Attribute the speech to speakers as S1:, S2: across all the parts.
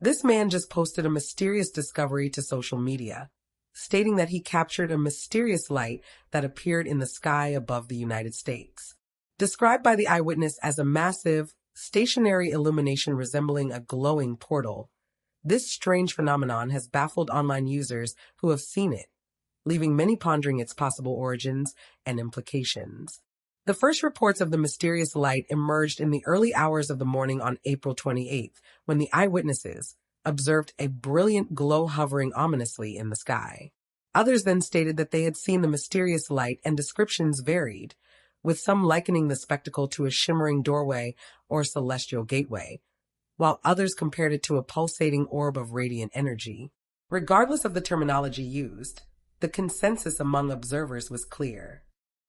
S1: This man just posted a mysterious discovery to social media, stating that he captured a mysterious light that appeared in the sky above the United States. Described by the eyewitness as a massive, stationary illumination resembling a glowing portal, this strange phenomenon has baffled online users who have seen it, leaving many pondering its possible origins and implications. The first reports of the mysterious light emerged in the early hours of the morning on April 28th, when the eyewitnesses observed a brilliant glow hovering ominously in the sky. Others then stated that they had seen the mysterious light, and descriptions varied, with some likening the spectacle to a shimmering doorway or celestial gateway, while others compared it to a pulsating orb of radiant energy. Regardless of the terminology used, the consensus among observers was clear.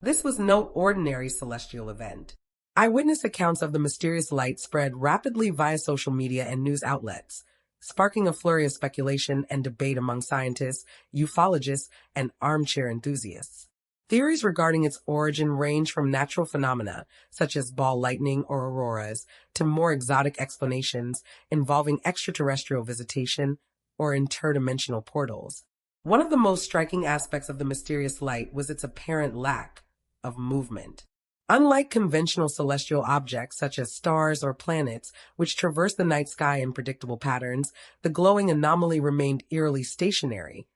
S1: This was no ordinary celestial event. Eyewitness accounts of the mysterious light spread rapidly via social media and news outlets, sparking a flurry of speculation and debate among scientists, ufologists, and armchair enthusiasts. Theories regarding its origin range from natural phenomena, such as ball lightning or auroras, to more exotic explanations involving extraterrestrial visitation or interdimensional portals. One of the most striking aspects of the mysterious light was its apparent lack of movement. Unlike conventional celestial objects such as stars or planets, which traverse the night sky in predictable patterns, the glowing anomaly remained eerily stationary,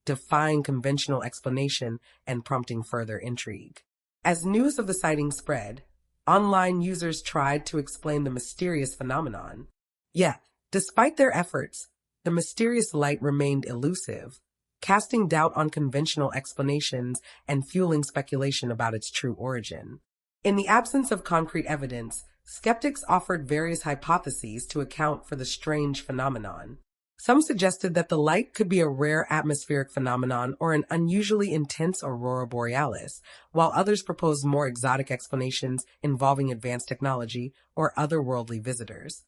S1: defying conventional explanation and prompting further intrigue. As news of the sighting spread, online users tried to explain the mysterious phenomenon. Yet, despite their efforts, the mysterious light remained elusive, casting doubt on conventional explanations and fueling speculation about its true origin. In the absence of concrete evidence, skeptics offered various hypotheses to account for the strange phenomenon. Some suggested that the light could be a rare atmospheric phenomenon or an unusually intense aurora borealis, while others proposed more exotic explanations involving advanced technology or otherworldly visitors.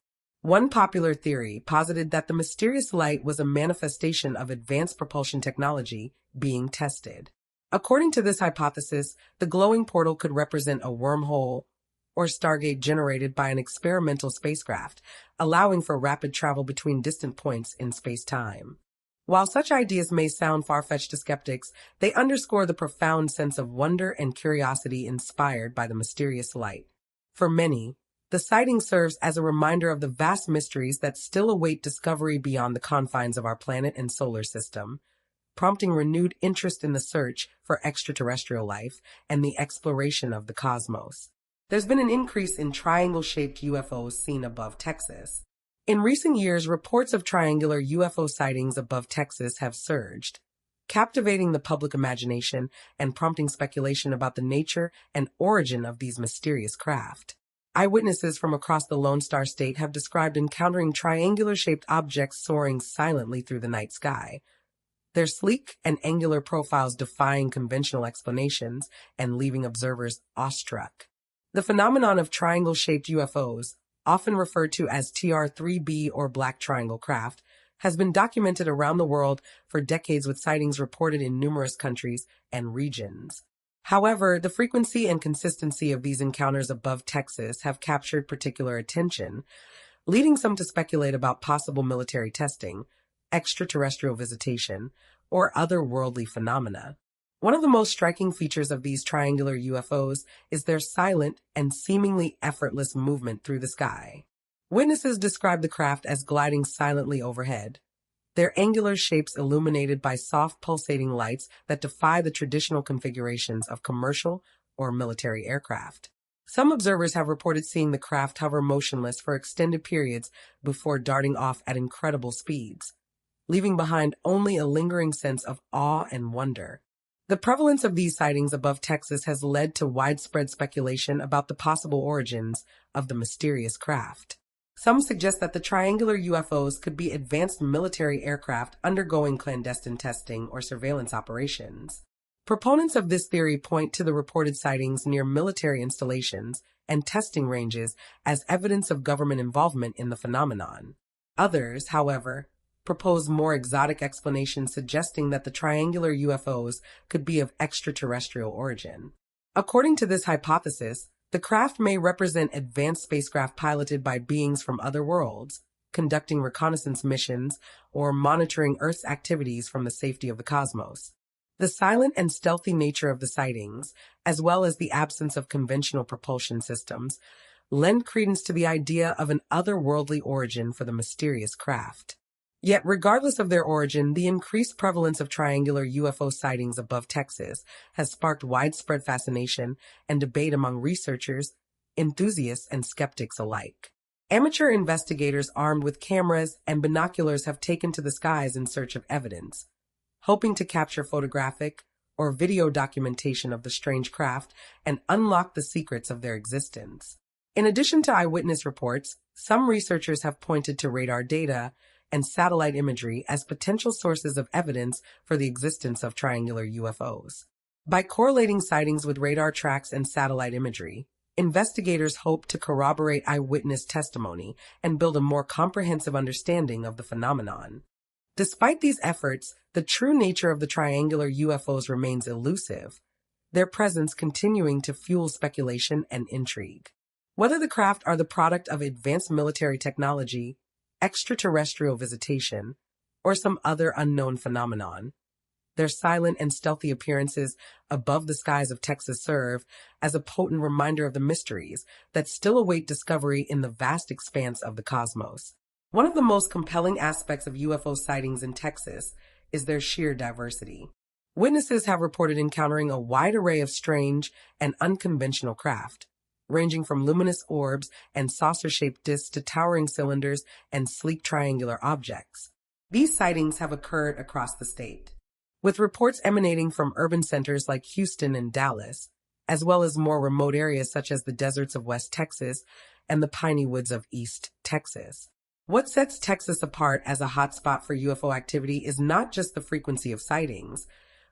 S1: One popular theory posited that the mysterious light was a manifestation of advanced propulsion technology being tested. According to this hypothesis, the glowing portal could represent a wormhole or stargate generated by an experimental spacecraft, allowing for rapid travel between distant points in space-time. While such ideas may sound far-fetched to skeptics, they underscore the profound sense of wonder and curiosity inspired by the mysterious light. For many, the sighting serves as a reminder of the vast mysteries that still await discovery beyond the confines of our planet and solar system, prompting renewed interest in the search for extraterrestrial life and the exploration of the cosmos. There's been an increase in triangle-shaped UFOs seen above Texas. In recent years, reports of triangular UFO sightings above Texas have surged, captivating the public imagination and prompting speculation about the nature and origin of these mysterious craft. Eyewitnesses from across the Lone Star State have described encountering triangular-shaped objects soaring silently through the night sky, their sleek and angular profiles defying conventional explanations and leaving observers awestruck. The phenomenon of triangle-shaped UFOs, often referred to as TR-3B or Black Triangle craft, has been documented around the world for decades, with sightings reported in numerous countries and regions. However, the frequency and consistency of these encounters above Texas have captured particular attention, leading some to speculate about possible military testing, extraterrestrial visitation, or otherworldly phenomena. One of the most striking features of these triangular UFOs is their silent and seemingly effortless movement through the sky. Witnesses describe the craft as gliding silently overhead, their angular shapes illuminated by soft pulsating lights that defy the traditional configurations of commercial or military aircraft. Some observers have reported seeing the craft hover motionless for extended periods before darting off at incredible speeds, leaving behind only a lingering sense of awe and wonder. The prevalence of these sightings above Texas has led to widespread speculation about the possible origins of the mysterious craft. Some suggest that the triangular UFOs could be advanced military aircraft undergoing clandestine testing or surveillance operations. Proponents of this theory point to the reported sightings near military installations and testing ranges as evidence of government involvement in the phenomenon. Others, however, propose more exotic explanations suggesting that the triangular UFOs could be of extraterrestrial origin. According to this hypothesis, the craft may represent advanced spacecraft piloted by beings from other worlds, conducting reconnaissance missions, or monitoring Earth's activities from the safety of the cosmos. The silent and stealthy nature of the sightings, as well as the absence of conventional propulsion systems, lend credence to the idea of an otherworldly origin for the mysterious craft. Yet, regardless of their origin, the increased prevalence of triangular UFO sightings above Texas has sparked widespread fascination and debate among researchers, enthusiasts, and skeptics alike. Amateur investigators armed with cameras and binoculars have taken to the skies in search of evidence, hoping to capture photographic or video documentation of the strange craft and unlock the secrets of their existence. In addition to eyewitness reports, some researchers have pointed to radar data and satellite imagery as potential sources of evidence for the existence of triangular UFOs. By correlating sightings with radar tracks and satellite imagery, investigators hope to corroborate eyewitness testimony and build a more comprehensive understanding of the phenomenon. Despite these efforts, the true nature of the triangular UFOs remains elusive, their presence continuing to fuel speculation and intrigue. Whether the craft are the product of advanced military technology, extraterrestrial visitation, or some other unknown phenomenon, their silent and stealthy appearances above the skies of Texas serve as a potent reminder of the mysteries that still await discovery in the vast expanse of the cosmos. One of the most compelling aspects of UFO sightings in Texas is their sheer diversity. Witnesses have reported encountering a wide array of strange and unconventional craft, ranging from luminous orbs and saucer-shaped discs to towering cylinders and sleek triangular objects. These sightings have occurred across the state, with reports emanating from urban centers like Houston and Dallas, as well as more remote areas such as the deserts of West Texas and the piney woods of East Texas. What sets Texas apart as a hotspot for UFO activity is not just the frequency of sightings,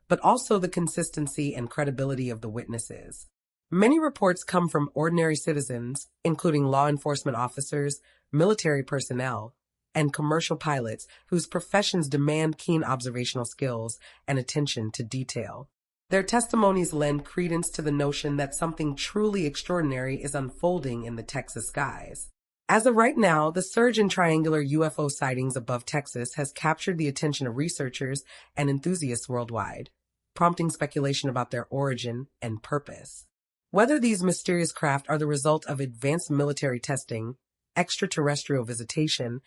S1: but also the consistency and credibility of the witnesses. Many reports come from ordinary citizens, including law enforcement officers, military personnel, and commercial pilots whose professions demand keen observational skills and attention to detail. Their testimonies lend credence to the notion that something truly extraordinary is unfolding in the Texas skies. As of right now, the surge in triangular UFO sightings above Texas has captured the attention of researchers and enthusiasts worldwide, prompting speculation about their origin and purpose. Whether these mysterious craft are the result of advanced military testing, extraterrestrial visitation,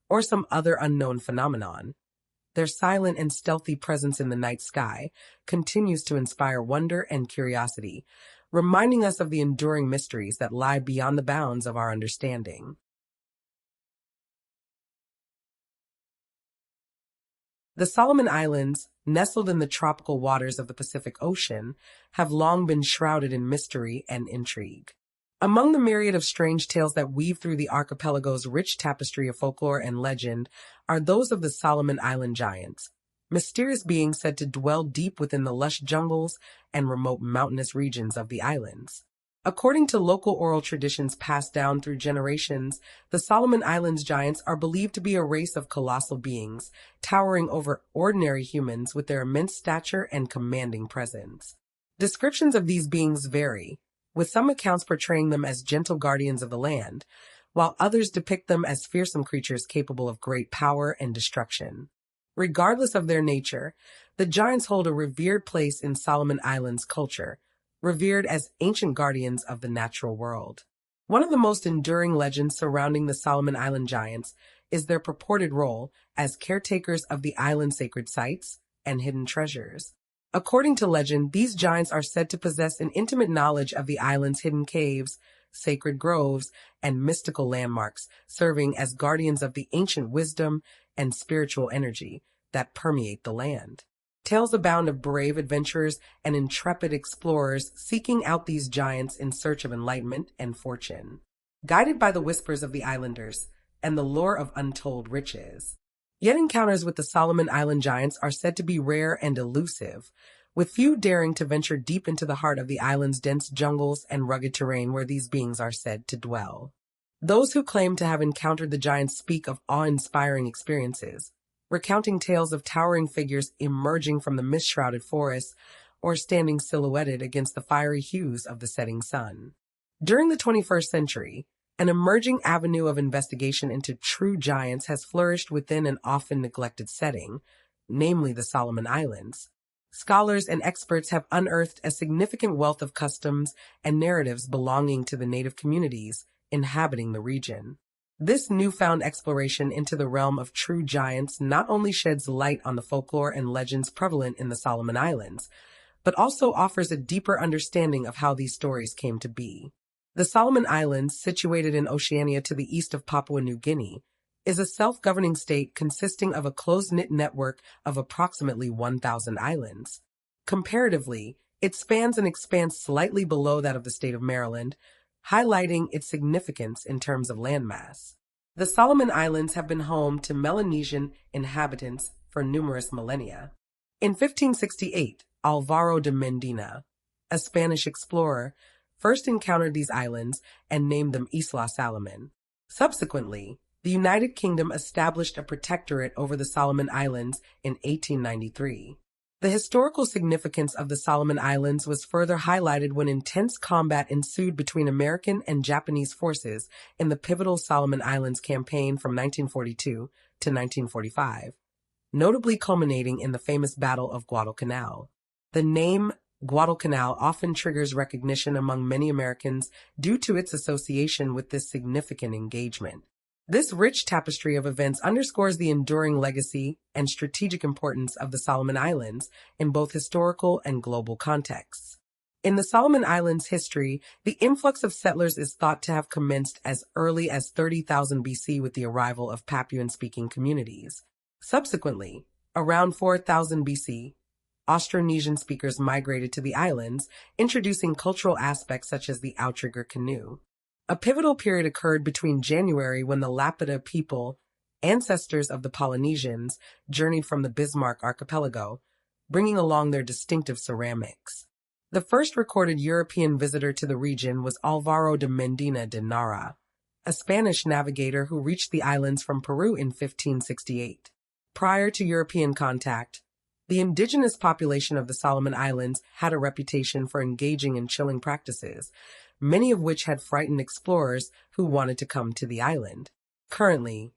S1: or some other unknown phenomenon, their silent and stealthy presence in the night sky continues to inspire wonder and curiosity, reminding us of the enduring mysteries that lie beyond the bounds of our understanding. The Solomon Islands, nestled in the tropical waters of the Pacific Ocean, have long been shrouded in mystery and intrigue. Among the myriad of strange tales that weave through the archipelago's rich tapestry of folklore and legend are those of the Solomon Island giants, mysterious beings said to dwell deep within the lush jungles and remote mountainous regions of the islands. According to local oral traditions passed down through generations, the Solomon Islands giants are believed to be a race of colossal beings, towering over ordinary humans with their immense stature and commanding presence. Descriptions of these beings vary, with some accounts portraying them as gentle guardians of the land, while others depict them as fearsome creatures capable of great power and destruction. Regardless of their nature, the giants hold a revered place in Solomon Islands culture, revered as ancient guardians of the natural world. One of the most enduring legends surrounding the Solomon Island giants is their purported role as caretakers of the island's sacred sites and hidden treasures. According to legend, these giants are said to possess an intimate knowledge of the island's hidden caves, sacred groves, and mystical landmarks, serving as guardians of the ancient wisdom and spiritual energy that permeate the land. Tales abound of brave adventurers and intrepid explorers seeking out these giants in search of enlightenment and fortune, guided by the whispers of the islanders and the lure of untold riches. Yet encounters with the Solomon Island giants are said to be rare and elusive, with few daring to venture deep into the heart of the island's dense jungles and rugged terrain where these beings are said to dwell. Those who claim to have encountered the giants speak of awe-inspiring experiences, recounting tales of towering figures emerging from the mist-shrouded forests or standing silhouetted against the fiery hues of the setting sun. During the 21st century, An emerging avenue of investigation into true giants has flourished within an often neglected setting, namely the Solomon Islands. Scholars and experts have unearthed a significant wealth of customs and narratives belonging to the native communities inhabiting the region. This newfound exploration into the realm of true giants not only sheds light on the folklore and legends prevalent in the Solomon Islands, but also offers a deeper understanding of how these stories came to be. The Solomon Islands, situated in Oceania to the east of Papua New Guinea, is a self-governing state consisting of a close-knit network of approximately 1,000 islands. Comparatively, it spans an expanse slightly below that of the state of Maryland, highlighting its significance in terms of landmass. The Solomon Islands have been home to Melanesian inhabitants for numerous millennia. In 1568, Alvaro de Mendina, a Spanish explorer, first encountered these islands and named them Isla Salomon. Subsequently, the United Kingdom established a protectorate over the Solomon Islands in 1893. The historical significance of the Solomon Islands was further highlighted when intense combat ensued between American and Japanese forces in the pivotal Solomon Islands campaign from 1942 to 1945, notably culminating in the famous Battle of Guadalcanal. The name Guadalcanal often triggers recognition among many Americans due to its association with this significant engagement. This rich tapestry of events underscores the enduring legacy and strategic importance of the Solomon Islands in both historical and global contexts. In the Solomon Islands history, the influx of settlers is thought to have commenced as early as 30,000 BC with the arrival of Papuan-speaking communities. Subsequently, around 4,000 BC, Austronesian speakers migrated to the islands, introducing cultural aspects such as the outrigger canoe. A pivotal period occurred between January when the Lapita people, ancestors of the Polynesians, journeyed from the Bismarck archipelago, bringing along their distinctive ceramics. The first recorded European visitor to the region was Alvaro de Mendina de Nara, a Spanish navigator who reached the islands from Peru in 1568. Prior to European contact, the indigenous population of the Solomon Islands had a reputation for engaging in chilling practices, many of which had frightened explorers who wanted to come to the island. Currently,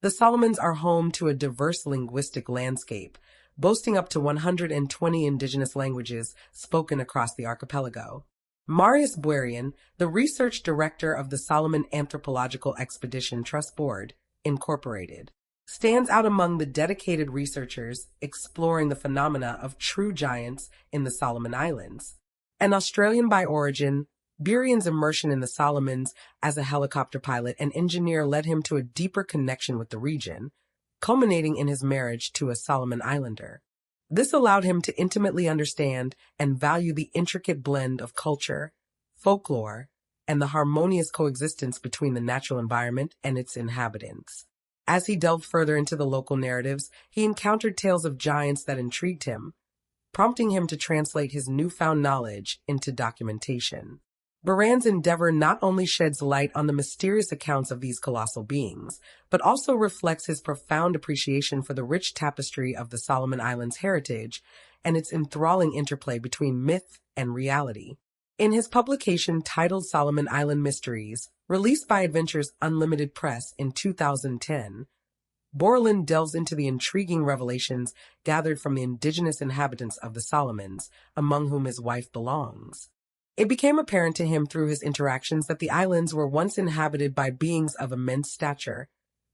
S1: the Solomons are home to a diverse linguistic landscape, boasting up to 120 indigenous languages spoken across the archipelago. Marius Buerian, the research director of the Solomon Anthropological Expedition Trust Board, Incorporated, stands out among the dedicated researchers exploring the phenomena of true giants in the Solomon Islands. An Australian by origin, Buerian's immersion in the Solomons as a helicopter pilot and engineer led him to a deeper connection with the region, culminating in his marriage to a Solomon Islander. This allowed him to intimately understand and value the intricate blend of culture, folklore, and the harmonious coexistence between the natural environment and its inhabitants. As he delved further into the local narratives, he encountered tales of giants that intrigued him, prompting him to translate his newfound knowledge into documentation. Buerian's endeavor not only sheds light on the mysterious accounts of these colossal beings, but also reflects his profound appreciation for the rich tapestry of the Solomon Islands' heritage and its enthralling interplay between myth and reality. In his publication titled Solomon Island Mysteries, released by Adventures Unlimited Press in 2010, Buerian delves into the intriguing revelations gathered from the indigenous inhabitants of the Solomons, among whom his wife belongs. It became apparent to him through his interactions that the islands were once inhabited by beings of immense stature,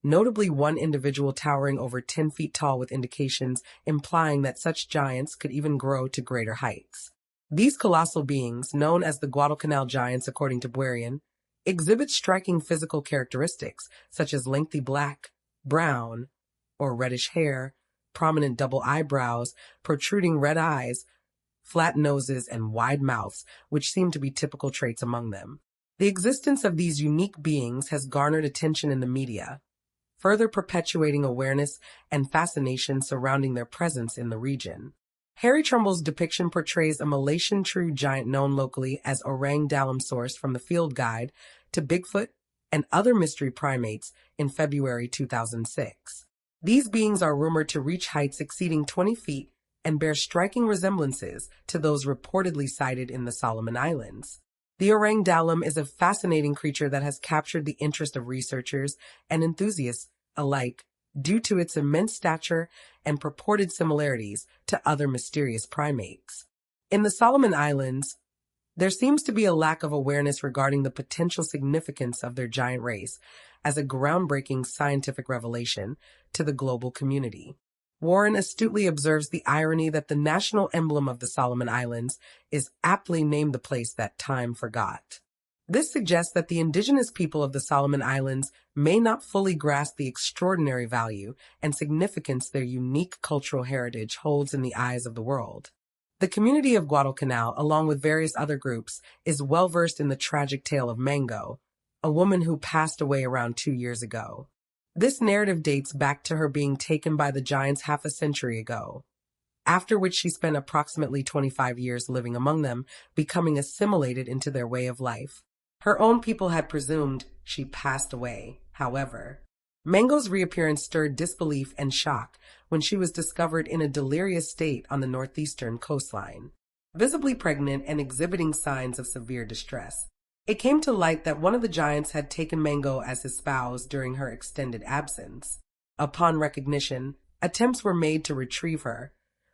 S1: notably one individual towering over 10 feet tall with indications implying that such giants could even grow to greater heights. These colossal beings, known as the Guadalcanal giants according to Buerian, exhibit striking physical characteristics such as lengthy black, brown, or reddish hair, prominent double eyebrows, protruding red eyes, flat noses, and wide mouths, which seem to be typical traits among them. The existence of these unique beings has garnered attention in the media, further perpetuating awareness and fascination surrounding their presence in the region. Harry Trumbull's depiction portrays a Malaysian true giant known locally as Orang Dalam sourced from the Field Guide to Bigfoot and other mystery primates in February 2006. These beings are rumored to reach heights exceeding 20 feet and bear striking resemblances to those reportedly sighted in the Solomon Islands. The orang dalam is a fascinating creature that has captured the interest of researchers and enthusiasts alike due to its immense stature and purported similarities to other mysterious primates. In the Solomon Islands, there seems to be a lack of awareness regarding the potential significance of their giant race as a groundbreaking scientific revelation to the global community. Warren astutely observes the irony that the national emblem of the Solomon Islands is aptly named the place that time forgot. This suggests that the indigenous people of the Solomon Islands may not fully grasp the extraordinary value and significance their unique cultural heritage holds in the eyes of the world. The community of Guadalcanal, along with various other groups, is well versed in the tragic tale of Mango, a woman who passed away around 2 years ago. This narrative dates back to her being taken by the giants half a century ago, after which she spent approximately 25 years living among them, becoming assimilated into their way of life. Her own people had presumed she passed away, however. Mango's reappearance stirred disbelief and shock when she was discovered in a delirious state on the northeastern coastline, visibly pregnant and exhibiting signs of severe distress. It came to light that one of the giants had taken Mango as his spouse during her extended absence. Upon recognition, attempts were made to retrieve her,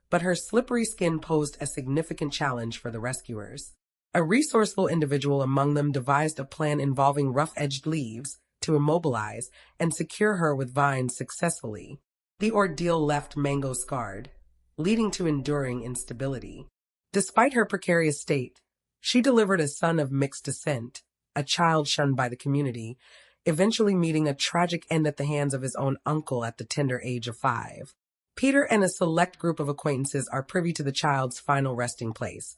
S1: but her slippery skin posed a significant challenge for the rescuers. A resourceful individual among them devised a plan involving rough-edged leaves to immobilize and secure her with vines successfully. The ordeal left Mango scarred, leading to enduring instability. Despite her precarious state, she delivered a son of mixed descent, a child shunned by the community, eventually meeting a tragic end at the hands of his own uncle at the tender age of 5. Peter and a select group of acquaintances are privy to the child's final resting place,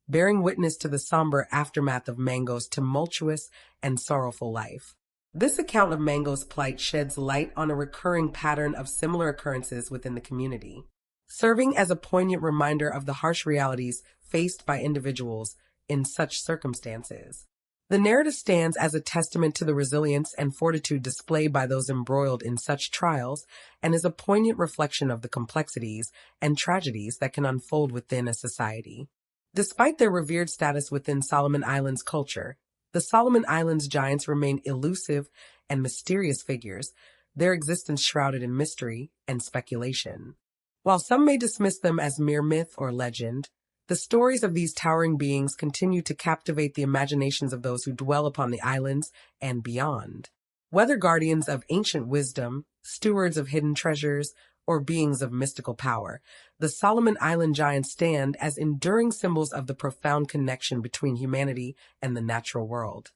S1: bearing witness to the somber aftermath of Mango's tumultuous and sorrowful life. This account of Mango's plight sheds light on a recurring pattern of similar occurrences within the community, serving as a poignant reminder of the harsh realities faced by individuals in such circumstances. The narrative stands as a testament to the resilience and fortitude displayed by those embroiled in such trials and is a poignant reflection of the complexities and tragedies that can unfold within a society. Despite their revered status within Solomon Islands culture, the Solomon Islands giants remain elusive and mysterious figures, their existence shrouded in mystery and speculation. While some may dismiss them as mere myth or legend, the stories of these towering beings continue to captivate the imaginations of those who dwell upon the islands and beyond. Whether guardians of ancient wisdom, stewards of hidden treasures, or beings of mystical power, the Solomon Island giants stand as enduring symbols of the profound connection between humanity and the natural world.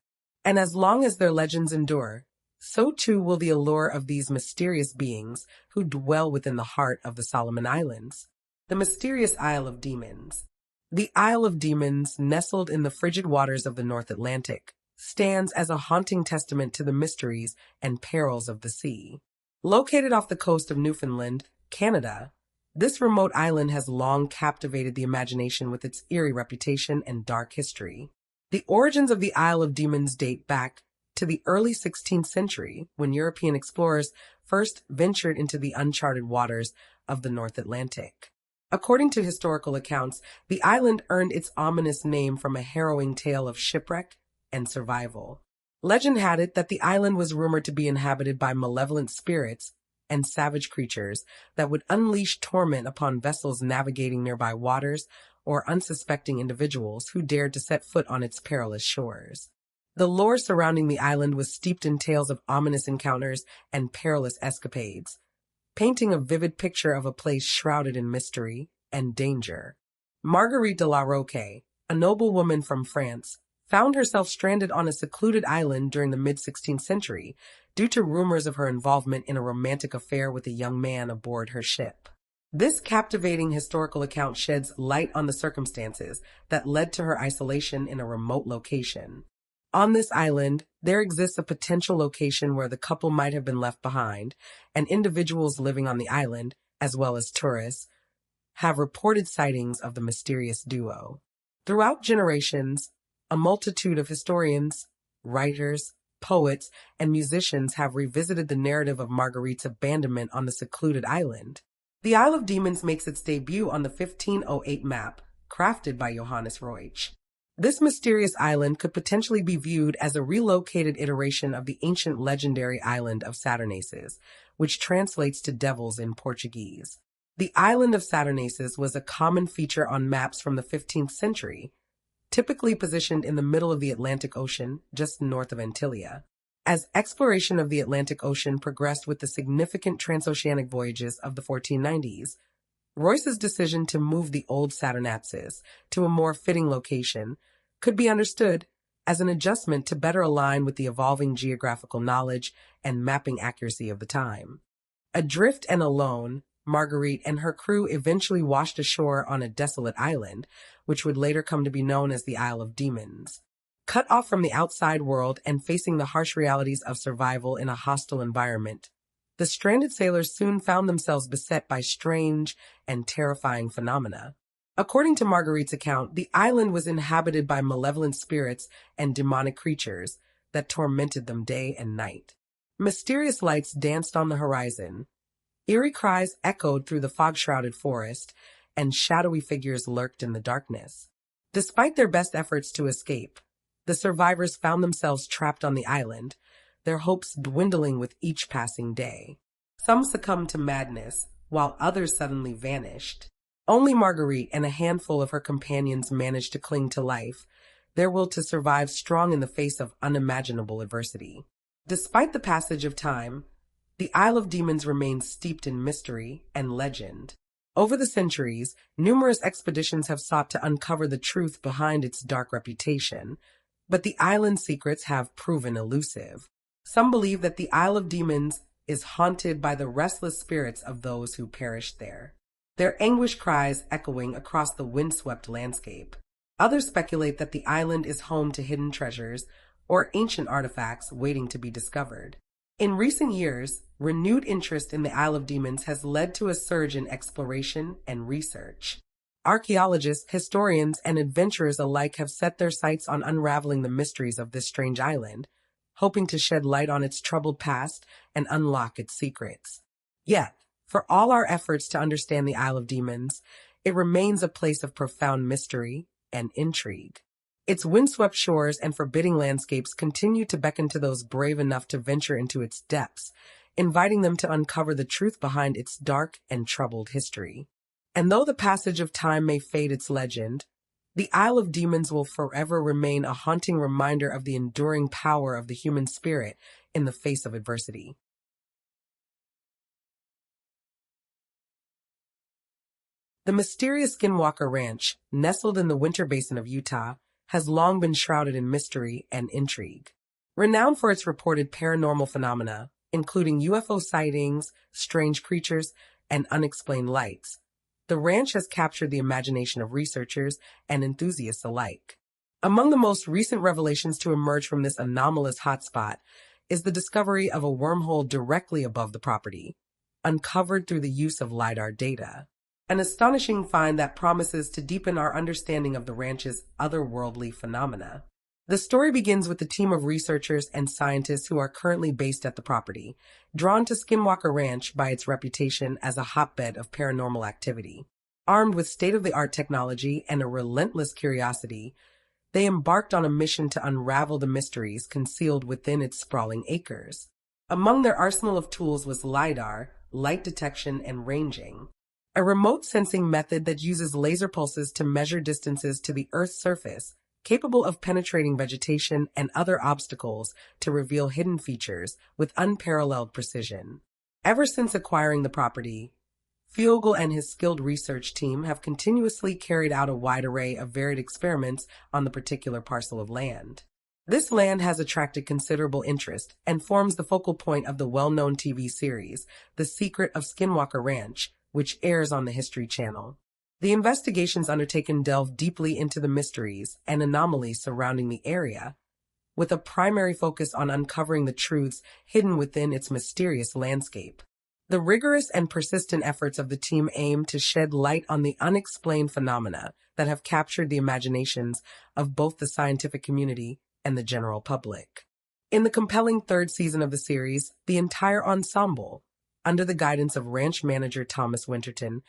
S1: And as long as their legends endure, so too will the allure of these mysterious beings who dwell within the heart of the Solomon Islands. The mysterious Isle of Demons. The Isle of Demons, nestled in the frigid waters of the North Atlantic, stands as a haunting testament to the mysteries and perils of the sea. Located off the coast of Newfoundland, Canada, this remote island has long captivated the imagination with its eerie reputation and dark history. The origins of the Isle of Demons date back to the early 16th century, when European explorers first ventured into the uncharted waters of the North Atlantic. According to historical accounts, the island earned its ominous name from a harrowing tale of shipwreck and survival. Legend had it that the island was rumored to be inhabited by malevolent spirits and savage creatures that would unleash torment upon vessels navigating nearby waters or unsuspecting individuals who dared to set foot on its perilous shores. The lore surrounding the island was steeped in tales of ominous encounters and perilous escapades, painting a vivid picture of a place shrouded in mystery and danger. Marguerite de la Roque, a noblewoman from France, found herself stranded on a secluded island during the mid-16th century due to rumors of her involvement in a romantic affair with a young man aboard her ship. This captivating historical account sheds light on the circumstances that led to her isolation in a remote location. On this island, there exists a potential location where the couple might have been left behind, and individuals living on the island, as well as tourists, have reported sightings of the mysterious duo. Throughout generations, a multitude of historians, writers, poets, and musicians have revisited the narrative of Marguerite's abandonment on the secluded island. The Isle of Demons makes its debut on the 1508 map, crafted by Johannes Ruysch. This mysterious island could potentially be viewed as a relocated iteration of the ancient legendary island of Saturnaces, which translates to devils in Portuguese. The island of Saturnaces was a common feature on maps from the 15th century, typically positioned in the middle of the Atlantic Ocean, just north of Antillia. As exploration of the Atlantic Ocean progressed with the significant transoceanic voyages of the 1490s, Royce's decision to move the old Saturnapsis to a more fitting location could be understood as an adjustment to better align with the evolving geographical knowledge and mapping accuracy of the time. Adrift and alone, Marguerite and her crew eventually washed ashore on a desolate island, which would later come to be known as the Isle of Demons. Cut off from the outside world and facing the harsh realities of survival in a hostile environment, the stranded sailors soon found themselves beset by strange and terrifying phenomena. According to Marguerite's account, the island was inhabited by malevolent spirits and demonic creatures that tormented them day and night. Mysterious lights danced on the horizon, eerie cries echoed through the fog-shrouded forest, and shadowy figures lurked in the darkness. Despite their best efforts to escape, the survivors found themselves trapped on the island, their hopes dwindling with each passing day. Some succumbed to madness, while others suddenly vanished. Only Marguerite and a handful of her companions managed to cling to life, their will to survive strong in the face of unimaginable adversity. Despite the passage of time, the Isle of Demons remains steeped in mystery and legend. Over the centuries, numerous expeditions have sought to uncover the truth behind its dark reputation, but the island's secrets have proven elusive. Some believe that the Isle of Demons is haunted by the restless spirits of those who perished there, their anguished cries echoing across the windswept landscape. Others speculate that the island is home to hidden treasures or ancient artifacts waiting to be discovered. In recent years, renewed interest in the Isle of Demons has led to a surge in exploration and research. Archaeologists, historians, and adventurers alike have set their sights on unraveling the mysteries of this strange island, hoping to shed light on its troubled past and unlock its secrets. Yet, for all our efforts to understand the Isle of Demons, it remains a place of profound mystery and intrigue. Its windswept shores and forbidding landscapes continue to beckon to those brave enough to venture into its depths, inviting them to uncover the truth behind its dark and troubled history. And though the passage of time may fade its legend, the Isle of Demons will forever remain a haunting reminder of the enduring power of the human spirit in the face of adversity. The mysterious Skinwalker Ranch, nestled in the Winter Basin of Utah, has long been shrouded in mystery and intrigue. Renowned for its reported paranormal phenomena, including UFO sightings, strange creatures, and unexplained lights, the ranch has captured the imagination of researchers and enthusiasts alike. Among the most recent revelations to emerge from this anomalous hotspot is the discovery of a wormhole directly above the property, uncovered through the use of LiDAR data. An astonishing find that promises to deepen our understanding of the ranch's otherworldly phenomena. The story begins with a team of researchers and scientists who are currently based at the property, drawn to Skinwalker Ranch by its reputation as a hotbed of paranormal activity. Armed with state-of-the-art technology and a relentless curiosity, they embarked on a mission to unravel the mysteries concealed within its sprawling acres. Among their arsenal of tools was LiDAR, light detection and ranging, a remote sensing method that uses laser pulses to measure distances to the Earth's surface, capable of penetrating vegetation and other obstacles to reveal hidden features with unparalleled precision. Ever since acquiring the property, Fiogel and his skilled research team have continuously carried out a wide array of varied experiments on the particular parcel of land. This land has attracted considerable interest and forms the focal point of the well-known TV series, The Secret of Skinwalker Ranch, which airs on the History Channel. The investigations undertaken delve deeply into the mysteries and anomalies surrounding the area, with a primary focus on uncovering the truths hidden within its mysterious landscape. The rigorous and persistent efforts of the team aim to shed light on the unexplained phenomena that have captured the imaginations of both the scientific community and the general public. In the compelling third season of the series, the entire ensemble, under the guidance of ranch manager Thomas Winterton,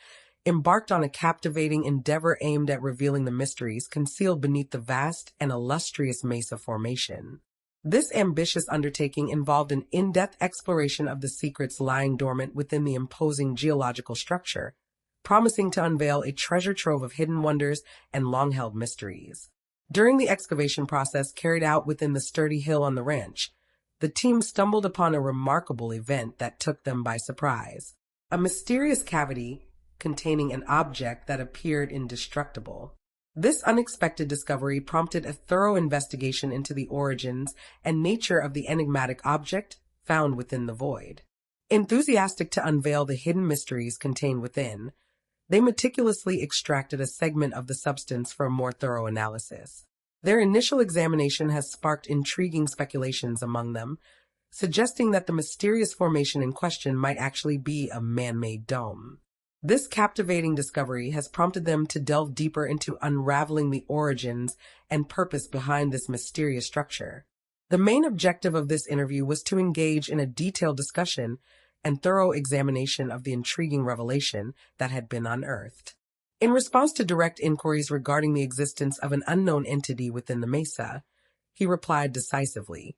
S1: embarked on a captivating endeavor aimed at revealing the mysteries concealed beneath the vast and illustrious Mesa Formation. This ambitious undertaking involved an in-depth exploration of the secrets lying dormant within the imposing geological structure, promising to unveil a treasure trove of hidden wonders and long-held mysteries. During the excavation process carried out within the sturdy hill on the ranch, the team stumbled upon a remarkable event that took them by surprise. A mysterious cavity containing an object that appeared indestructible. This unexpected discovery prompted a thorough investigation into the origins and nature of the enigmatic object found within the void. Enthusiastic to unveil the hidden mysteries contained within, they meticulously extracted a segment of the substance for a more thorough analysis. Their initial examination has sparked intriguing speculations among them, suggesting that the mysterious formation in question might actually be a man-made dome. This captivating discovery has prompted them to delve deeper into unraveling the origins and purpose behind this mysterious structure. The main objective of this interview was to engage in a detailed discussion and thorough examination of the intriguing revelation that had been unearthed. In response to direct inquiries regarding the existence of an unknown entity within the mesa, he replied decisively,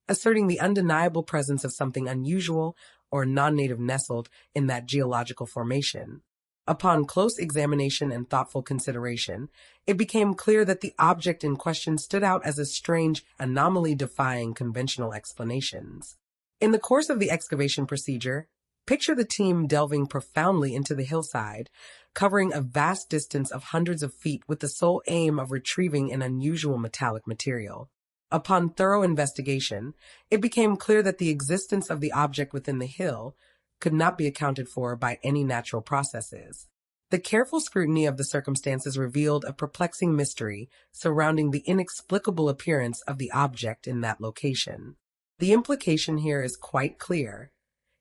S1: asserting the undeniable presence of something unusual or non-native nestled in that geological formation. Upon close examination and thoughtful consideration, it became clear that the object in question stood out as a strange anomaly defying conventional explanations. In the course of the excavation procedure, picture the team delving profoundly into the hillside, covering a vast distance of hundreds of feet with the sole aim of retrieving an unusual metallic material. Upon thorough investigation, it became clear that the existence of the object within the hill could not be accounted for by any natural processes. The careful scrutiny of the circumstances revealed a perplexing mystery surrounding the inexplicable appearance of the object in that location. The implication here is quite clear,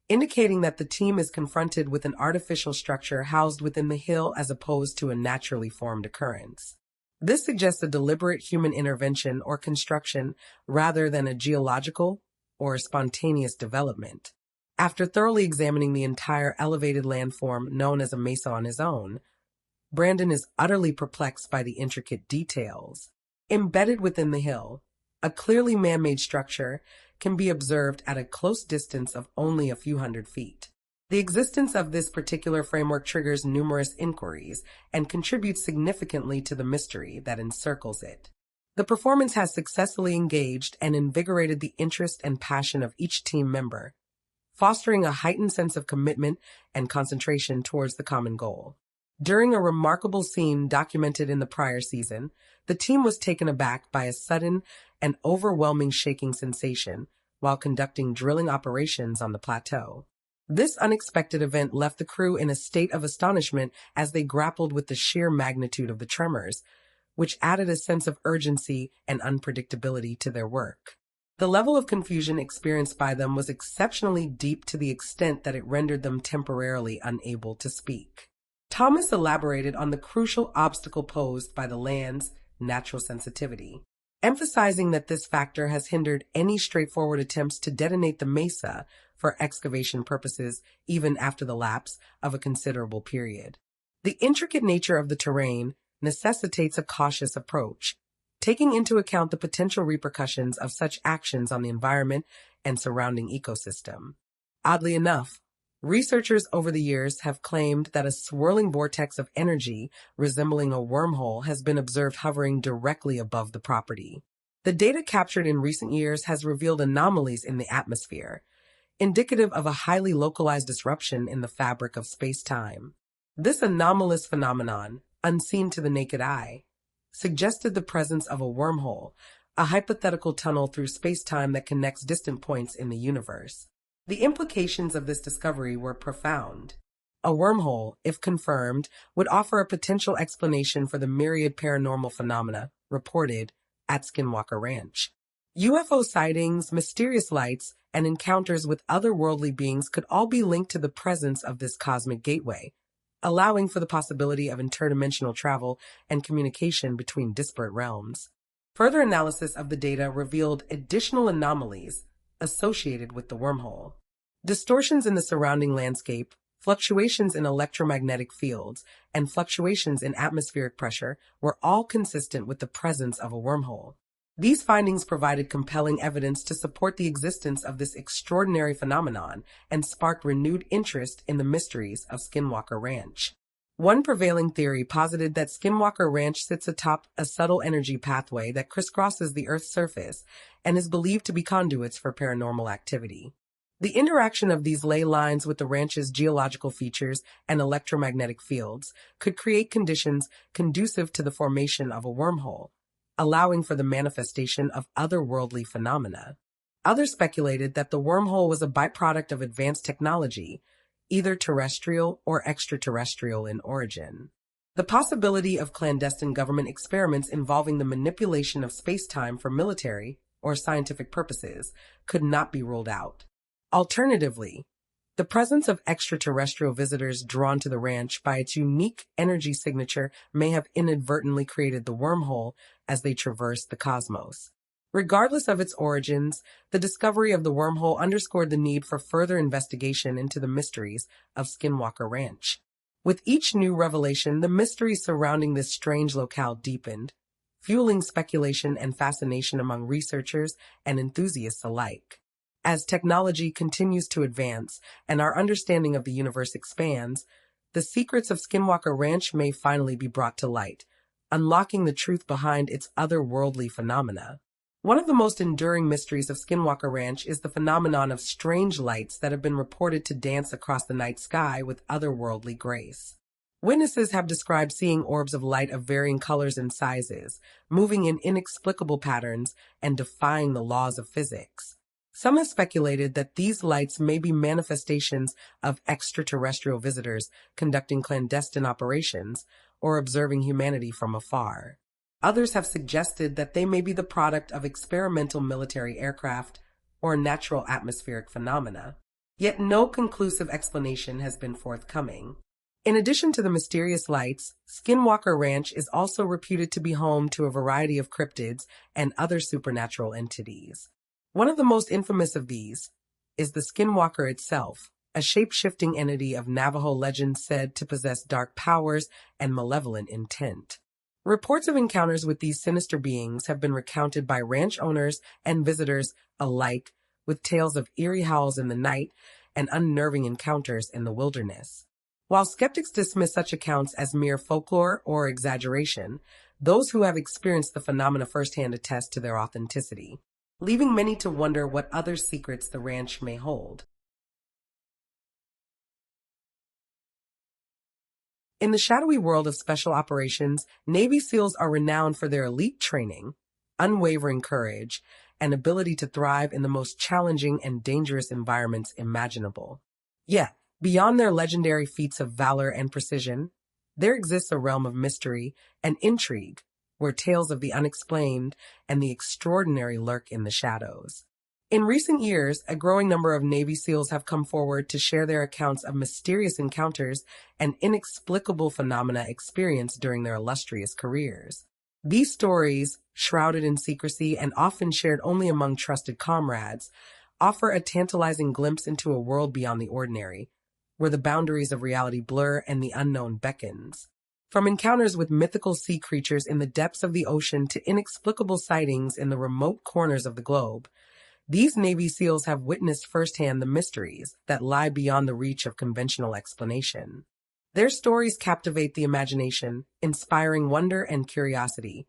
S1: indicating that the team is confronted with an artificial structure housed within the hill as opposed to a naturally formed occurrence. This suggests a deliberate human intervention or construction rather than a geological or spontaneous development. After thoroughly examining the entire elevated landform known as a mesa on his own, Brandon is utterly perplexed by the intricate details. Embedded within the hill, a clearly man-made structure can be observed at a close distance of only a few hundred feet. The existence of this particular framework triggers numerous inquiries and contributes significantly to the mystery that encircles it. The performance has successfully engaged and invigorated the interest and passion of each team member, fostering a heightened sense of commitment and concentration towards the common goal. During a remarkable scene documented in the prior season, the team was taken aback by a sudden and overwhelming shaking sensation while conducting drilling operations on the plateau. This unexpected event left the crew in a state of astonishment as they grappled with the sheer magnitude of the tremors, which added a sense of urgency and unpredictability to their work. The level of confusion experienced by them was exceptionally deep to the extent that it rendered them temporarily unable to speak. Thomas elaborated on the crucial obstacle posed by the land's natural sensitivity, emphasizing that this factor has hindered any straightforward attempts to detonate the mesa for excavation purposes even after the lapse of a considerable period. The intricate nature of the terrain necessitates a cautious approach, taking into account the potential repercussions of such actions on the environment and surrounding ecosystem. Oddly enough, researchers over the years have claimed that a swirling vortex of energy resembling a wormhole has been observed hovering directly above the property. The data captured in recent years has revealed anomalies in the atmosphere, indicative of a highly localized disruption in the fabric of space-time. This anomalous phenomenon, unseen to the naked eye, suggested the presence of a wormhole, a hypothetical tunnel through space-time that connects distant points in the universe. The implications of this discovery were profound. A wormhole, if confirmed, would offer a potential explanation for the myriad paranormal phenomena reported at Skinwalker Ranch. UFO sightings, mysterious lights, and encounters with otherworldly beings could all be linked to the presence of this cosmic gateway, allowing for the possibility of interdimensional travel and communication between disparate realms. Further analysis of the data revealed additional anomalies associated with the wormhole. Distortions in the surrounding landscape, fluctuations in electromagnetic fields, and fluctuations in atmospheric pressure were all consistent with the presence of a wormhole. These findings provided compelling evidence to support the existence of this extraordinary phenomenon and sparked renewed interest in the mysteries of Skinwalker Ranch. One prevailing theory posited that Skinwalker Ranch sits atop a subtle energy pathway that crisscrosses the Earth's surface and is believed to be conduits for paranormal activity. The interaction of these ley lines with the ranch's geological features and electromagnetic fields could create conditions conducive to the formation of a wormhole, allowing for the manifestation of otherworldly phenomena. Others speculated that the wormhole was a byproduct of advanced technology, either terrestrial or extraterrestrial in origin. The possibility of clandestine government experiments involving the manipulation of space-time for military or scientific purposes could not be ruled out. Alternatively, the presence of extraterrestrial visitors drawn to the ranch by its unique energy signature may have inadvertently created the wormhole as they traverse the cosmos. Regardless of its origins, the discovery of the wormhole underscored the need for further investigation into the mysteries of Skinwalker Ranch. With each new revelation, the mysteries surrounding this strange locale deepened, fueling speculation and fascination among researchers and enthusiasts alike. As technology continues to advance and our understanding of the universe expands, the secrets of Skinwalker Ranch may finally be brought to light, unlocking the truth behind its otherworldly phenomena. One of the most enduring mysteries of Skinwalker Ranch is the phenomenon of strange lights that have been reported to dance across the night sky with otherworldly grace. Witnesses have described seeing orbs of light of varying colors and sizes, moving in inexplicable patterns and defying the laws of physics. Some have speculated that these lights may be manifestations of extraterrestrial visitors conducting clandestine operations or observing humanity from afar. Others have suggested that they may be the product of experimental military aircraft or natural atmospheric phenomena. Yet no conclusive explanation has been forthcoming. In addition to the mysterious lights, Skinwalker Ranch is also reputed to be home to a variety of cryptids and other supernatural entities. One of the most infamous of these is the Skinwalker itself, a shape-shifting entity of Navajo legend said to possess dark powers and malevolent intent. Reports of encounters with these sinister beings have been recounted by ranch owners and visitors alike, with tales of eerie howls in the night and unnerving encounters in the wilderness. While skeptics dismiss such accounts as mere folklore or exaggeration, those who have experienced the phenomena firsthand attest to their authenticity, leaving many to wonder what other secrets the ranch may hold. In the shadowy world of special operations, Navy SEALs are renowned for their elite training, unwavering courage, and ability to thrive in the most challenging and dangerous environments imaginable. Yet, beyond their legendary feats of valor and precision, there exists a realm of mystery and intrigue, where tales of the unexplained and the extraordinary lurk in the shadows. In recent years, a growing number of Navy SEALs have come forward to share their accounts of mysterious encounters and inexplicable phenomena experienced during their illustrious careers. These stories, shrouded in secrecy and often shared only among trusted comrades, offer a tantalizing glimpse into a world beyond the ordinary, where the boundaries of reality blur and the unknown beckons. From encounters with mythical sea creatures in the depths of the ocean to inexplicable sightings in the remote corners of the globe, these Navy SEALs have witnessed firsthand the mysteries that lie beyond the reach of conventional explanation. Their stories captivate the imagination, inspiring wonder and curiosity,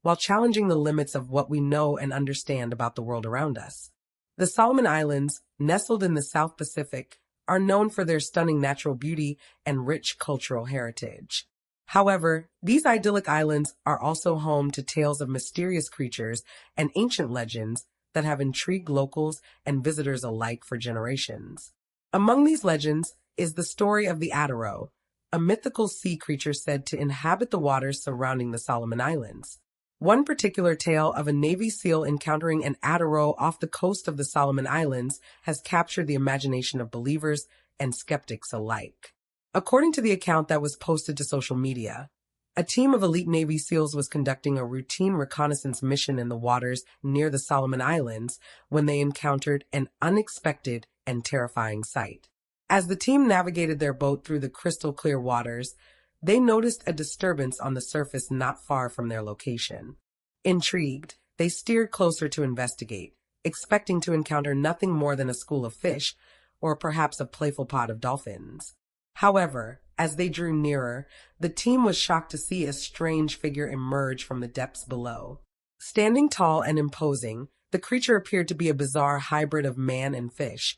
S1: while challenging the limits of what we know and understand about the world around us. The Solomon Islands, nestled in the South Pacific, are known for their stunning natural beauty and rich cultural heritage. However, these idyllic islands are also home to tales of mysterious creatures and ancient legends that have intrigued locals and visitors alike for generations. Among these legends is the story of the Adaro, a mythical sea creature said to inhabit the waters surrounding the Solomon Islands. One particular tale of a Navy SEAL encountering an Adaro off the coast of the Solomon Islands has captured the imagination of believers and skeptics alike. According to the account that was posted to social media, a team of elite Navy SEALs was conducting a routine reconnaissance mission in the waters near the Solomon Islands when they encountered an unexpected and terrifying sight. As the team navigated their boat through the crystal clear waters, they noticed a disturbance on the surface not far from their location. Intrigued, they steered closer to investigate, expecting to encounter nothing more than a school of fish or perhaps a playful pod of dolphins. However, as they drew nearer, the team was shocked to see a strange figure emerge from the depths below. Standing tall and imposing, the creature appeared to be a bizarre hybrid of man and fish,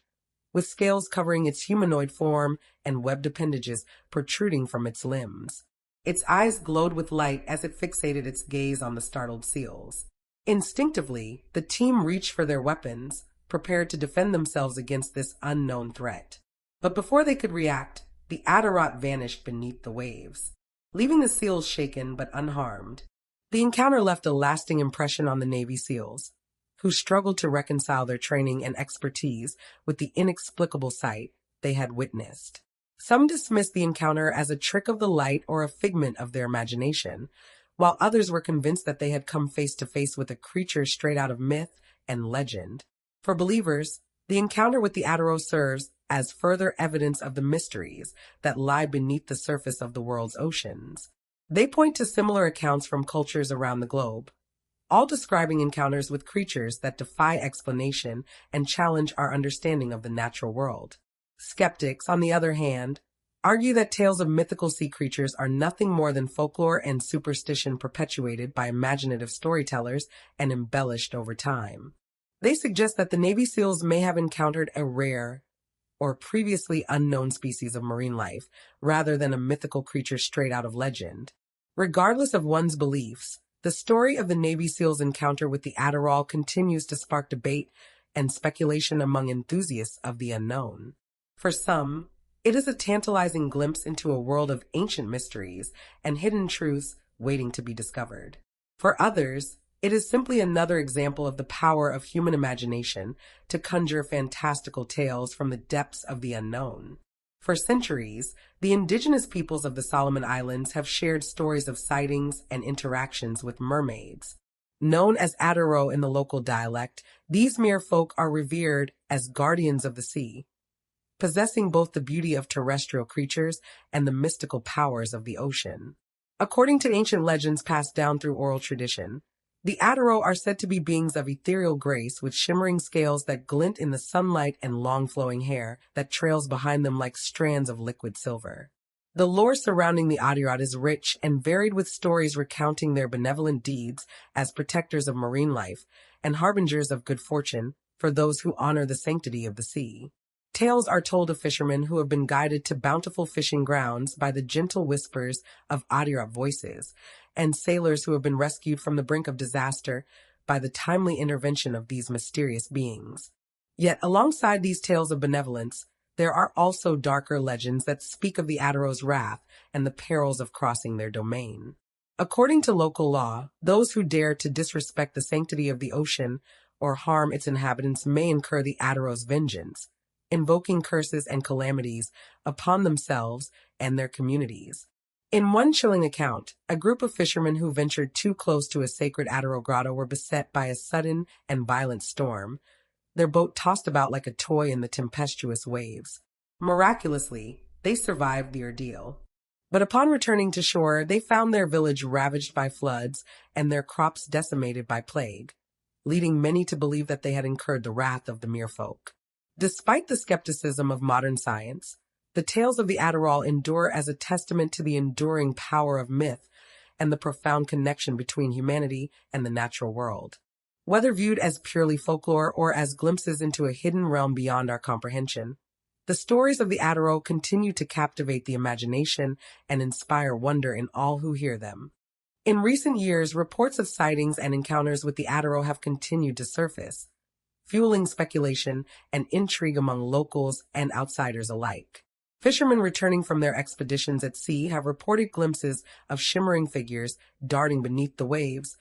S1: with scales covering its humanoid form and webbed appendages protruding from its limbs. Its eyes glowed with light as it fixated its gaze on the startled seals. Instinctively, the team reached for their weapons, prepared to defend themselves against this unknown threat. But before they could react, the Adarot vanished beneath the waves, leaving the seals shaken but unharmed. The encounter left a lasting impression on the Navy SEALs, who struggled to reconcile their training and expertise with the inexplicable sight they had witnessed. Some dismissed the encounter as a trick of the light or a figment of their imagination, while others were convinced that they had come face to face with a creature straight out of myth and legend. For believers, the encounter with the Adaro serves as further evidence of the mysteries that lie beneath the surface of the world's oceans. They point to similar accounts from cultures around the globe, all describing encounters with creatures that defy explanation and challenge our understanding of the natural world. Skeptics, on the other hand, argue that tales of mythical sea creatures are nothing more than folklore and superstition perpetuated by imaginative storytellers and embellished over time. They suggest that the Navy SEALs may have encountered a rare or previously unknown species of marine life, rather than a mythical creature straight out of legend. Regardless of one's beliefs, the story of the Navy SEALs' encounter with the Adderall continues to spark debate and speculation among enthusiasts of the unknown. For some, it is a tantalizing glimpse into a world of ancient mysteries and hidden truths waiting to be discovered. For others, it is simply another example of the power of human imagination to conjure fantastical tales from the depths of the unknown. For centuries, the indigenous peoples of the Solomon Islands have shared stories of sightings and interactions with mermaids. Known as Adaro in the local dialect, these mere folk are revered as guardians of the sea, possessing both the beauty of terrestrial creatures and the mystical powers of the ocean. According to ancient legends passed down through oral tradition, the Adaro are said to be beings of ethereal grace with shimmering scales that glint in the sunlight and long flowing hair that trails behind them like strands of liquid silver. The lore surrounding the Adirot is rich and varied, with stories recounting their benevolent deeds as protectors of marine life and harbingers of good fortune for those who honor the sanctity of the sea. Tales are told of fishermen who have been guided to bountiful fishing grounds by the gentle whispers of Adirot voices, and sailors who have been rescued from the brink of disaster by the timely intervention of these mysterious beings. Yet, alongside these tales of benevolence, there are also darker legends that speak of the Adaro's wrath and the perils of crossing their domain. According to local law, those who dare to disrespect the sanctity of the ocean or harm its inhabitants may incur the Adaro's vengeance, invoking curses and calamities upon themselves and their communities. In one chilling account, a group of fishermen who ventured too close to a sacred Adaro grotto were beset by a sudden and violent storm, their boat tossed about like a toy in the tempestuous waves. Miraculously, they survived the ordeal. But upon returning to shore, they found their village ravaged by floods and their crops decimated by plague, leading many to believe that they had incurred the wrath of the merfolk. Despite the skepticism of modern science, the tales of the Adderall endure as a testament to the enduring power of myth and the profound connection between humanity and the natural world. Whether viewed as purely folklore or as glimpses into a hidden realm beyond our comprehension, the stories of the Adderall continue to captivate the imagination and inspire wonder in all who hear them. In recent years, reports of sightings and encounters with the Adderall have continued to surface, fueling speculation and intrigue among locals and outsiders alike. Fishermen returning from their expeditions at sea have reported glimpses of shimmering figures darting beneath the waves,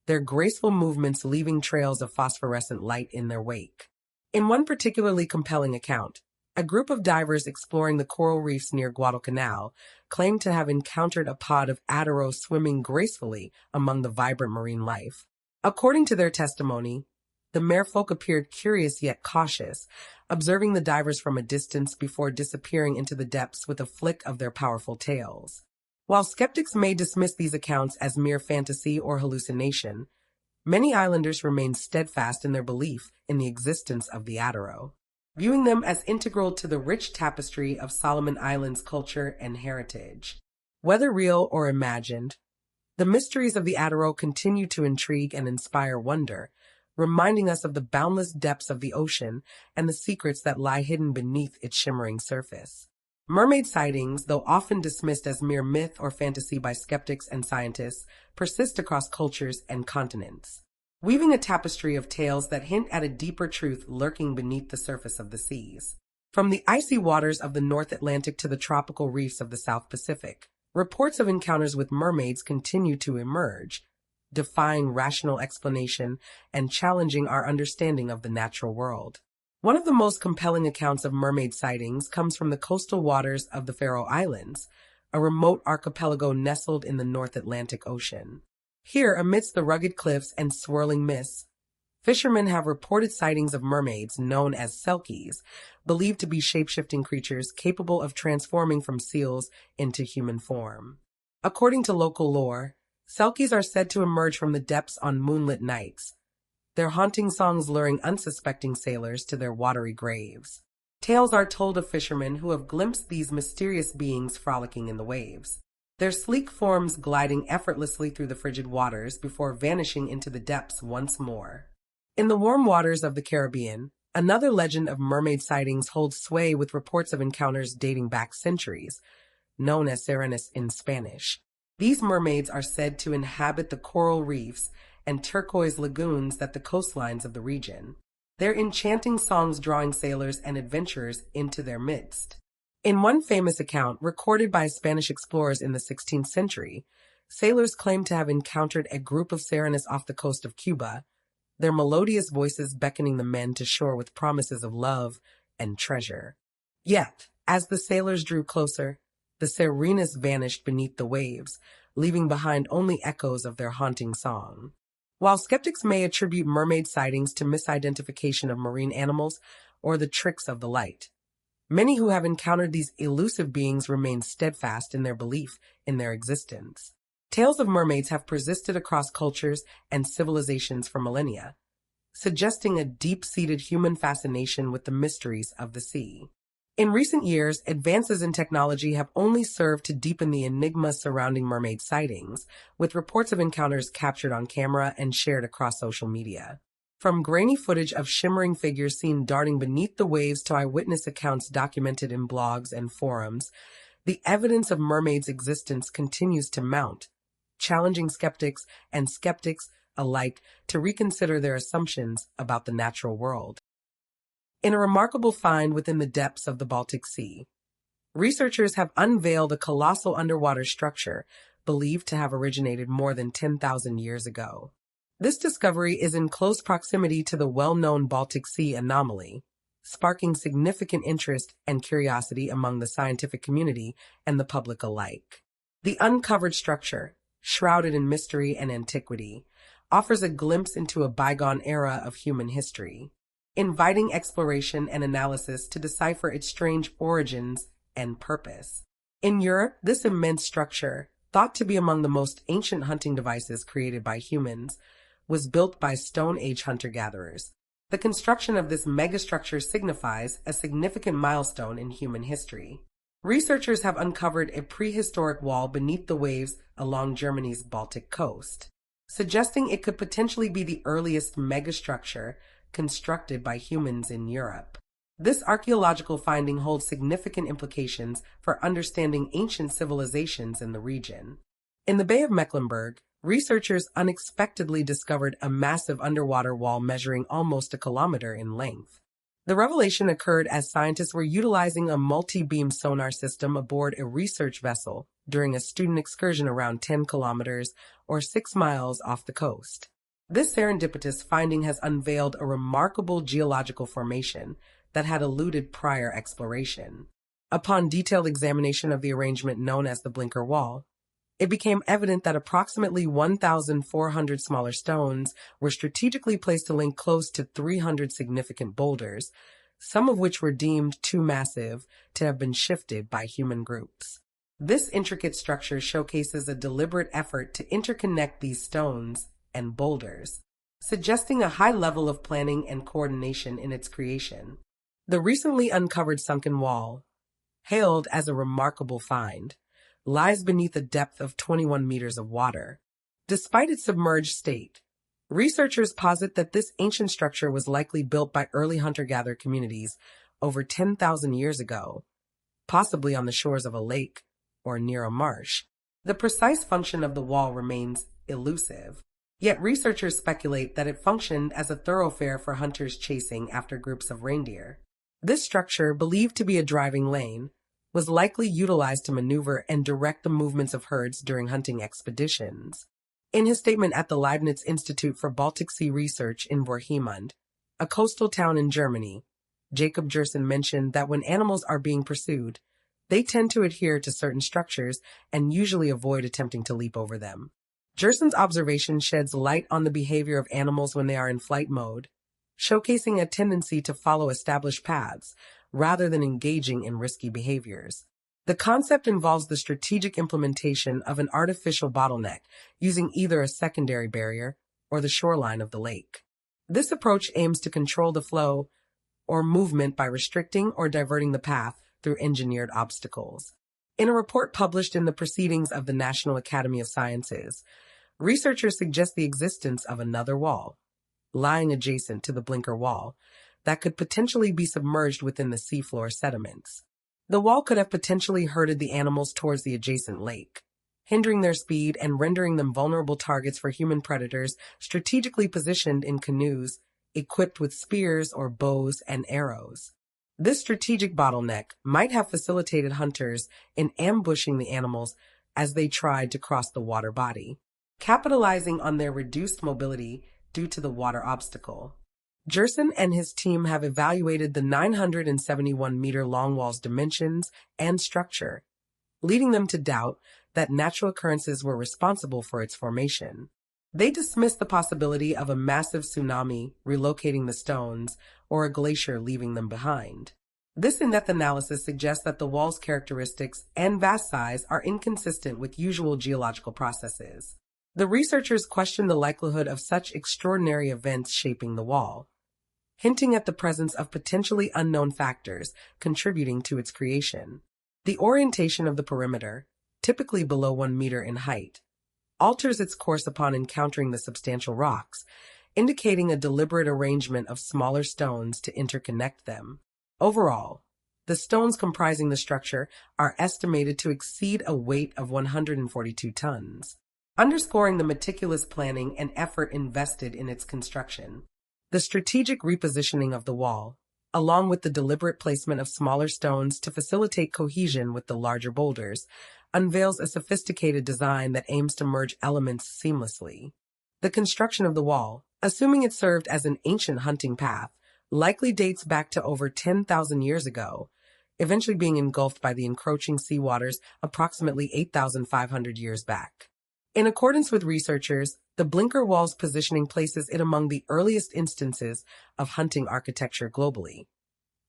S1: their graceful movements leaving trails of phosphorescent light in their wake. In one particularly compelling account, a group of divers exploring the coral reefs near Guadalcanal claimed to have encountered a pod of Adaro swimming gracefully among the vibrant marine life. According to their testimony, The merfolk appeared curious yet cautious, observing the divers from a distance before disappearing into the depths with a flick of their powerful tails. While skeptics may dismiss these accounts as mere fantasy or hallucination, many islanders remain steadfast in their belief in the existence of the Adaro, viewing them as integral to the rich tapestry of Solomon Islands' culture and heritage. Whether real or imagined, the mysteries of the Adaro continue to intrigue and inspire wonder, reminding us of the boundless depths of the ocean and the secrets that lie hidden beneath its shimmering surface. Mermaid sightings, though often dismissed as mere myth or fantasy by skeptics and scientists, persist across cultures and continents, weaving a tapestry of tales that hint at a deeper truth lurking beneath the surface of the seas. From the icy waters of the North Atlantic to the tropical reefs of the South Pacific, reports of encounters with mermaids continue to emerge, defying rational explanation and challenging our understanding of the natural world. One of the most compelling accounts of mermaid sightings comes from the coastal waters of the Faroe Islands, a remote archipelago nestled in the North Atlantic Ocean. Here, amidst the rugged cliffs and swirling mists, fishermen have reported sightings of mermaids known as selkies, believed to be shape-shifting creatures capable of transforming from seals into human form. According to local lore, selkies are said to emerge from the depths on moonlit nights, their haunting songs luring unsuspecting sailors to their watery graves. Tales are told of fishermen who have glimpsed these mysterious beings frolicking in the waves, their sleek forms gliding effortlessly through the frigid waters before vanishing into the depths once more. In the warm waters of the Caribbean, another legend of mermaid sightings holds sway with reports of encounters dating back centuries, known as sirenas in Spanish. These mermaids are said to inhabit the coral reefs and turquoise lagoons that the coastlines of the region, their enchanting songs drawing sailors and adventurers into their midst. In one famous account, recorded by Spanish explorers in the 16th century, sailors claim to have encountered a group of sirenas off the coast of Cuba, their melodious voices beckoning the men to shore with promises of love and treasure. Yet, as the sailors drew closer, the sirenas vanished beneath the waves, leaving behind only echoes of their haunting song. While skeptics may attribute mermaid sightings to misidentification of marine animals or the tricks of the light, many who have encountered these elusive beings remain steadfast in their belief in their existence. Tales of mermaids have persisted across cultures and civilizations for millennia, suggesting a deep-seated human fascination with the mysteries of the sea. In recent years, advances in technology have only served to deepen the enigma surrounding mermaid sightings, with reports of encounters captured on camera and shared across social media. From grainy footage of shimmering figures seen darting beneath the waves to eyewitness accounts documented in blogs and forums, the evidence of mermaids' existence continues to mount, challenging skeptics and skeptics alike to reconsider their assumptions about the natural world. In a remarkable find within the depths of the Baltic Sea, researchers have unveiled a colossal underwater structure believed to have originated more than 10,000 years ago. This discovery is in close proximity to the well-known Baltic Sea anomaly, sparking significant interest and curiosity among the scientific community and the public alike. The uncovered structure, shrouded in mystery and antiquity, offers a glimpse into a bygone era of human history, inviting exploration and analysis to decipher its strange origins and purpose. In Europe, this immense structure, thought to be among the most ancient hunting devices created by humans, was built by Stone Age hunter-gatherers. The construction of this megastructure signifies a significant milestone in human history. Researchers have uncovered a prehistoric wall beneath the waves along Germany's Baltic coast, suggesting it could potentially be the earliest megastructure constructed by humans in Europe. This archaeological finding holds significant implications for understanding ancient civilizations in the region. In the Bay of Mecklenburg, researchers unexpectedly discovered a massive underwater wall measuring almost a kilometer in length. The revelation occurred as scientists were utilizing a multi-beam sonar system aboard a research vessel during a student excursion around 10 kilometers or 6 miles off the coast. This serendipitous finding has unveiled a remarkable geological formation that had eluded prior exploration. Upon detailed examination of the arrangement known as the Blinker Wall, it became evident that approximately 1,400 smaller stones were strategically placed to link close to 300 significant boulders, some of which were deemed too massive to have been shifted by human groups. This intricate structure showcases a deliberate effort to interconnect these stones and boulders, suggesting a high level of planning and coordination in its creation. The recently uncovered sunken wall, hailed as a remarkable find, lies beneath a depth of 21 meters of water. Despite its submerged state, researchers posit that this ancient structure was likely built by early hunter-gatherer communities over 10,000 years ago, possibly on the shores of a lake or near a marsh. The precise function of the wall remains elusive, yet researchers speculate that it functioned as a thoroughfare for hunters chasing after groups of reindeer. This structure, believed to be a driving lane, was likely utilized to maneuver and direct the movements of herds during hunting expeditions. In his statement at the Leibniz Institute for Baltic Sea Research in Bohemund, a coastal town in Germany, Jacob Gerson mentioned that when animals are being pursued, they tend to adhere to certain structures and usually avoid attempting to leap over them. Gerson's observation sheds light on the behavior of animals when they are in flight mode, showcasing a tendency to follow established paths rather than engaging in risky behaviors. The concept involves the strategic implementation of an artificial bottleneck using either a secondary barrier or the shoreline of the lake. This approach aims to control the flow or movement by restricting or diverting the path through engineered obstacles. In a report published in the Proceedings of the National Academy of Sciences, researchers suggest the existence of another wall, lying adjacent to the blinker wall, that could potentially be submerged within the seafloor sediments. The wall could have potentially herded the animals towards the adjacent lake, hindering their speed and rendering them vulnerable targets for human predators strategically positioned in canoes equipped with spears or bows and arrows. This strategic bottleneck might have facilitated hunters in ambushing the animals as they tried to cross the water body, capitalizing on their reduced mobility due to the water obstacle. Gerson and his team have evaluated the 971-meter-long wall's dimensions and structure, leading them to doubt that natural occurrences were responsible for its formation. They dismiss the possibility of a massive tsunami relocating the stones or a glacier leaving them behind. This in-depth analysis suggests that the wall's characteristics and vast size are inconsistent with usual geological processes. The researchers question the likelihood of such extraordinary events shaping the wall, hinting at the presence of potentially unknown factors contributing to its creation. The orientation of the perimeter, typically below 1 meter in height, alters its course upon encountering the substantial rocks, indicating a deliberate arrangement of smaller stones to interconnect them. Overall, the stones comprising the structure are estimated to exceed a weight of 142 tons, underscoring the meticulous planning and effort invested in its construction. The strategic repositioning of the wall, along with the deliberate placement of smaller stones to facilitate cohesion with the larger boulders, unveils a sophisticated design that aims to merge elements seamlessly. The construction of the wall, assuming it served as an ancient hunting path, likely dates back to over 10,000 years ago, eventually being engulfed by the encroaching seawaters approximately 8,500 years back. In accordance with researchers, the blinker wall's positioning places it among the earliest instances of hunting architecture globally,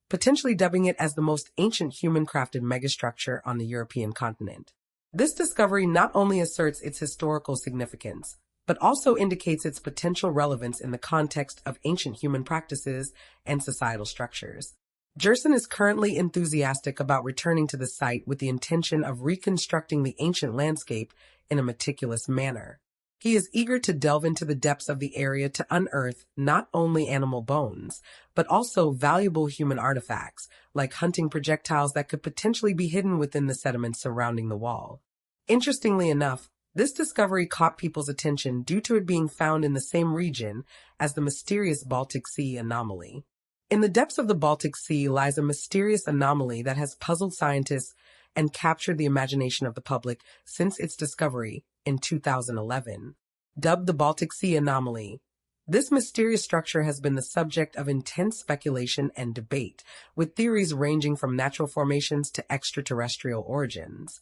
S1: potentially dubbing it as the most ancient human-crafted megastructure on the European continent. This discovery not only asserts its historical significance, but also indicates its potential relevance in the context of ancient human practices and societal structures. Gerson is currently enthusiastic about returning to the site with the intention of reconstructing the ancient landscape in a meticulous manner. He is eager to delve into the depths of the area to unearth not only animal bones, but also valuable human artifacts, like hunting projectiles that could potentially be hidden within the sediments surrounding the wall. Interestingly enough, this discovery caught people's attention due to it being found in the same region as the mysterious Baltic Sea anomaly. In the depths of the Baltic Sea lies a mysterious anomaly that has puzzled scientists and captured the imagination of the public since its discovery in 2011. Dubbed the Baltic Sea anomaly, this mysterious structure has been the subject of intense speculation and debate, with theories ranging from natural formations to extraterrestrial origins.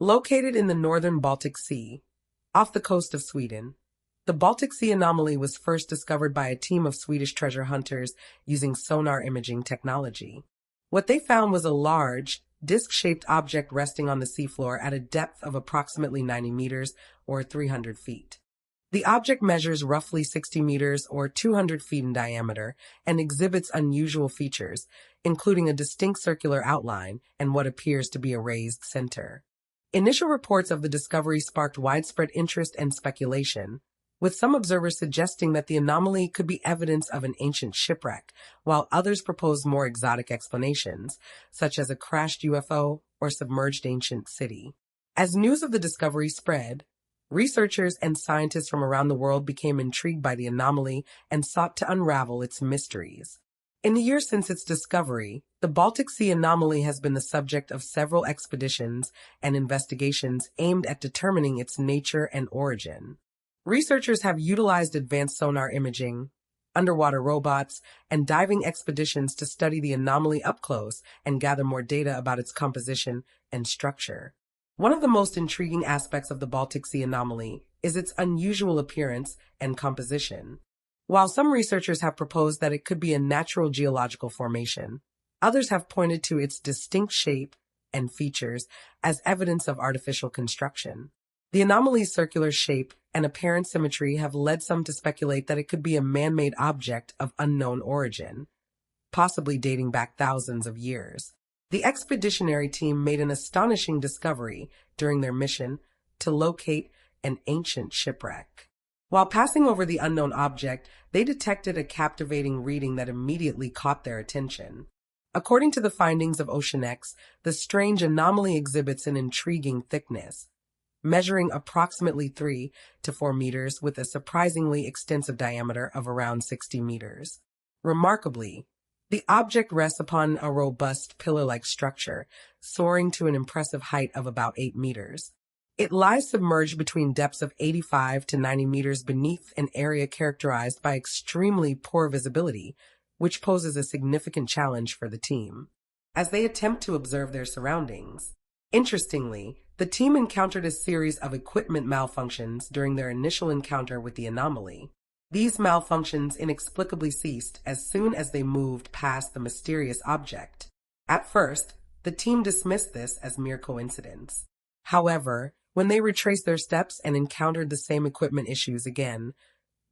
S1: Located in the northern Baltic Sea, off the coast of Sweden, the Baltic Sea anomaly was first discovered by a team of Swedish treasure hunters using sonar imaging technology. What they found was a large, disc-shaped object resting on the seafloor at a depth of approximately 90 meters or 300 feet. The object measures roughly 60 meters or 200 feet in diameter and exhibits unusual features, including a distinct circular outline and what appears to be a raised center. Initial reports of the discovery sparked widespread interest and speculation, with some observers suggesting that the anomaly could be evidence of an ancient shipwreck, while others proposed more exotic explanations, such as a crashed UFO or submerged ancient city. As news of the discovery spread, researchers and scientists from around the world became intrigued by the anomaly and sought to unravel its mysteries. In the years since its discovery, the Baltic Sea anomaly has been the subject of several expeditions and investigations aimed at determining its nature and origin. Researchers have utilized advanced sonar imaging, underwater robots, and diving expeditions to study the anomaly up close and gather more data about its composition and structure. One of the most intriguing aspects of the Baltic Sea anomaly is its unusual appearance and composition. While some researchers have proposed that it could be a natural geological formation, others have pointed to its distinct shape and features as evidence of artificial construction. The anomaly's circular shape and apparent symmetry have led some to speculate that it could be a man-made object of unknown origin, possibly dating back thousands of years. The expeditionary team made an astonishing discovery during their mission to locate an ancient shipwreck. While passing over the unknown object, they detected a captivating reading that immediately caught their attention. According to the findings of OceanX, the strange anomaly exhibits an intriguing thickness, measuring approximately 3 to 4 meters with a surprisingly extensive diameter of around 60 meters. Remarkably, the object rests upon a robust pillar-like structure, soaring to an impressive height of about 8 meters. It lies submerged between depths of 85 to 90 meters beneath an area characterized by extremely poor visibility, which poses a significant challenge for the team as they attempt to observe their surroundings. Interestingly, the team encountered a series of equipment malfunctions during their initial encounter with the anomaly. These malfunctions inexplicably ceased as soon as they moved past the mysterious object. At first, the team dismissed this as mere coincidence. However, when they retraced their steps and encountered the same equipment issues again,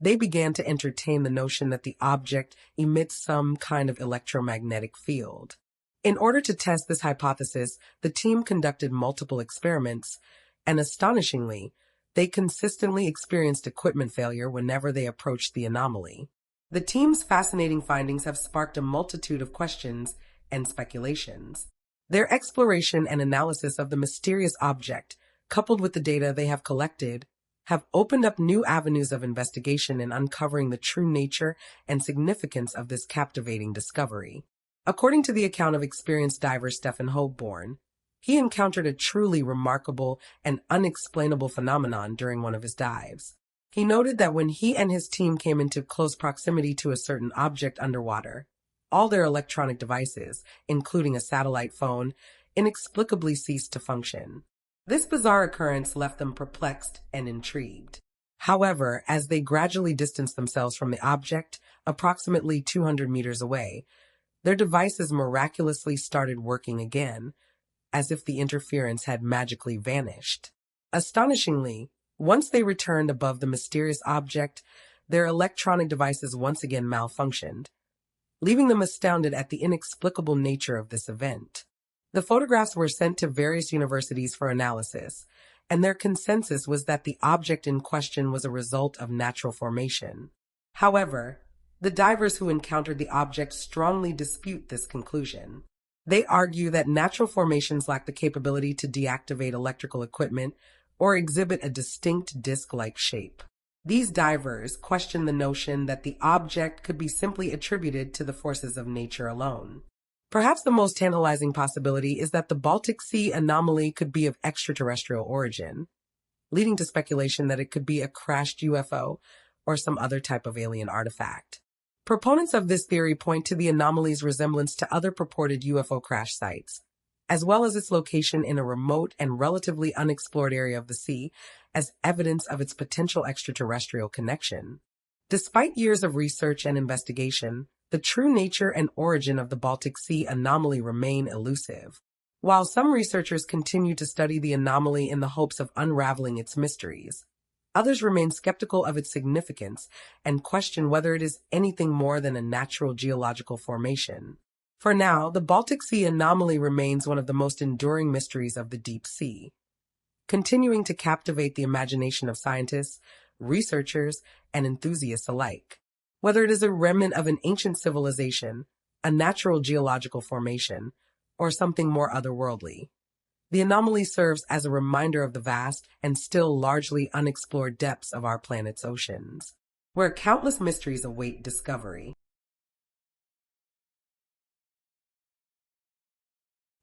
S1: they began to entertain the notion that the object emits some kind of electromagnetic field. In order to test this hypothesis, the team conducted multiple experiments, and astonishingly, they consistently experienced equipment failure whenever they approached the anomaly. The team's fascinating findings have sparked a multitude of questions and speculations. Their exploration and analysis of the mysterious object, coupled with the data they have collected, have opened up new avenues of investigation in uncovering the true nature and significance of this captivating discovery. According to the account of experienced diver Stephen Holborn, he encountered a truly remarkable and unexplainable phenomenon during one of his dives. He noted that when he and his team came into close proximity to a certain object underwater, all their electronic devices, including a satellite phone, inexplicably ceased to function. This bizarre occurrence left them perplexed and intrigued. However, as they gradually distanced themselves from the object, approximately 200 meters away, their devices miraculously started working again, as if the interference had magically vanished. Astonishingly, once they returned above the mysterious object, their electronic devices once again malfunctioned, leaving them astounded at the inexplicable nature of this event. The photographs were sent to various universities for analysis, and their consensus was that the object in question was a result of natural formation. However, the divers who encountered the object strongly dispute this conclusion. They argue that natural formations lack the capability to deactivate electrical equipment or exhibit a distinct disc-like shape. These divers question the notion that the object could be simply attributed to the forces of nature alone. Perhaps the most tantalizing possibility is that the Baltic Sea anomaly could be of extraterrestrial origin, leading to speculation that it could be a crashed UFO or some other type of alien artifact. Proponents of this theory point to the anomaly's resemblance to other purported UFO crash sites, as well as its location in a remote and relatively unexplored area of the sea, as evidence of its potential extraterrestrial connection. Despite years of research and investigation, the true nature and origin of the Baltic Sea anomaly remain elusive. While some researchers continue to study the anomaly in the hopes of unraveling its mysteries, others remain skeptical of its significance and question whether it is anything more than a natural geological formation. For now, the Baltic Sea anomaly remains one of the most enduring mysteries of the deep sea, continuing to captivate the imagination of scientists, researchers, and enthusiasts alike. Whether it is a remnant of an ancient civilization, a natural geological formation, or something more otherworldly, the anomaly serves as a reminder of the vast and still largely unexplored depths of our planet's oceans, where countless mysteries await discovery.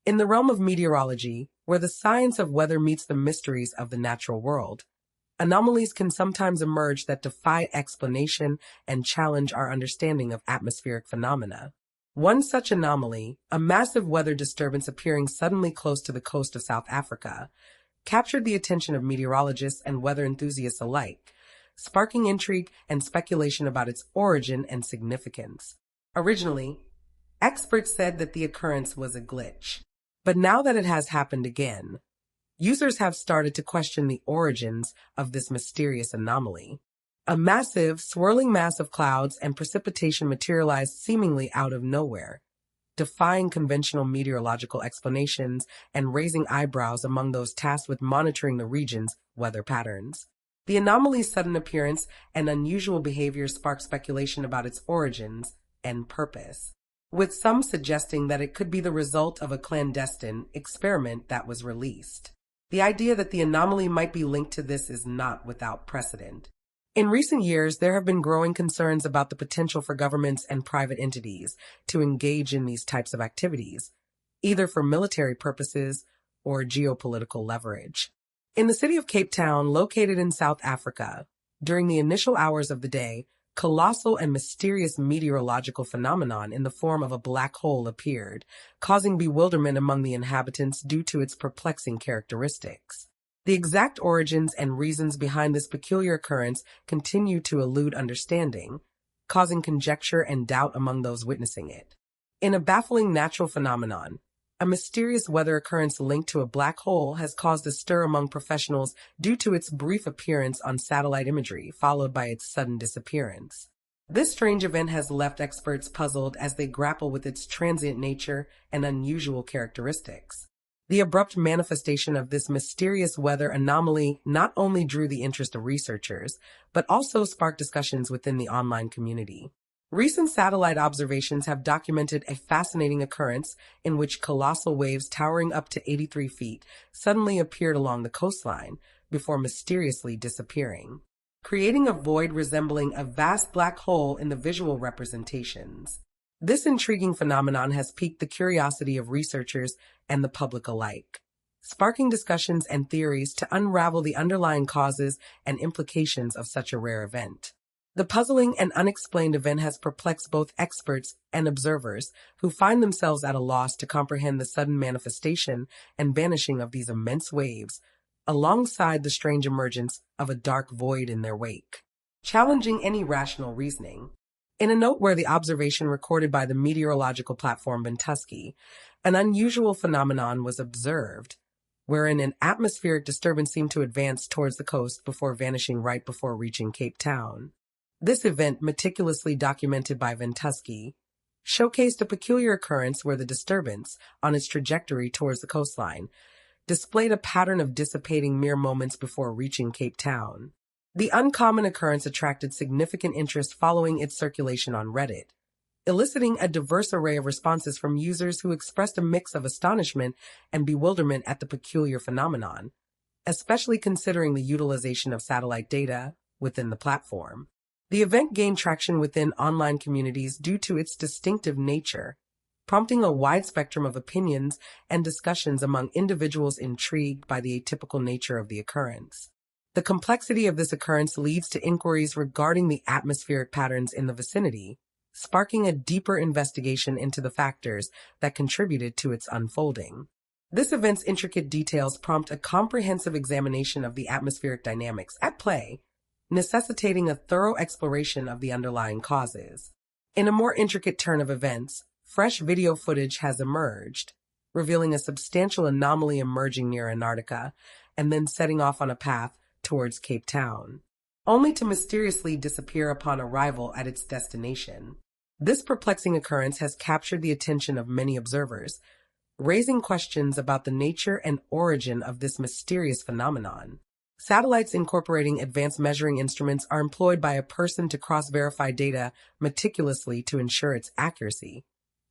S1: In the realm of meteorology, where the science of weather meets the mysteries of the natural world, anomalies can sometimes emerge that defy explanation and challenge our understanding of atmospheric phenomena. One such anomaly, a massive weather disturbance appearing suddenly close to the coast of South Africa, captured the attention of meteorologists and weather enthusiasts alike, sparking intrigue and speculation about its origin and significance. Originally, experts said that the occurrence was a glitch, but now that it has happened again, users have started to question the origins of this mysterious anomaly. A massive, swirling mass of clouds and precipitation materialized seemingly out of nowhere, defying conventional meteorological explanations and raising eyebrows among those tasked with monitoring the region's weather patterns. The anomaly's sudden appearance and unusual behavior sparked speculation about its origins and purpose, with some suggesting that it could be the result of a clandestine experiment that was released. The idea that the anomaly might be linked to this is not without precedent. In recent years, there have been growing concerns about the potential for governments and private entities to engage in these types of activities, either for military purposes or geopolitical leverage. In the city of Cape Town, located in South Africa, during the initial hours of the day, colossal and mysterious meteorological phenomenon in the form of a black hole appeared, causing bewilderment among the inhabitants due to its perplexing characteristics. The exact origins and reasons behind this peculiar occurrence continue to elude understanding, causing conjecture and doubt among those witnessing it. In a baffling natural phenomenon, a mysterious weather occurrence linked to a black hole has caused a stir among professionals due to its brief appearance on satellite imagery, followed by its sudden disappearance. This strange event has left experts puzzled as they grapple with its transient nature and unusual characteristics. The abrupt manifestation of this mysterious weather anomaly not only drew the interest of researchers, but also sparked discussions within the online community. Recent satellite observations have documented a fascinating occurrence in which colossal waves towering up to 83 feet suddenly appeared along the coastline before mysteriously disappearing, creating a void resembling a vast black hole in the visual representations. This intriguing phenomenon has piqued the curiosity of researchers and the public alike, sparking discussions and theories to unravel the underlying causes and implications of such a rare event. The puzzling and unexplained event has perplexed both experts and observers who find themselves at a loss to comprehend the sudden manifestation and vanishing of these immense waves, alongside the strange emergence of a dark void in their wake, challenging any rational reasoning. In a noteworthy observation recorded by the meteorological platform Ventusky, an unusual phenomenon was observed, wherein an atmospheric disturbance seemed to advance towards the coast before vanishing right before reaching Cape Town. This event, meticulously documented by Ventusky, showcased a peculiar occurrence where the disturbance, on its trajectory towards the coastline, displayed a pattern of dissipating mere moments before reaching Cape Town. The uncommon occurrence attracted significant interest following its circulation on Reddit, eliciting a diverse array of responses from users who expressed a mix of astonishment and bewilderment at the peculiar phenomenon, especially considering the utilization of satellite data within the platform. The event gained traction within online communities due to its distinctive nature, prompting a wide spectrum of opinions and discussions among individuals intrigued by the atypical nature of the occurrence. The complexity of this occurrence leads to inquiries regarding the atmospheric patterns in the vicinity, sparking a deeper investigation into the factors that contributed to its unfolding. This event's intricate details prompt a comprehensive examination of the atmospheric dynamics at play, necessitating a thorough exploration of the underlying causes. In a more intricate turn of events, fresh video footage has emerged, revealing a substantial anomaly emerging near Antarctica and then setting off on a path towards Cape Town, only to mysteriously disappear upon arrival at its destination. This perplexing occurrence has captured the attention of many observers, raising questions about the nature and origin of this mysterious phenomenon. Satellites incorporating advanced measuring instruments are employed by a person to cross-verify data meticulously to ensure its accuracy,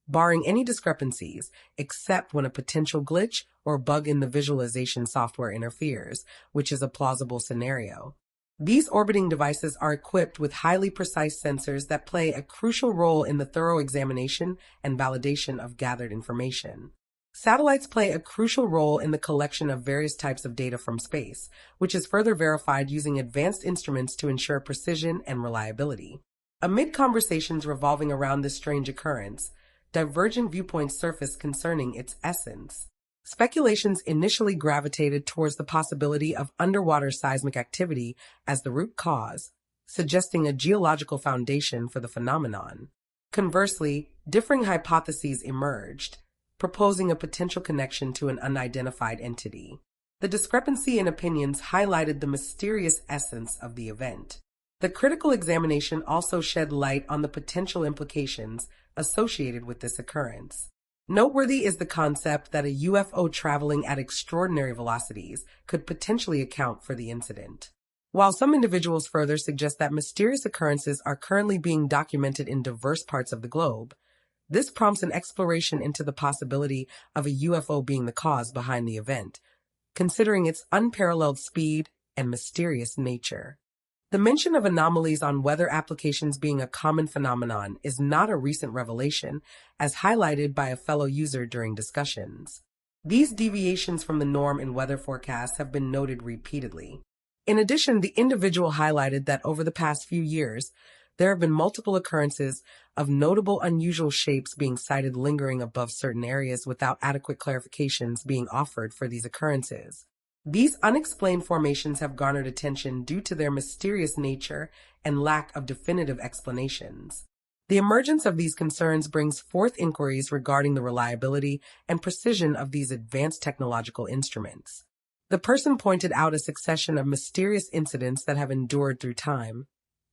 S1: barring any discrepancies, except when a potential glitch or bug in the visualization software interferes, which is a plausible scenario. These orbiting devices are equipped with highly precise sensors that play a crucial role in the thorough examination and validation of gathered information. Satellites play a crucial role in the collection of various types of data from space, which is further verified using advanced instruments to ensure precision and reliability. Amid conversations revolving around this strange occurrence, divergent viewpoints surface concerning its essence. Speculations initially gravitated towards the possibility of underwater seismic activity as the root cause, suggesting a geological foundation for the phenomenon. Conversely, differing hypotheses emerged, proposing a potential connection to an unidentified entity. The discrepancy in opinions highlighted the mysterious essence of the event. The critical examination also shed light on the potential implications associated with this occurrence. Noteworthy is the concept that a UFO traveling at extraordinary velocities could potentially account for the incident. While some individuals further suggest that mysterious occurrences are currently being documented in diverse parts of the globe, this prompts an exploration into the possibility of a UFO being the cause behind the event, considering its unparalleled speed and mysterious nature. The mention of anomalies on weather applications being a common phenomenon is not a recent revelation, as highlighted by a fellow user during discussions. These deviations from the norm in weather forecasts have been noted repeatedly. In addition, the individual highlighted that over the past few years, there have been multiple occurrences of notable unusual shapes being sighted lingering above certain areas without adequate clarifications being offered for these occurrences. These unexplained formations have garnered attention due to their mysterious nature and lack of definitive explanations. The emergence of these concerns brings forth inquiries regarding the reliability and precision of these advanced technological instruments. The person pointed out a succession of mysterious incidents that have endured through time,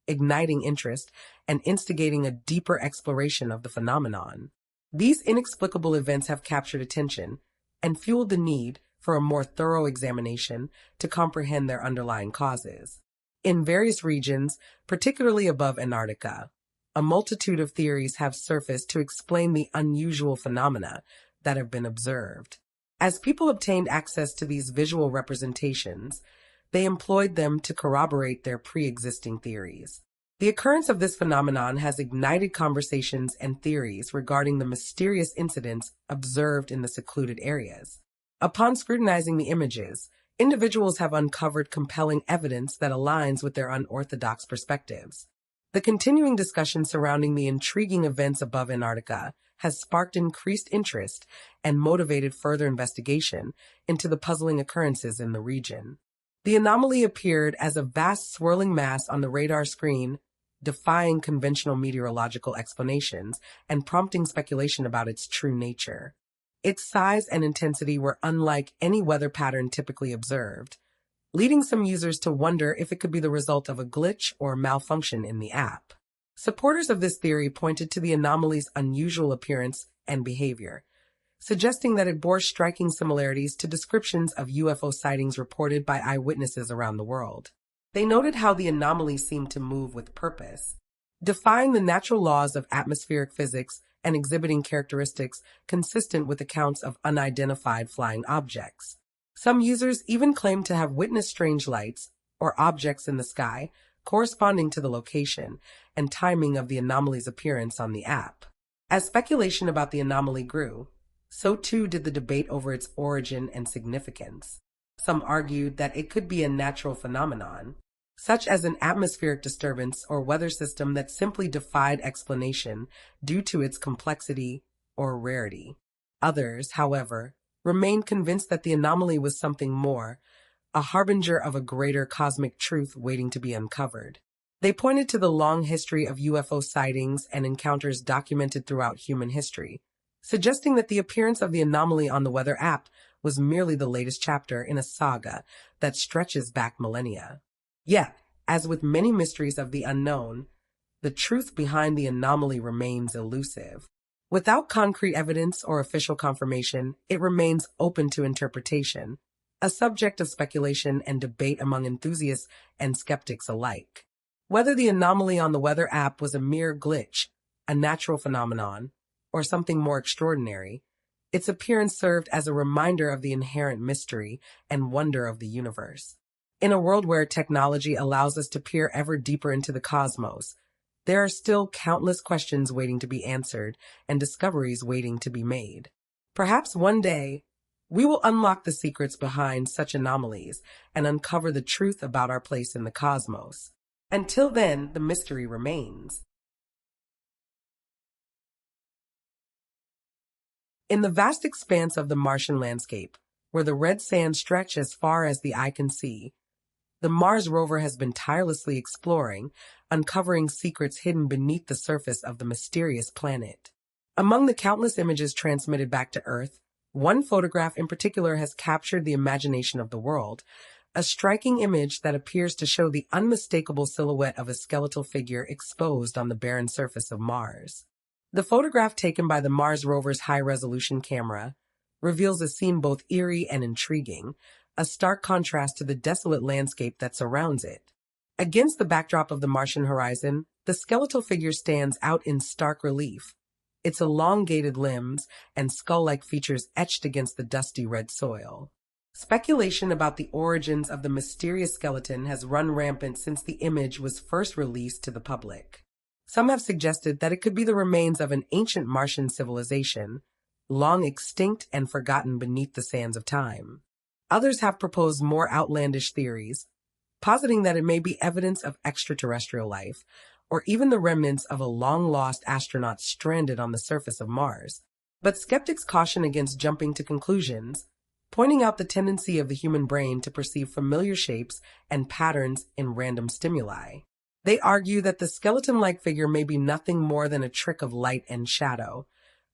S1: igniting interest and instigating a deeper exploration of the phenomenon. These inexplicable events have captured attention and fueled the need for a more thorough examination to comprehend their underlying causes. In various regions, particularly above Antarctica, a multitude of theories have surfaced to explain the unusual phenomena that have been observed. As people obtained access to these visual representations, they employed them to corroborate their pre-existing theories. The occurrence of this phenomenon has ignited conversations and theories regarding the mysterious incidents observed in the secluded areas. Upon scrutinizing the images, individuals have uncovered compelling evidence that aligns with their unorthodox perspectives. The continuing discussion surrounding the intriguing events above Antarctica has sparked increased interest and motivated further investigation into the puzzling occurrences in the region. The anomaly appeared as a vast swirling mass on the radar screen, defying conventional meteorological explanations and prompting speculation about its true nature. Its size and intensity were unlike any weather pattern typically observed, leading some users to wonder if it could be the result of a glitch or malfunction in the app. Supporters of this theory pointed to the anomaly's unusual appearance and behavior, suggesting that it bore striking similarities to descriptions of UFO sightings reported by eyewitnesses around the world. They noted how the anomaly seemed to move with purpose, defying the natural laws of atmospheric physics and exhibiting characteristics consistent with accounts of unidentified flying objects. Some users even claimed to have witnessed strange lights or objects in the sky corresponding to the location and timing of the anomaly's appearance on the app. As speculation about the anomaly grew, so too did the debate over its origin and significance. Some argued that it could be a natural phenomenon, such as an atmospheric disturbance or weather system that simply defied explanation due to its complexity or rarity. Others, however, remained convinced that the anomaly was something more, a harbinger of a greater cosmic truth waiting to be uncovered. They pointed to the long history of UFO sightings and encounters documented throughout human history, suggesting that the appearance of the anomaly on the weather app was merely the latest chapter in a saga that stretches back millennia. Yet, as with many mysteries of the unknown, the truth behind the anomaly remains elusive. Without concrete evidence or official confirmation, it remains open to interpretation, a subject of speculation and debate among enthusiasts and skeptics alike. Whether the anomaly on the weather app was a mere glitch, a natural phenomenon, or something more extraordinary, its appearance served as a reminder of the inherent mystery and wonder of the universe. In a world where technology allows us to peer ever deeper into the cosmos, there are still countless questions waiting to be answered and discoveries waiting to be made. Perhaps one day, we will unlock the secrets behind such anomalies and uncover the truth about our place in the cosmos. Until then, the mystery remains. In the vast expanse of the Martian landscape, where the red sands stretch as far as the eye can see, the Mars rover has been tirelessly exploring, uncovering secrets hidden beneath the surface of the mysterious planet. Among the countless images transmitted back to Earth, one photograph in particular has captured the imagination of the world, a striking image that appears to show the unmistakable silhouette of a skeletal figure exposed on the barren surface of Mars. The photograph taken by the Mars rover's high-resolution camera reveals a scene both eerie and intriguing, a stark contrast to the desolate landscape that surrounds it. Against the backdrop of the Martian horizon, the skeletal figure stands out in stark relief, its elongated limbs and skull-like features etched against the dusty red soil. Speculation about the origins of the mysterious skeleton has run rampant since the image was first released to the public. Some have suggested that it could be the remains of an ancient Martian civilization, long extinct and forgotten beneath the sands of time. Others have proposed more outlandish theories, positing that it may be evidence of extraterrestrial life, or even the remnants of a long-lost astronaut stranded on the surface of Mars. But skeptics caution against jumping to conclusions, pointing out the tendency of the human brain to perceive familiar shapes and patterns in random stimuli. They argue that the skeleton-like figure may be nothing more than a trick of light and shadow,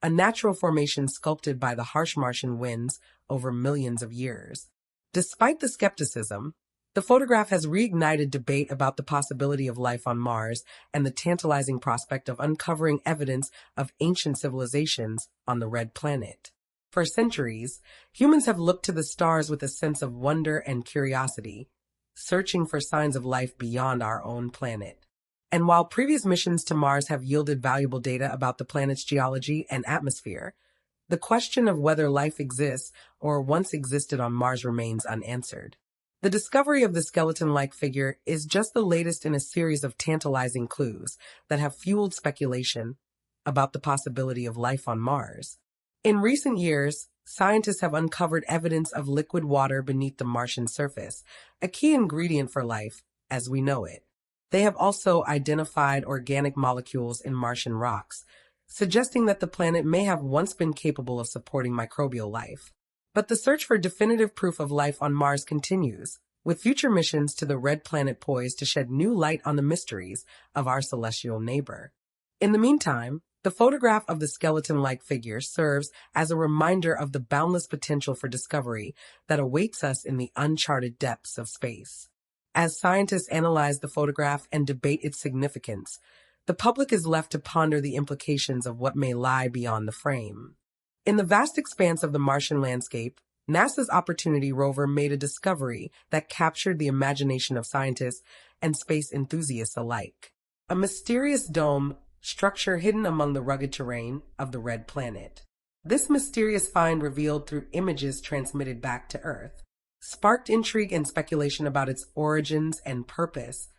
S1: a natural formation sculpted by the harsh Martian winds over millions of years. Despite the skepticism, the photograph has reignited debate about the possibility of life on Mars and the tantalizing prospect of uncovering evidence of ancient civilizations on the red planet. For centuries, humans have looked to the stars with a sense of wonder and curiosity, searching for signs of life beyond our own planet. And while previous missions to Mars have yielded valuable data about the planet's geology and atmosphere, the question of whether life exists or once existed on Mars remains unanswered. The discovery of the skeleton-like figure is just the latest in a series of tantalizing clues that have fueled speculation about the possibility of life on Mars. In recent years, scientists have uncovered evidence of liquid water beneath the Martian surface, a key ingredient for life as we know it. They have also identified organic molecules in Martian rocks, suggesting that the planet may have once been capable of supporting microbial life. But the search for definitive proof of life on Mars continues, with future missions to the red planet poised to shed new light on the mysteries of our celestial neighbor. In the meantime, the photograph of the skeleton-like figure serves as a reminder of the boundless potential for discovery that awaits us in the uncharted depths of space. As scientists analyze the photograph and debate its significance, the public is left to ponder the implications of what may lie beyond the frame. In the vast expanse of the Martian landscape, NASA's Opportunity rover made a discovery that captured the imagination of scientists and space enthusiasts alike. A mysterious dome structure hidden among the rugged terrain of the red planet. This mysterious find, revealed through images transmitted back to Earth, sparked intrigue and speculation about its origins and purpose,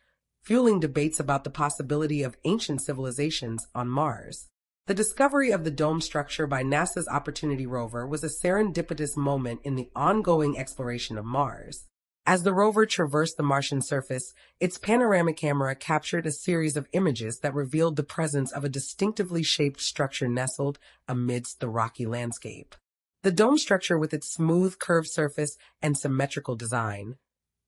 S1: fueling debates about the possibility of ancient civilizations on Mars. The discovery of the dome structure by NASA's Opportunity rover was a serendipitous moment in the ongoing exploration of Mars. As the rover traversed the Martian surface, its panoramic camera captured a series of images that revealed the presence of a distinctively shaped structure nestled amidst the rocky landscape. The dome structure, with its smooth, curved surface and symmetrical design,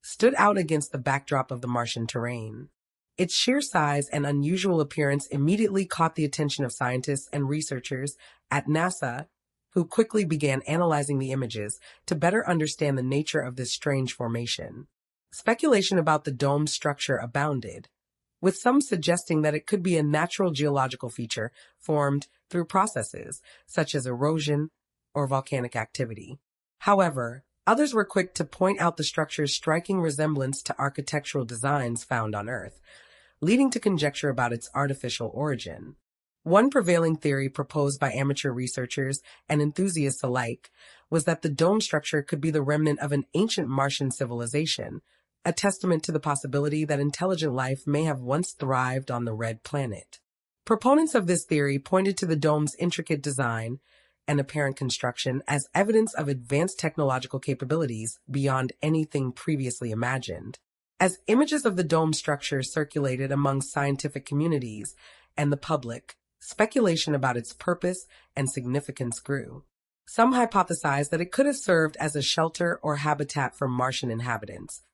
S1: stood out against the backdrop of the Martian terrain. Its sheer size and unusual appearance immediately caught the attention of scientists and researchers at NASA, who quickly began analyzing the images to better understand the nature of this strange formation. Speculation about the dome's structure abounded, with some suggesting that it could be a natural geological feature formed through processes such as erosion or volcanic activity. However, others were quick to point out the structure's striking resemblance to architectural designs found on Earth, leading to conjecture about its artificial origin. One prevailing theory proposed by amateur researchers and enthusiasts alike was that the dome structure could be the remnant of an ancient Martian civilization, a testament to the possibility that intelligent life may have once thrived on the red planet. Proponents of this theory pointed to the dome's intricate design and apparent construction as evidence of advanced technological capabilities beyond anything previously imagined. As images of the dome structure circulated among scientific communities and the public, speculation about its purpose and significance grew. Some hypothesized that it could have served as a shelter or habitat for Martian inhabitants,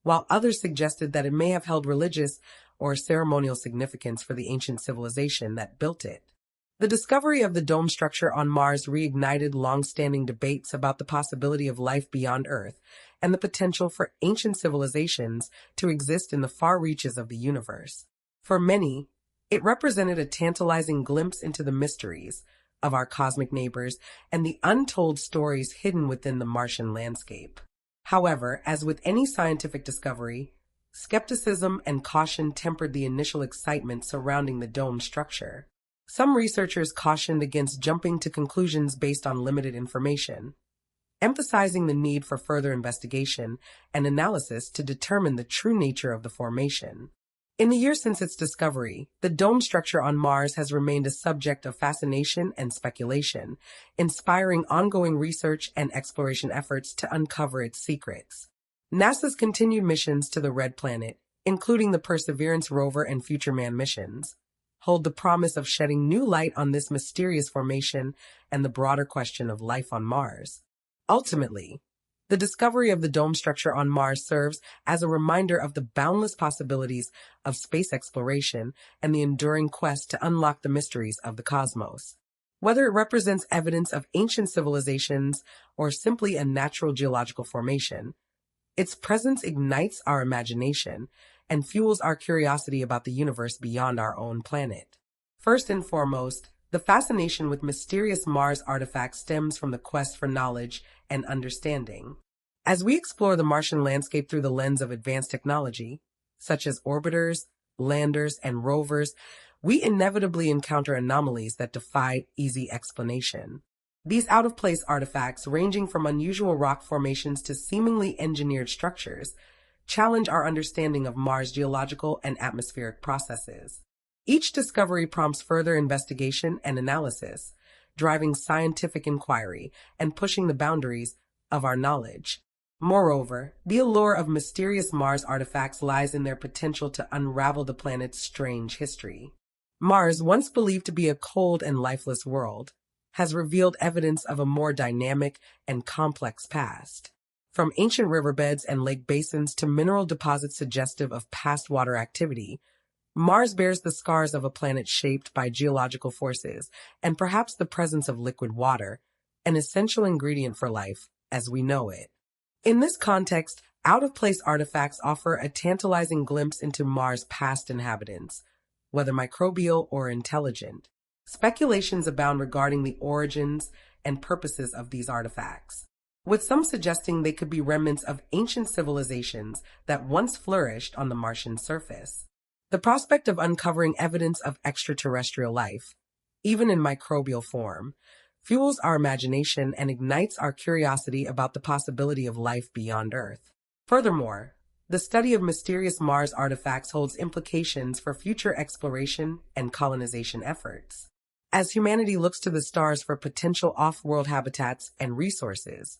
S1: while others suggested that it may have held religious or ceremonial significance for the ancient civilization that built it. The discovery of the dome structure on Mars reignited long-standing debates about the possibility of life beyond Earth and the potential for ancient civilizations to exist in the far reaches of the universe. For many, it represented a tantalizing glimpse into the mysteries of our cosmic neighbors and the untold stories hidden within the Martian landscape. However, as with any scientific discovery, skepticism and caution tempered the initial excitement surrounding the dome structure. Some researchers cautioned against jumping to conclusions based on limited information, emphasizing the need for further investigation and analysis to determine the true nature of the formation. In the years since its discovery, the dome structure on Mars has remained a subject of fascination and speculation, inspiring ongoing research and exploration efforts to uncover its secrets. NASA's continued missions to the Red Planet, including the Perseverance rover and Future Man missions, hold the promise of shedding new light on this mysterious formation and the broader question of life on Mars. Ultimately, the discovery of the dome structure on Mars serves as a reminder of the boundless possibilities of space exploration and the enduring quest to unlock the mysteries of the cosmos. Whether it represents evidence of ancient civilizations or simply a natural geological formation, its presence ignites our imagination and fuels our curiosity about the universe beyond our own planet. First and foremost, the fascination with mysterious Mars artifacts stems from the quest for knowledge and understanding. As we explore the Martian landscape through the lens of advanced technology, such as orbiters, landers, and rovers, we inevitably encounter anomalies that defy easy explanation. These out-of-place artifacts, ranging from unusual rock formations to seemingly engineered structures, challenge our understanding of Mars' geological and atmospheric processes. Each discovery prompts further investigation and analysis, driving scientific inquiry and pushing the boundaries of our knowledge. Moreover, the allure of mysterious Mars artifacts lies in their potential to unravel the planet's strange history. Mars, once believed to be a cold and lifeless world, has revealed evidence of a more dynamic and complex past. From ancient riverbeds and lake basins to mineral deposits suggestive of past water activity, Mars bears the scars of a planet shaped by geological forces and perhaps the presence of liquid water, an essential ingredient for life as we know it. In this context, out-of-place artifacts offer a tantalizing glimpse into Mars' past inhabitants, whether microbial or intelligent. Speculations abound regarding the origins and purposes of these artifacts, with some suggesting they could be remnants of ancient civilizations that once flourished on the Martian surface. The prospect of uncovering evidence of extraterrestrial life, even in microbial form, fuels our imagination and ignites our curiosity about the possibility of life beyond Earth. Furthermore, the study of mysterious Mars artifacts holds implications for future exploration and colonization efforts. As humanity looks to the stars for potential off-world habitats and resources,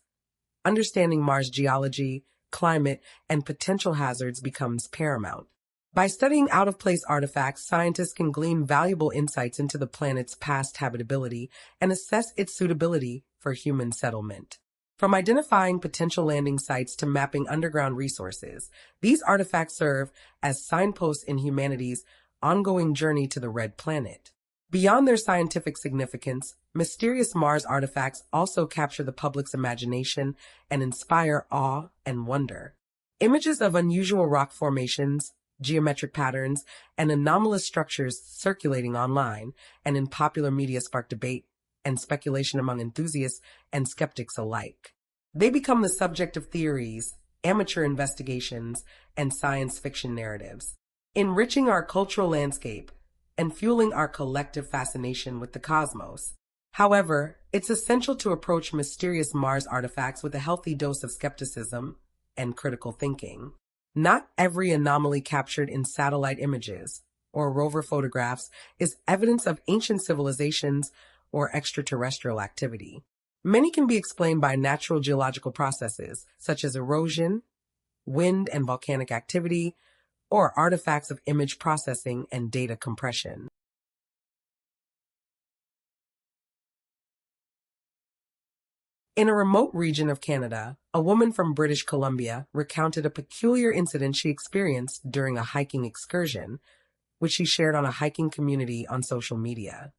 S1: understanding Mars' geology, climate, and potential hazards becomes paramount. By studying out-of-place artifacts, scientists can glean valuable insights into the planet's past habitability and assess its suitability for human settlement. From identifying potential landing sites to mapping underground resources, these artifacts serve as signposts in humanity's ongoing journey to the Red Planet. Beyond their scientific significance, mysterious Mars artifacts also capture the public's imagination and inspire awe and wonder. Images of unusual rock formations, geometric patterns, and anomalous structures circulating online and in popular media spark debate and speculation among enthusiasts and skeptics alike. They become the subject of theories, amateur investigations, and science fiction narratives, enriching our cultural landscape and fueling our collective fascination with the cosmos. However, it's essential to approach mysterious Mars artifacts with a healthy dose of skepticism and critical thinking. Not every anomaly captured in satellite images or rover photographs is evidence of ancient civilizations or extraterrestrial activity. Many can be explained by natural geological processes such as erosion, wind and volcanic activity, or artifacts of image processing and data compression. In a remote region of Canada, a woman from British Columbia recounted a peculiar incident she experienced during a hiking excursion, which she shared on a hiking community on social media.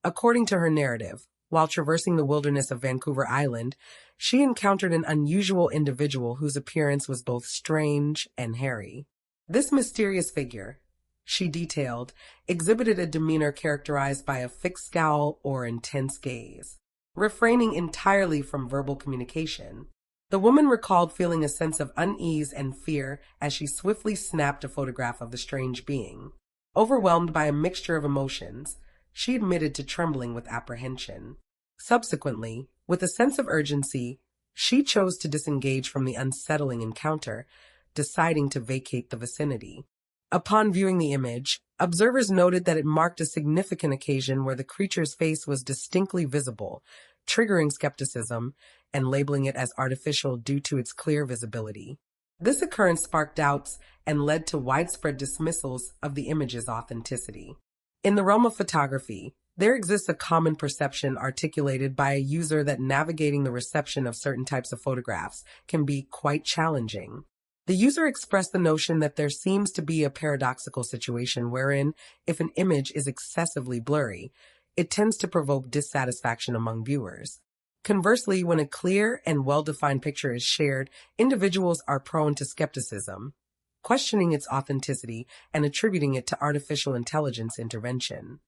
S1: According to her narrative, while traversing the wilderness of Vancouver Island, she encountered an unusual individual whose appearance was both strange and hairy. This mysterious figure, she detailed, exhibited a demeanor characterized by a fixed scowl or intense gaze, refraining entirely from verbal communication. The woman recalled feeling a sense of unease and fear as she swiftly snapped a photograph of the strange being. Overwhelmed by a mixture of emotions, she admitted to trembling with apprehension. Subsequently, with a sense of urgency, she chose to disengage from the unsettling encounter, deciding to vacate the vicinity. Upon viewing the image, observers noted that it marked a significant occasion where the creature's face was distinctly visible, triggering skepticism and labeling it as artificial due to its clear visibility. This occurrence sparked doubts and led to widespread dismissals of the image's authenticity. In the realm of photography, there exists a common perception articulated by a user that navigating the reception of certain types of photographs can be quite challenging. The user expressed the notion that there seems to be a paradoxical situation wherein, if an image is excessively blurry, it tends to provoke dissatisfaction among viewers. Conversely, when a clear and well-defined picture is shared, individuals are prone to skepticism, questioning its authenticity and attributing it to artificial intelligence intervention.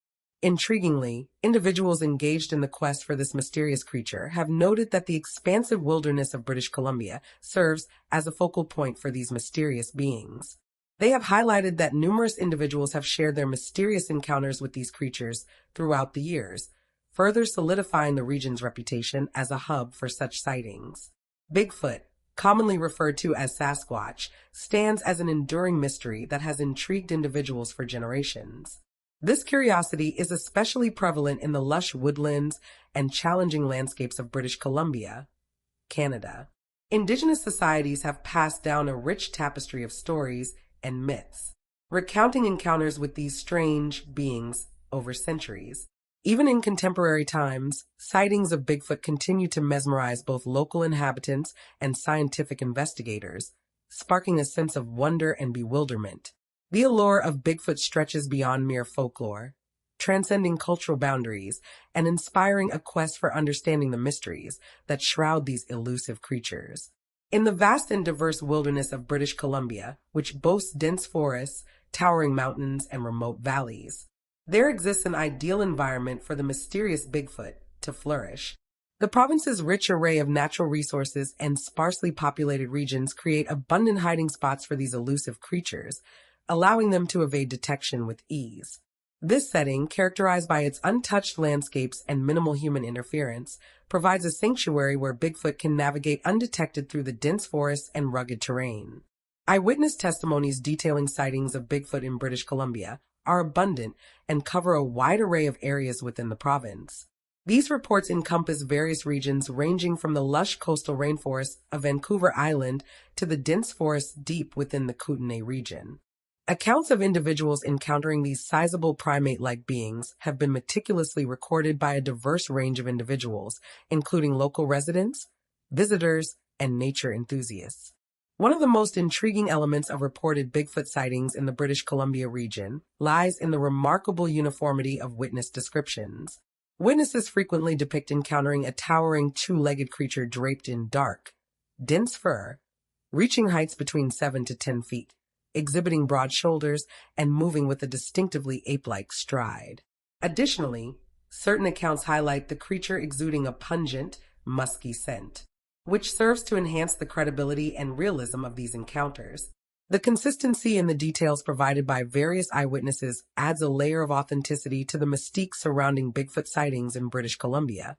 S1: Intriguingly, individuals engaged in the quest for this mysterious creature have noted that the expansive wilderness of British Columbia serves as a focal point for these mysterious beings. They have highlighted that numerous individuals have shared their mysterious encounters with these creatures throughout the years, further solidifying the region's reputation as a hub for such sightings. Bigfoot, commonly referred to as Sasquatch, stands as an enduring mystery that has intrigued individuals for generations. This curiosity is especially prevalent in the lush woodlands and challenging landscapes of British Columbia, Canada. Indigenous societies have passed down a rich tapestry of stories and myths, recounting encounters with these strange beings over centuries. Even in contemporary times, sightings of Bigfoot continue to mesmerize both local inhabitants and scientific investigators, sparking a sense of wonder and bewilderment. The allure of Bigfoot stretches beyond mere folklore, transcending cultural boundaries and inspiring a quest for understanding the mysteries that shroud these elusive creatures. In the vast and diverse wilderness of British Columbia, which boasts dense forests, towering mountains, and remote valleys, there exists an ideal environment for the mysterious Bigfoot to flourish. The province's rich array of natural resources and sparsely populated regions create abundant hiding spots for these elusive creatures, allowing them to evade detection with ease. This setting, characterized by its untouched landscapes and minimal human interference, provides a sanctuary where Bigfoot can navigate undetected through the dense forests and rugged terrain. Eyewitness testimonies detailing sightings of Bigfoot in British Columbia are abundant and cover a wide array of areas within the province. These reports encompass various regions ranging from the lush coastal rainforests of Vancouver Island to the dense forests deep within the Kootenay region. Accounts of individuals encountering these sizable primate-like beings have been meticulously recorded by a diverse range of individuals, including local residents, visitors, and nature enthusiasts. One of the most intriguing elements of reported Bigfoot sightings in the British Columbia region lies in the remarkable uniformity of witness descriptions. Witnesses frequently depict encountering a towering two-legged creature draped in dark, dense fur, reaching heights between 7 to 10 feet, exhibiting broad shoulders and moving with a distinctively ape-like stride. Additionally, certain accounts highlight the creature exuding a pungent, musky scent, which serves to enhance the credibility and realism of these encounters. The consistency in the details provided by various eyewitnesses adds a layer of authenticity to the mystique surrounding Bigfoot sightings in British Columbia,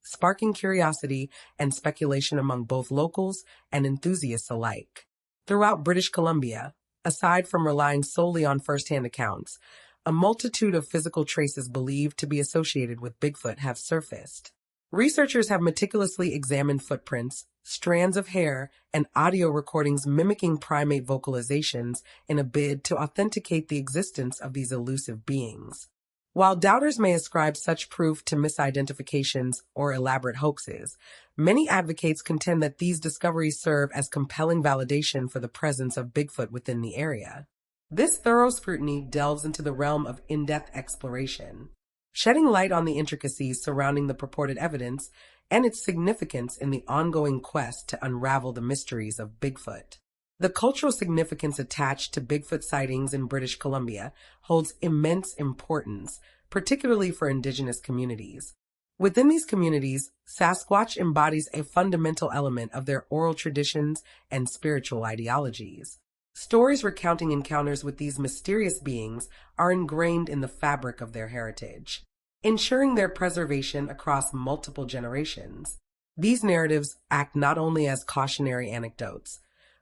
S1: sparking curiosity and speculation among both locals and enthusiasts alike. Throughout British Columbia, aside from relying solely on first-hand accounts, a multitude of physical traces believed to be associated with Bigfoot have surfaced. Researchers have meticulously examined footprints, strands of hair, and audio recordings mimicking primate vocalizations in a bid to authenticate the existence of these elusive beings. While doubters may ascribe such proof to misidentifications or elaborate hoaxes, many advocates contend that these discoveries serve as compelling validation for the presence of Bigfoot within the area. This thorough scrutiny delves into the realm of in-depth exploration, shedding light on the intricacies surrounding the purported evidence and its significance in the ongoing quest to unravel the mysteries of Bigfoot. The cultural significance attached to Bigfoot sightings in British Columbia holds immense importance, particularly for Indigenous communities. Within these communities, Sasquatch embodies a fundamental element of their oral traditions and spiritual ideologies. Stories recounting encounters with these mysterious beings are ingrained in the fabric of their heritage, ensuring their preservation across multiple generations. These narratives act not only as cautionary anecdotes,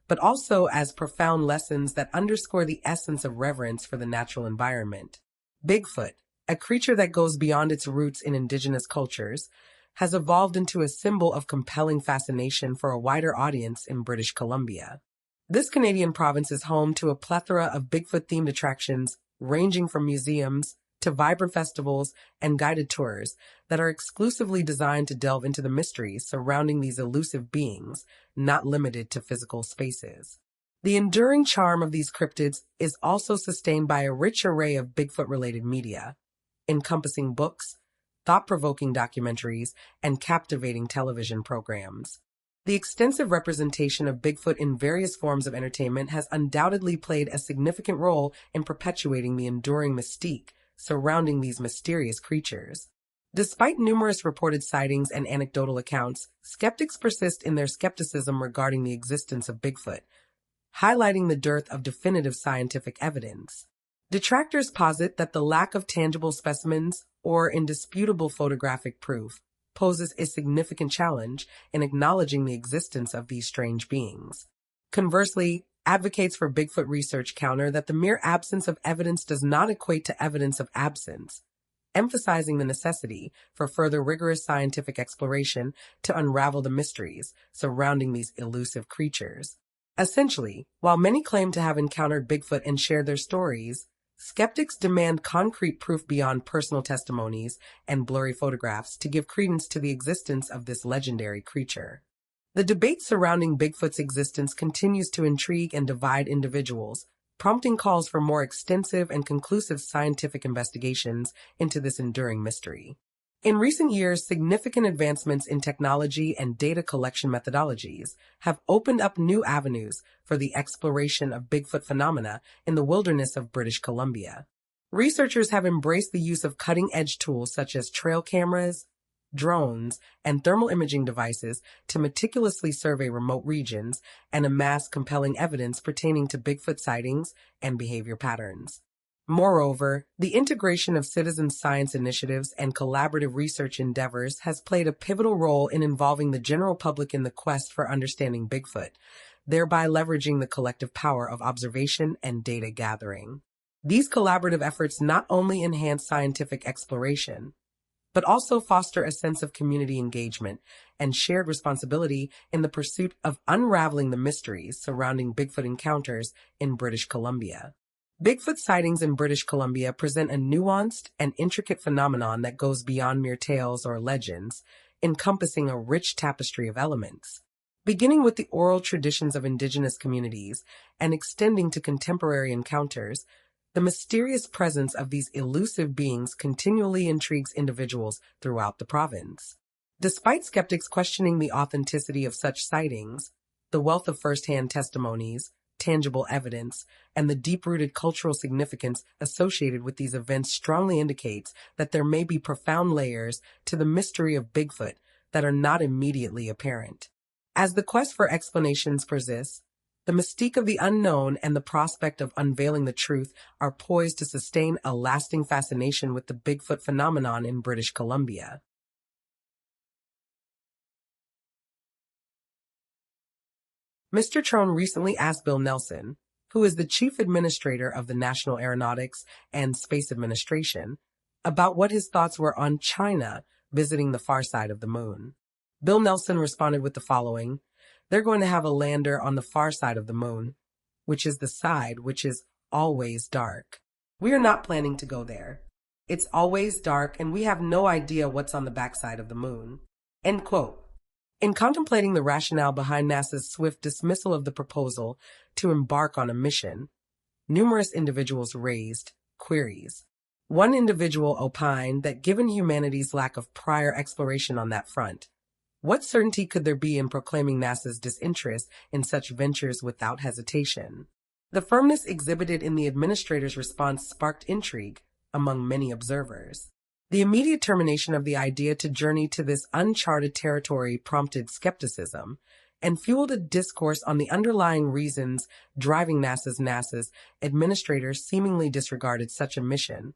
S1: but also as profound lessons that underscore the essence of reverence for the natural environment. Bigfoot, a creature that goes beyond its roots in indigenous cultures, has evolved into a symbol of compelling fascination for a wider audience in British Columbia. This Canadian province is home to a plethora of Bigfoot-themed attractions, ranging from museums to vibrant festivals and guided tours that are exclusively designed to delve into the mysteries surrounding these elusive beings, not limited to physical spaces. The enduring charm of these cryptids is also sustained by a rich array of Bigfoot-related media, encompassing books, thought-provoking documentaries, and captivating television programs. The extensive representation of Bigfoot in various forms of entertainment has undoubtedly played a significant role in perpetuating the enduring mystique surrounding these mysterious creatures. Despite numerous reported sightings and anecdotal accounts, skeptics persist in their skepticism regarding the existence of Bigfoot, highlighting the dearth of definitive scientific evidence. Detractors posit that the lack of tangible specimens or indisputable photographic proof poses a significant challenge in acknowledging the existence of these strange beings. Conversely, advocates for Bigfoot research counter that the mere absence of evidence does not equate to evidence of absence, emphasizing the necessity for further rigorous scientific exploration to unravel the mysteries surrounding these elusive creatures. Essentially, while many claim to have encountered Bigfoot and share their stories, skeptics demand concrete proof beyond personal testimonies and blurry photographs to give credence to the existence of this legendary creature. The debate surrounding Bigfoot's existence continues to intrigue and divide individuals, prompting calls for more extensive and conclusive scientific investigations into this enduring mystery. In recent years, significant advancements in technology and data collection methodologies have opened up new avenues for the exploration of Bigfoot phenomena in the wilderness of British Columbia. Researchers have embraced the use of cutting-edge tools such as trail cameras, drones, and thermal imaging devices to meticulously survey remote regions and amass compelling evidence pertaining to Bigfoot sightings and behavior patterns. Moreover, the integration of citizen science initiatives and collaborative research endeavors has played a pivotal role in involving the general public in the quest for understanding Bigfoot, thereby leveraging the collective power of observation and data gathering. These collaborative efforts not only enhance scientific exploration, but also foster a sense of community engagement and shared responsibility in the pursuit of unraveling the mysteries surrounding Bigfoot encounters in British Columbia. Bigfoot sightings in British Columbia present a nuanced and intricate phenomenon that goes beyond mere tales or legends, encompassing a rich tapestry of elements. Beginning with the oral traditions of indigenous communities and extending to contemporary encounters, the mysterious presence of these elusive beings continually intrigues individuals throughout the province. Despite skeptics questioning the authenticity of such sightings, the wealth of first-hand testimonies, tangible evidence, and the deep-rooted cultural significance associated with these events strongly indicates that there may be profound layers to the mystery of Bigfoot that are not immediately apparent. As the quest for explanations persists, the mystique of the unknown and the prospect of unveiling the truth are poised to sustain a lasting fascination with the Bigfoot phenomenon in British Columbia. Mr. Trone recently asked Bill Nelson, who is the chief administrator of the National Aeronautics and Space Administration, about what his thoughts were on China visiting the far side of the moon. Bill Nelson responded with the following: "They're going to have a lander on the far side of the moon, which is the side which is always dark. We are not planning to go there. It's always dark and we have no idea what's on the backside of the moon." End quote. In contemplating the rationale behind NASA's swift dismissal of the proposal to embark on a mission, numerous individuals raised queries. One individual opined that given humanity's lack of prior exploration on that front, what certainty could there be in proclaiming NASA's disinterest in such ventures without hesitation? The firmness exhibited in the administrator's response sparked intrigue among many observers. The immediate termination of the idea to journey to this uncharted territory prompted skepticism and fueled a discourse on the underlying reasons driving NASA's administrators seemingly disregarded such a mission,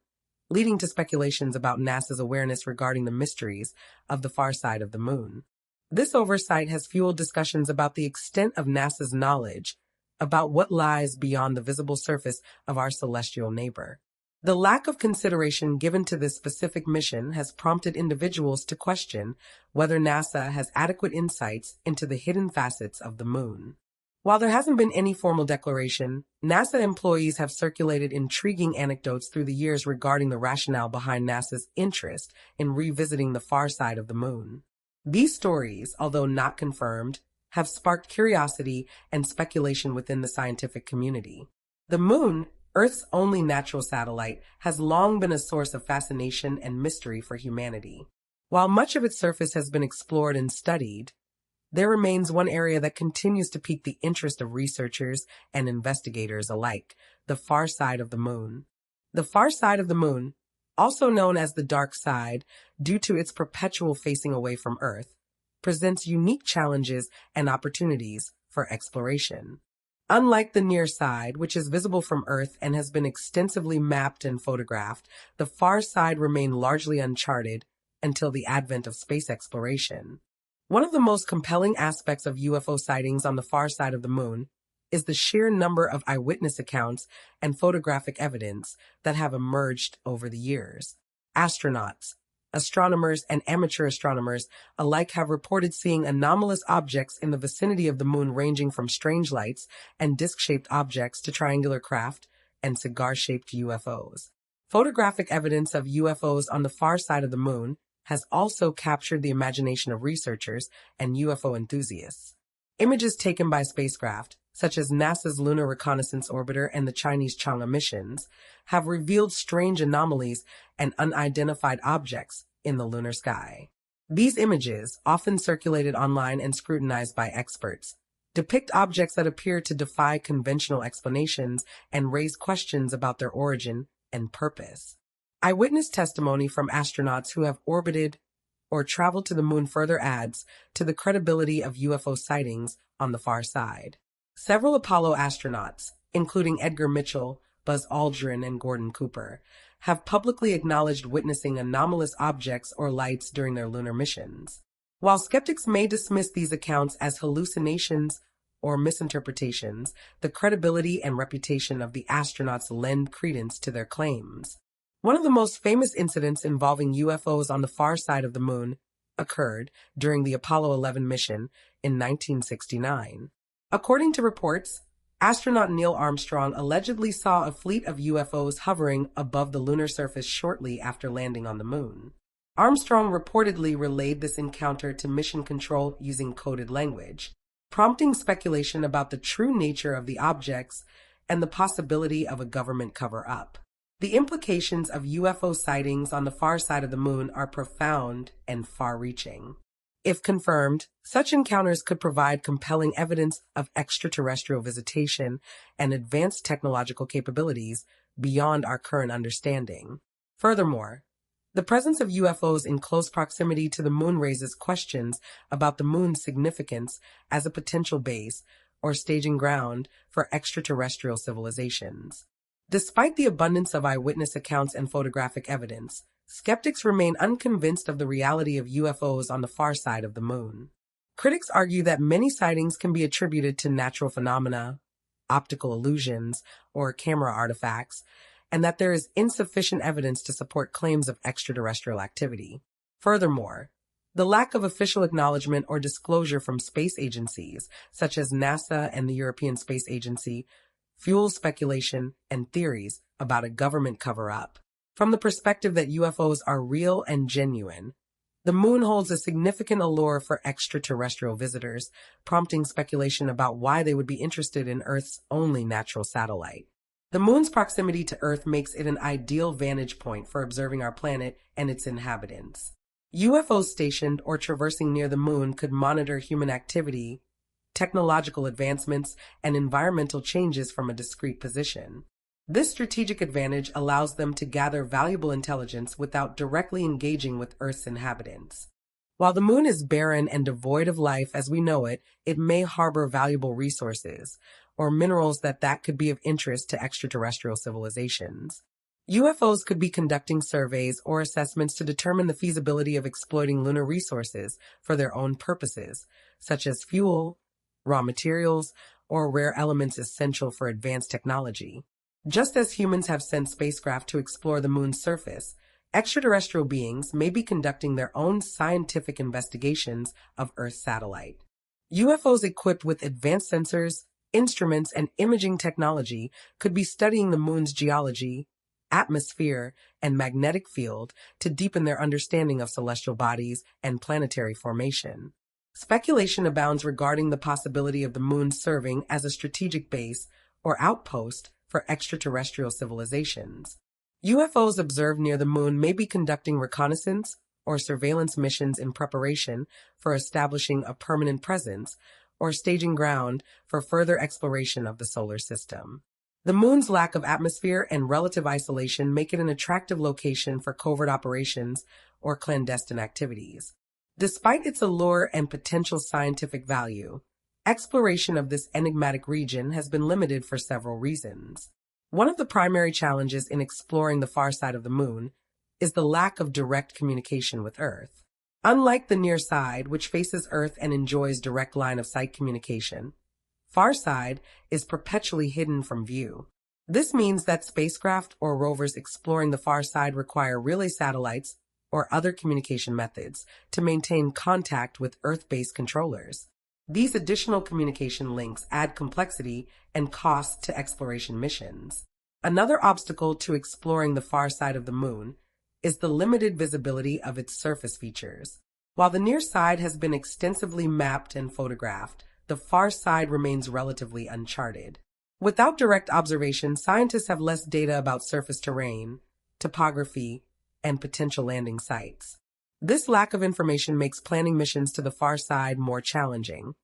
S1: leading to speculations about NASA's awareness regarding the mysteries of the far side of the moon. This oversight has fueled discussions about the extent of NASA's knowledge about what lies beyond the visible surface of our celestial neighbor. The lack of consideration given to this specific mission has prompted individuals to question whether NASA has adequate insights into the hidden facets of the moon. While there hasn't been any formal declaration, NASA employees have circulated intriguing anecdotes through the years regarding the rationale behind NASA's interest in revisiting the far side of the moon. These stories, although not confirmed, have sparked curiosity and speculation within the scientific community. The moon, Earth's only natural satellite, has long been a source of fascination and mystery for humanity. While much of its surface has been explored and studied, there remains one area that continues to pique the interest of researchers and investigators alike: the far side of the moon. The far side of the moon, also known as the dark side due to its perpetual facing away from Earth, presents unique challenges and opportunities for exploration. Unlike the near side, which is visible from Earth and has been extensively mapped and photographed, the far side remained largely uncharted until the advent of space exploration. One of the most compelling aspects of UFO sightings on the far side of the moon is the sheer number of eyewitness accounts and photographic evidence that have emerged over the years. Astronauts, astronomers, and amateur astronomers alike have reported seeing anomalous objects in the vicinity of the moon, ranging from strange lights and disc-shaped objects to triangular craft and cigar-shaped UFOs. Photographic evidence of UFOs on the far side of the moon has also captured the imagination of researchers and UFO enthusiasts. Images taken by spacecraft, such as NASA's Lunar Reconnaissance Orbiter and the Chinese Chang'e missions, have revealed strange anomalies and unidentified objects in the lunar sky. These images, often circulated online and scrutinized by experts, depict objects that appear to defy conventional explanations and raise questions about their origin and purpose. Eyewitness testimony from astronauts who have orbited or traveled to the moon further adds to the credibility of UFO sightings on the far side. Several Apollo astronauts, including Edgar Mitchell, Buzz Aldrin, and Gordon Cooper, have publicly acknowledged witnessing anomalous objects or lights during their lunar missions. While skeptics may dismiss these accounts as hallucinations or misinterpretations, the credibility and reputation of the astronauts lend credence to their claims. One of the most famous incidents involving UFOs on the far side of the moon occurred during the Apollo 11 mission in 1969. According to reports, Astronaut Neil Armstrong allegedly saw a fleet of UFOs hovering above the lunar surface shortly after landing on the moon. Armstrong reportedly relayed this encounter to mission control using coded language, prompting speculation about the true nature of the objects and the possibility of a government cover-up. The implications of UFO sightings on the far side of the moon are profound and far-reaching. If confirmed, such encounters could provide compelling evidence of extraterrestrial visitation and advanced technological capabilities beyond our current understanding. Furthermore, the presence of UFOs in close proximity to the moon raises questions about the moon's significance as a potential base or staging ground for extraterrestrial civilizations. Despite the abundance of eyewitness accounts and photographic evidence, skeptics remain unconvinced of the reality of UFOs on the far side of the moon. Critics argue that many sightings can be attributed to natural phenomena, optical illusions, or camera artifacts, and that there is insufficient evidence to support claims of extraterrestrial activity. Furthermore, the lack of official acknowledgement or disclosure from space agencies, such as NASA and the European Space Agency, fuels speculation and theories about a government cover-up. From the perspective that UFOs are real and genuine, the moon holds a significant allure for extraterrestrial visitors, prompting speculation about why they would be interested in Earth's only natural satellite. The moon's proximity to Earth makes it an ideal vantage point for observing our planet and its inhabitants. UFOs stationed or traversing near the moon could monitor human activity, technological advancements, and environmental changes from a discrete position. This strategic advantage allows them to gather valuable intelligence without directly engaging with Earth's inhabitants. While the moon is barren and devoid of life as we know it, it may harbor valuable resources, or minerals that could be of interest to extraterrestrial civilizations. UFOs could be conducting surveys or assessments to determine the feasibility of exploiting lunar resources for their own purposes, such as fuel, raw materials, or rare elements essential for advanced technology. Just as humans have sent spacecraft to explore the moon's surface, extraterrestrial beings may be conducting their own scientific investigations of Earth's satellite. UFOs equipped with advanced sensors, instruments, and imaging technology could be studying the moon's geology, atmosphere, and magnetic field to deepen their understanding of celestial bodies and planetary formation. Speculation abounds regarding the possibility of the moon serving as a strategic base or outpost for extraterrestrial civilizations. UFOs observed near the moon may be conducting reconnaissance or surveillance missions in preparation for establishing a permanent presence or staging ground for further exploration of the solar system. The moon's lack of atmosphere and relative isolation make it an attractive location for covert operations or clandestine activities. Despite its allure and potential scientific value, exploration of this enigmatic region has been limited for several reasons. One of the primary challenges in exploring the far side of the moon is the lack of direct communication with Earth. Unlike the near side, which faces Earth and enjoys direct line of sight communication, far side is perpetually hidden from view. This means that spacecraft or rovers exploring the far side require relay satellites or other communication methods to maintain contact with Earth-based controllers. These additional communication links add complexity and cost to exploration missions. Another obstacle to exploring the far side of the moon is the limited visibility of its surface features. While the near side has been extensively mapped and photographed, the far side remains relatively uncharted. Without direct observation, scientists have less data about surface terrain, topography, and potential landing sites. This lack of information makes planning missions to the far side more challenging,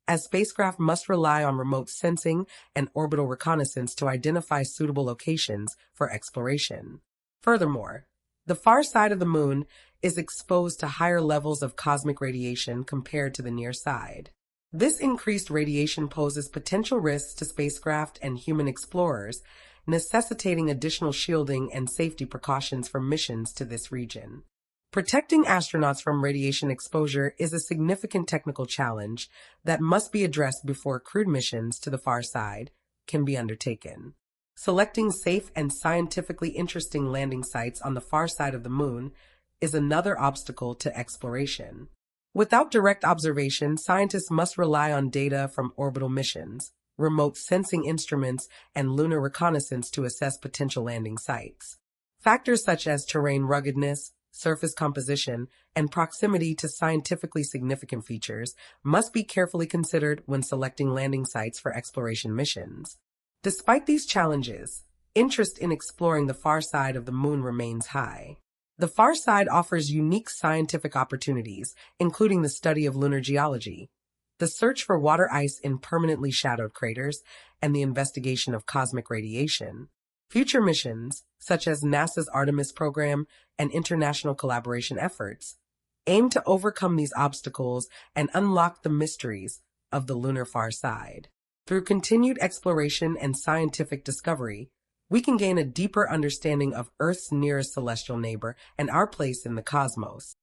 S1: as spacecraft must rely on remote sensing and orbital reconnaissance to identify suitable locations for exploration. Furthermore, the far side of the moon is exposed to higher levels of cosmic radiation compared to the near side. This increased radiation poses potential risks to spacecraft and human explorers, necessitating additional shielding and safety precautions for missions to this region. Protecting astronauts from radiation exposure is a significant technical challenge that must be addressed before crewed missions to the far side can be undertaken. Selecting safe and scientifically interesting landing sites on the far side of the moon is another obstacle to exploration. Without direct observation, scientists must rely on data from orbital missions, remote sensing instruments, and lunar reconnaissance to assess potential landing sites. Factors such as terrain ruggedness, surface composition, and proximity to scientifically significant features must be carefully considered when selecting landing sites for exploration missions. Despite these challenges, interest in exploring the far side of the moon remains high. The far side offers unique scientific opportunities, including the study of lunar geology, the search for water ice in permanently shadowed craters, and the investigation of cosmic radiation. Future missions, such as NASA's Artemis program and international collaboration efforts, aim to overcome these obstacles and unlock the mysteries of the lunar far side. Through continued exploration and scientific discovery, we can gain a deeper understanding of Earth's nearest celestial neighbor and our place in the cosmos.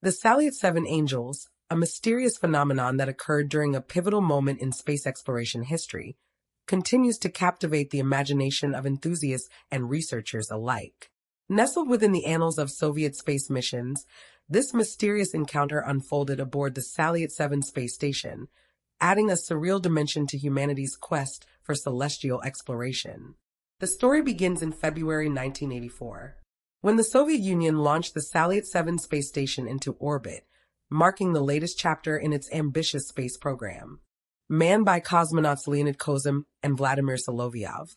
S1: The Salyut 7 Angels, a mysterious phenomenon that occurred during a pivotal moment in space exploration history, continues to captivate the imagination of enthusiasts and researchers alike. Nestled within the annals of Soviet space missions, this mysterious encounter unfolded aboard the Salyut 7 space station, adding a surreal dimension to humanity's quest for celestial exploration. The story begins in February 1984, when the Soviet Union launched the Salyut 7 space station into orbit, marking the latest chapter in its ambitious space program. Manned by cosmonauts Leonid Kozym and Vladimir Solovyov,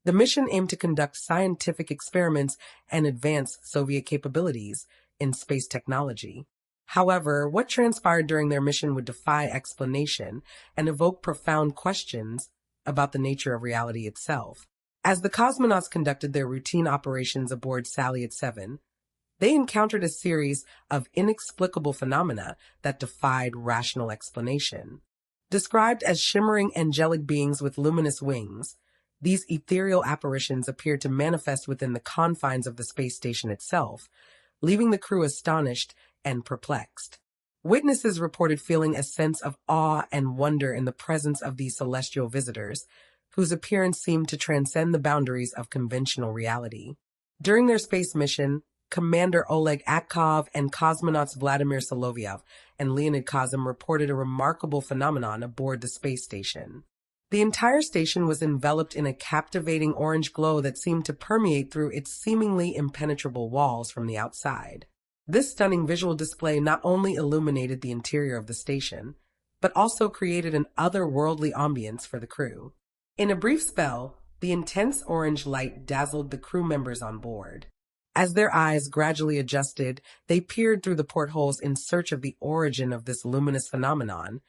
S1: the mission aimed to conduct scientific experiments and advance Soviet capabilities in space technology. However, what transpired during their mission would defy explanation and evoke profound questions about the nature of reality itself. As the cosmonauts conducted their routine operations aboard Salyut 7, they encountered a series of inexplicable phenomena that defied rational explanation. Described as shimmering angelic beings with luminous wings, these ethereal apparitions appeared to manifest within the confines of the space station itself, leaving the crew astonished and perplexed. Witnesses reported feeling a sense of awe and wonder in the presence of these celestial visitors, whose appearance seemed to transcend the boundaries of conventional reality. During their space mission, Commander Oleg Atkov and cosmonauts Vladimir Solovyov and Leonid Kozym reported a remarkable phenomenon aboard the space station. The entire station was enveloped in a captivating orange glow that seemed to permeate through its seemingly impenetrable walls from the outside. This stunning visual display not only illuminated the interior of the station, but also created an otherworldly ambience for the crew. In a brief spell, the intense orange light dazzled the crew members on board. As their eyes gradually adjusted, they peered through the portholes in search of the origin of this luminous phenomenon,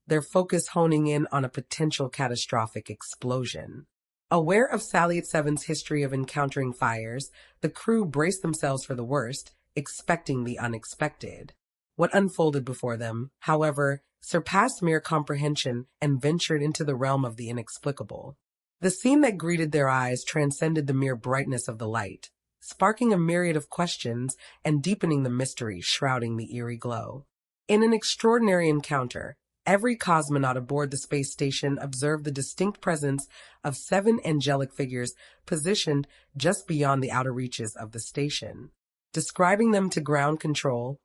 S1: their focus honing in on a potential catastrophic explosion. Aware of Salyut 7's history of encountering fires, the crew braced themselves for the worst, expecting the unexpected. What unfolded before them, however, surpassed mere comprehension and ventured into the realm of the inexplicable. The scene that greeted their eyes transcended the mere brightness of the light, sparking a myriad of questions and deepening the mystery shrouding the eerie glow. In an extraordinary encounter, every cosmonaut aboard the space station observed the distinct presence of 7 angelic figures positioned just beyond the outer reaches of the station. Describing them to ground control,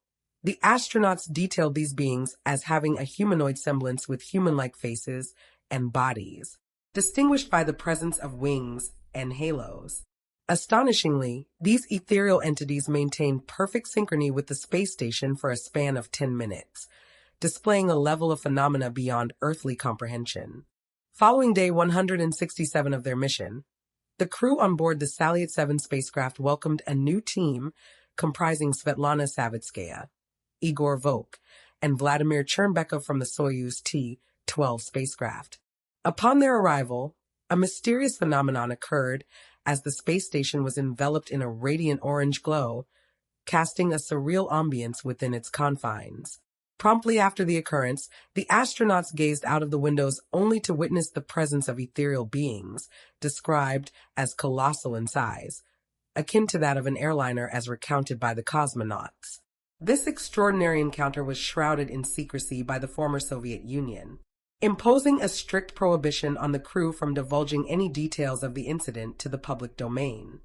S1: the astronauts detailed these beings as having a humanoid semblance with human-like faces and bodies, distinguished by the presence of wings and halos. Astonishingly, these ethereal entities maintained perfect synchrony with the space station for a span of 10 minutes, displaying a level of phenomena beyond earthly comprehension. Following day 167 of their mission, the crew on board the Salyut 7 spacecraft welcomed a new team comprising Svetlana Savitskaya, Igor Vok, and Vladimir Chernbekov from the Soyuz T-12 spacecraft. Upon their arrival, a mysterious phenomenon occurred as the space station was enveloped in a radiant orange glow, casting a surreal ambience within its confines. Promptly after the occurrence, the astronauts gazed out of the windows only to witness the presence of ethereal beings, described as colossal in size, akin to that of an airliner as recounted by the cosmonauts. This extraordinary encounter was shrouded in secrecy by the former Soviet Union, imposing a strict prohibition on the crew from divulging any details of the incident to the public domain.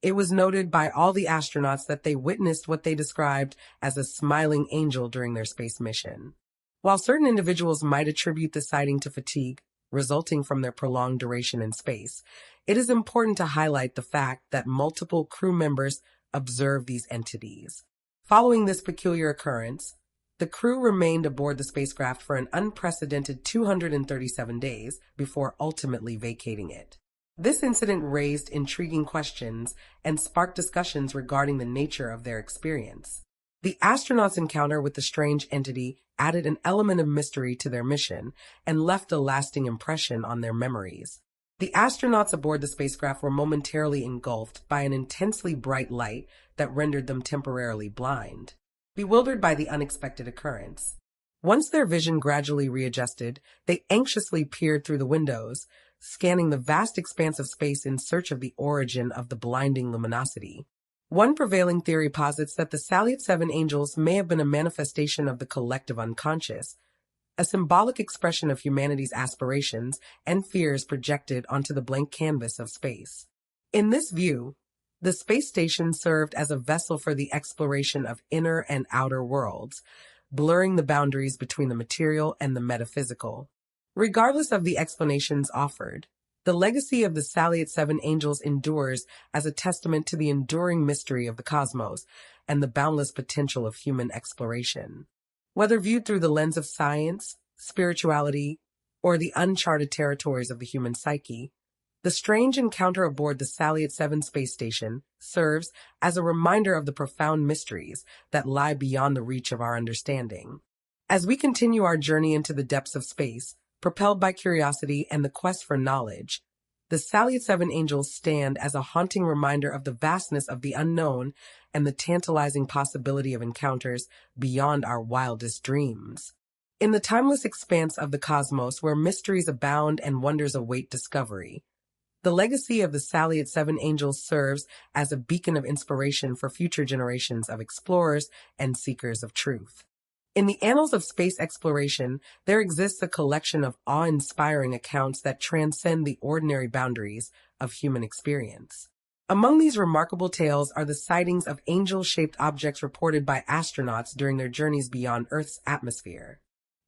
S1: It was noted by all the astronauts that they witnessed what they described as a smiling angel during their space mission. While certain individuals might attribute the sighting to fatigue resulting from their prolonged duration in space, it is important to highlight the fact that multiple crew members observed these entities. Following this peculiar occurrence, the crew remained aboard the spacecraft for an unprecedented 237 days before ultimately vacating it. This incident raised intriguing questions and sparked discussions regarding the nature of their experience. The astronauts' encounter with the strange entity added an element of mystery to their mission and left a lasting impression on their memories. The astronauts aboard the spacecraft were momentarily engulfed by an intensely bright light that rendered them temporarily blind, bewildered by the unexpected occurrence. Once their vision gradually readjusted, they anxiously peered through the windows, scanning the vast expanse of space in search of the origin of the blinding luminosity. One prevailing theory posits that the Salyut 7 angels may have been a manifestation of the collective unconscious, a symbolic expression of humanity's aspirations and fears projected onto the blank canvas of space. In this view, the space station served as a vessel for the exploration of inner and outer worlds, blurring the boundaries between the material and the metaphysical. Regardless of the explanations offered, the legacy of the Salyut 7 angels endures as a testament to the enduring mystery of the cosmos and the boundless potential of human exploration. Whether viewed through the lens of science, spirituality, or the uncharted territories of the human psyche, the strange encounter aboard the Salyut 7 space station serves as a reminder of the profound mysteries that lie beyond the reach of our understanding. As we continue our journey into the depths of space, propelled by curiosity and the quest for knowledge, the Salyut 7 angels stand as a haunting reminder of the vastness of the unknown and the tantalizing possibility of encounters beyond our wildest dreams. In the timeless expanse of the cosmos where mysteries abound and wonders await discovery, the legacy of the Salyut 7 angels serves as a beacon of inspiration for future generations of explorers and seekers of truth. In the annals of space exploration, there exists a collection of awe-inspiring accounts that transcend the ordinary boundaries of human experience. Among these remarkable tales are the sightings of angel-shaped objects reported by astronauts during their journeys beyond Earth's atmosphere.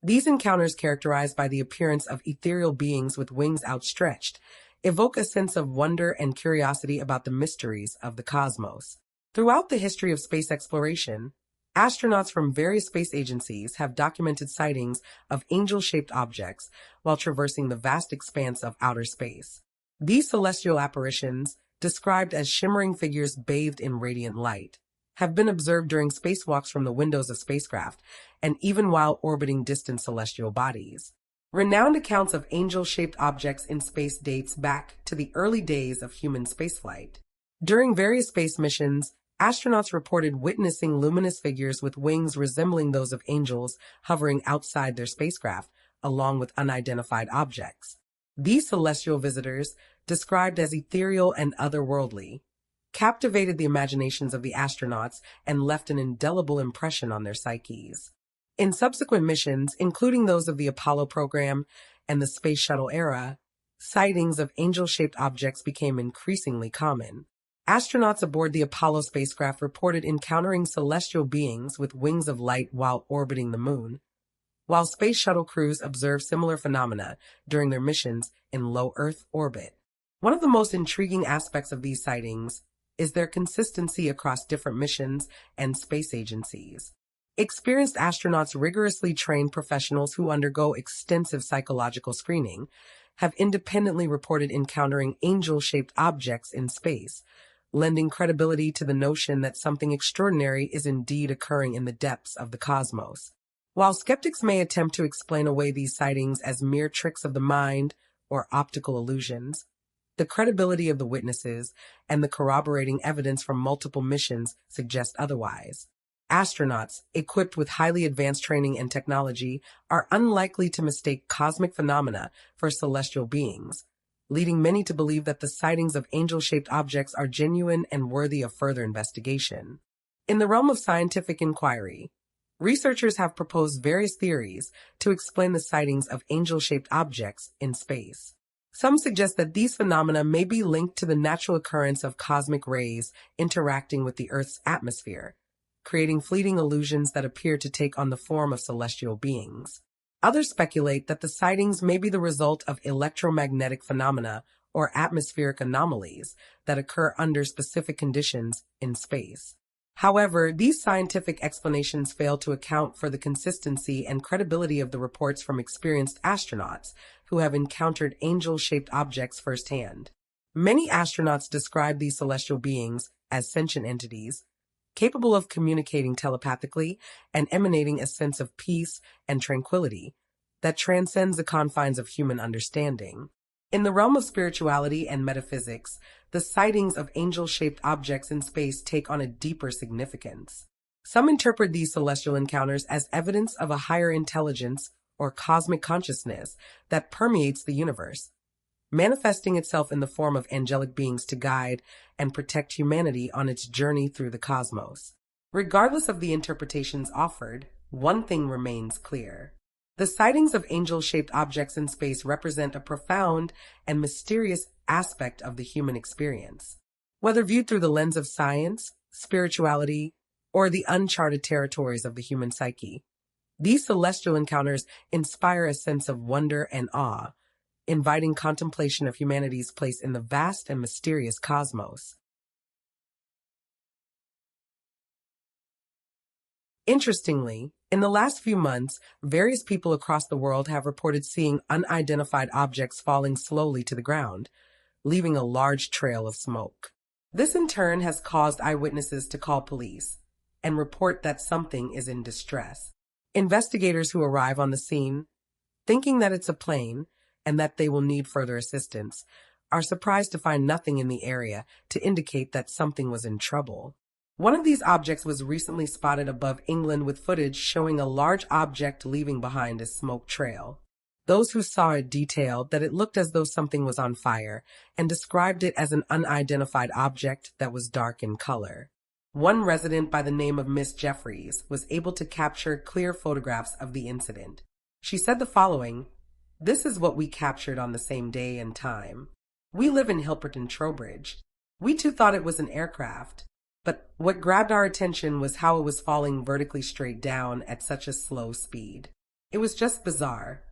S1: These encounters, characterized by the appearance of ethereal beings with wings outstretched, evoke a sense of wonder and curiosity about the mysteries of the cosmos. Throughout the history of space exploration, astronauts from various space agencies have documented sightings of angel-shaped objects while traversing the vast expanse of outer space. These celestial apparitions, described as shimmering figures bathed in radiant light, have been observed during spacewalks from the windows of spacecraft and even while orbiting distant celestial bodies. Renowned accounts of angel-shaped objects in space dates back to the early days of human spaceflight. During various space missions, astronauts reported witnessing luminous figures with wings resembling those of angels hovering outside their spacecraft, along with unidentified objects. These celestial visitors, described as ethereal and otherworldly, captivated the imaginations of the astronauts and left an indelible impression on their psyches. In subsequent missions, including those of the Apollo program and the Space Shuttle era, sightings of angel-shaped objects became increasingly common. Astronauts aboard the Apollo spacecraft reported encountering celestial beings with wings of light while orbiting the moon, while Space Shuttle crews observed similar phenomena during their missions in low Earth orbit. One of the most intriguing aspects of these sightings is their consistency across different missions and space agencies. Experienced astronauts, rigorously trained professionals who undergo extensive psychological screening, have independently reported encountering angel-shaped objects in space, lending credibility to the notion that something extraordinary is indeed occurring in the depths of the cosmos. While skeptics may attempt to explain away these sightings as mere tricks of the mind or optical illusions, the credibility of the witnesses and the corroborating evidence from multiple missions suggest otherwise. Astronauts, equipped with highly advanced training and technology, are unlikely to mistake cosmic phenomena for celestial beings, leading many to believe that the sightings of angel-shaped objects are genuine and worthy of further investigation. In the realm of scientific inquiry, researchers have proposed various theories to explain the sightings of angel-shaped objects in space. Some suggest that these phenomena may be linked to the natural occurrence of cosmic rays interacting with the Earth's atmosphere, creating fleeting illusions that appear to take on the form of celestial beings. Others speculate that the sightings may be the result of electromagnetic phenomena or atmospheric anomalies that occur under specific conditions in space. However, these scientific explanations fail to account for the consistency and credibility of the reports from experienced astronauts who have encountered angel-shaped objects firsthand. Many astronauts describe these celestial beings as sentient entities, capable of communicating telepathically and emanating a sense of peace and tranquility that transcends the confines of human understanding. In the realm of spirituality and metaphysics, the sightings of angel-shaped objects in space take on a deeper significance. Some interpret these celestial encounters as evidence of a higher intelligence or cosmic consciousness that permeates the universe, manifesting itself in the form of angelic beings to guide and protect humanity on its journey through the cosmos. Regardless of the interpretations offered, one thing remains clear. The sightings of angel-shaped objects in space represent a profound and mysterious aspect of the human experience. Whether viewed through the lens of science, spirituality, or the uncharted territories of the human psyche, these celestial encounters inspire a sense of wonder and awe, inviting contemplation of humanity's place in the vast and mysterious cosmos. Interestingly, in the last few months, various people across the world have reported seeing unidentified objects falling slowly to the ground, leaving a large trail of smoke. This in turn has caused eyewitnesses to call police and report that something is in distress. Investigators who arrive on the scene, thinking that it's a plane and that they will need further assistance, are surprised to find nothing in the area to indicate that something was in trouble. One of these objects was recently spotted above England with footage showing a large object leaving behind a smoke trail. Those who saw it detailed that it looked as though something was on fire and described it as an unidentified object that was dark in color. One resident by the name of Miss Jeffries was able to capture clear photographs of the incident. She said the following: "This is what we captured on the same day and time. We live in Hilperton, Trowbridge. We too thought it was an aircraft. But what grabbed our attention was how it was falling vertically straight down at such a slow speed. It was just bizarre.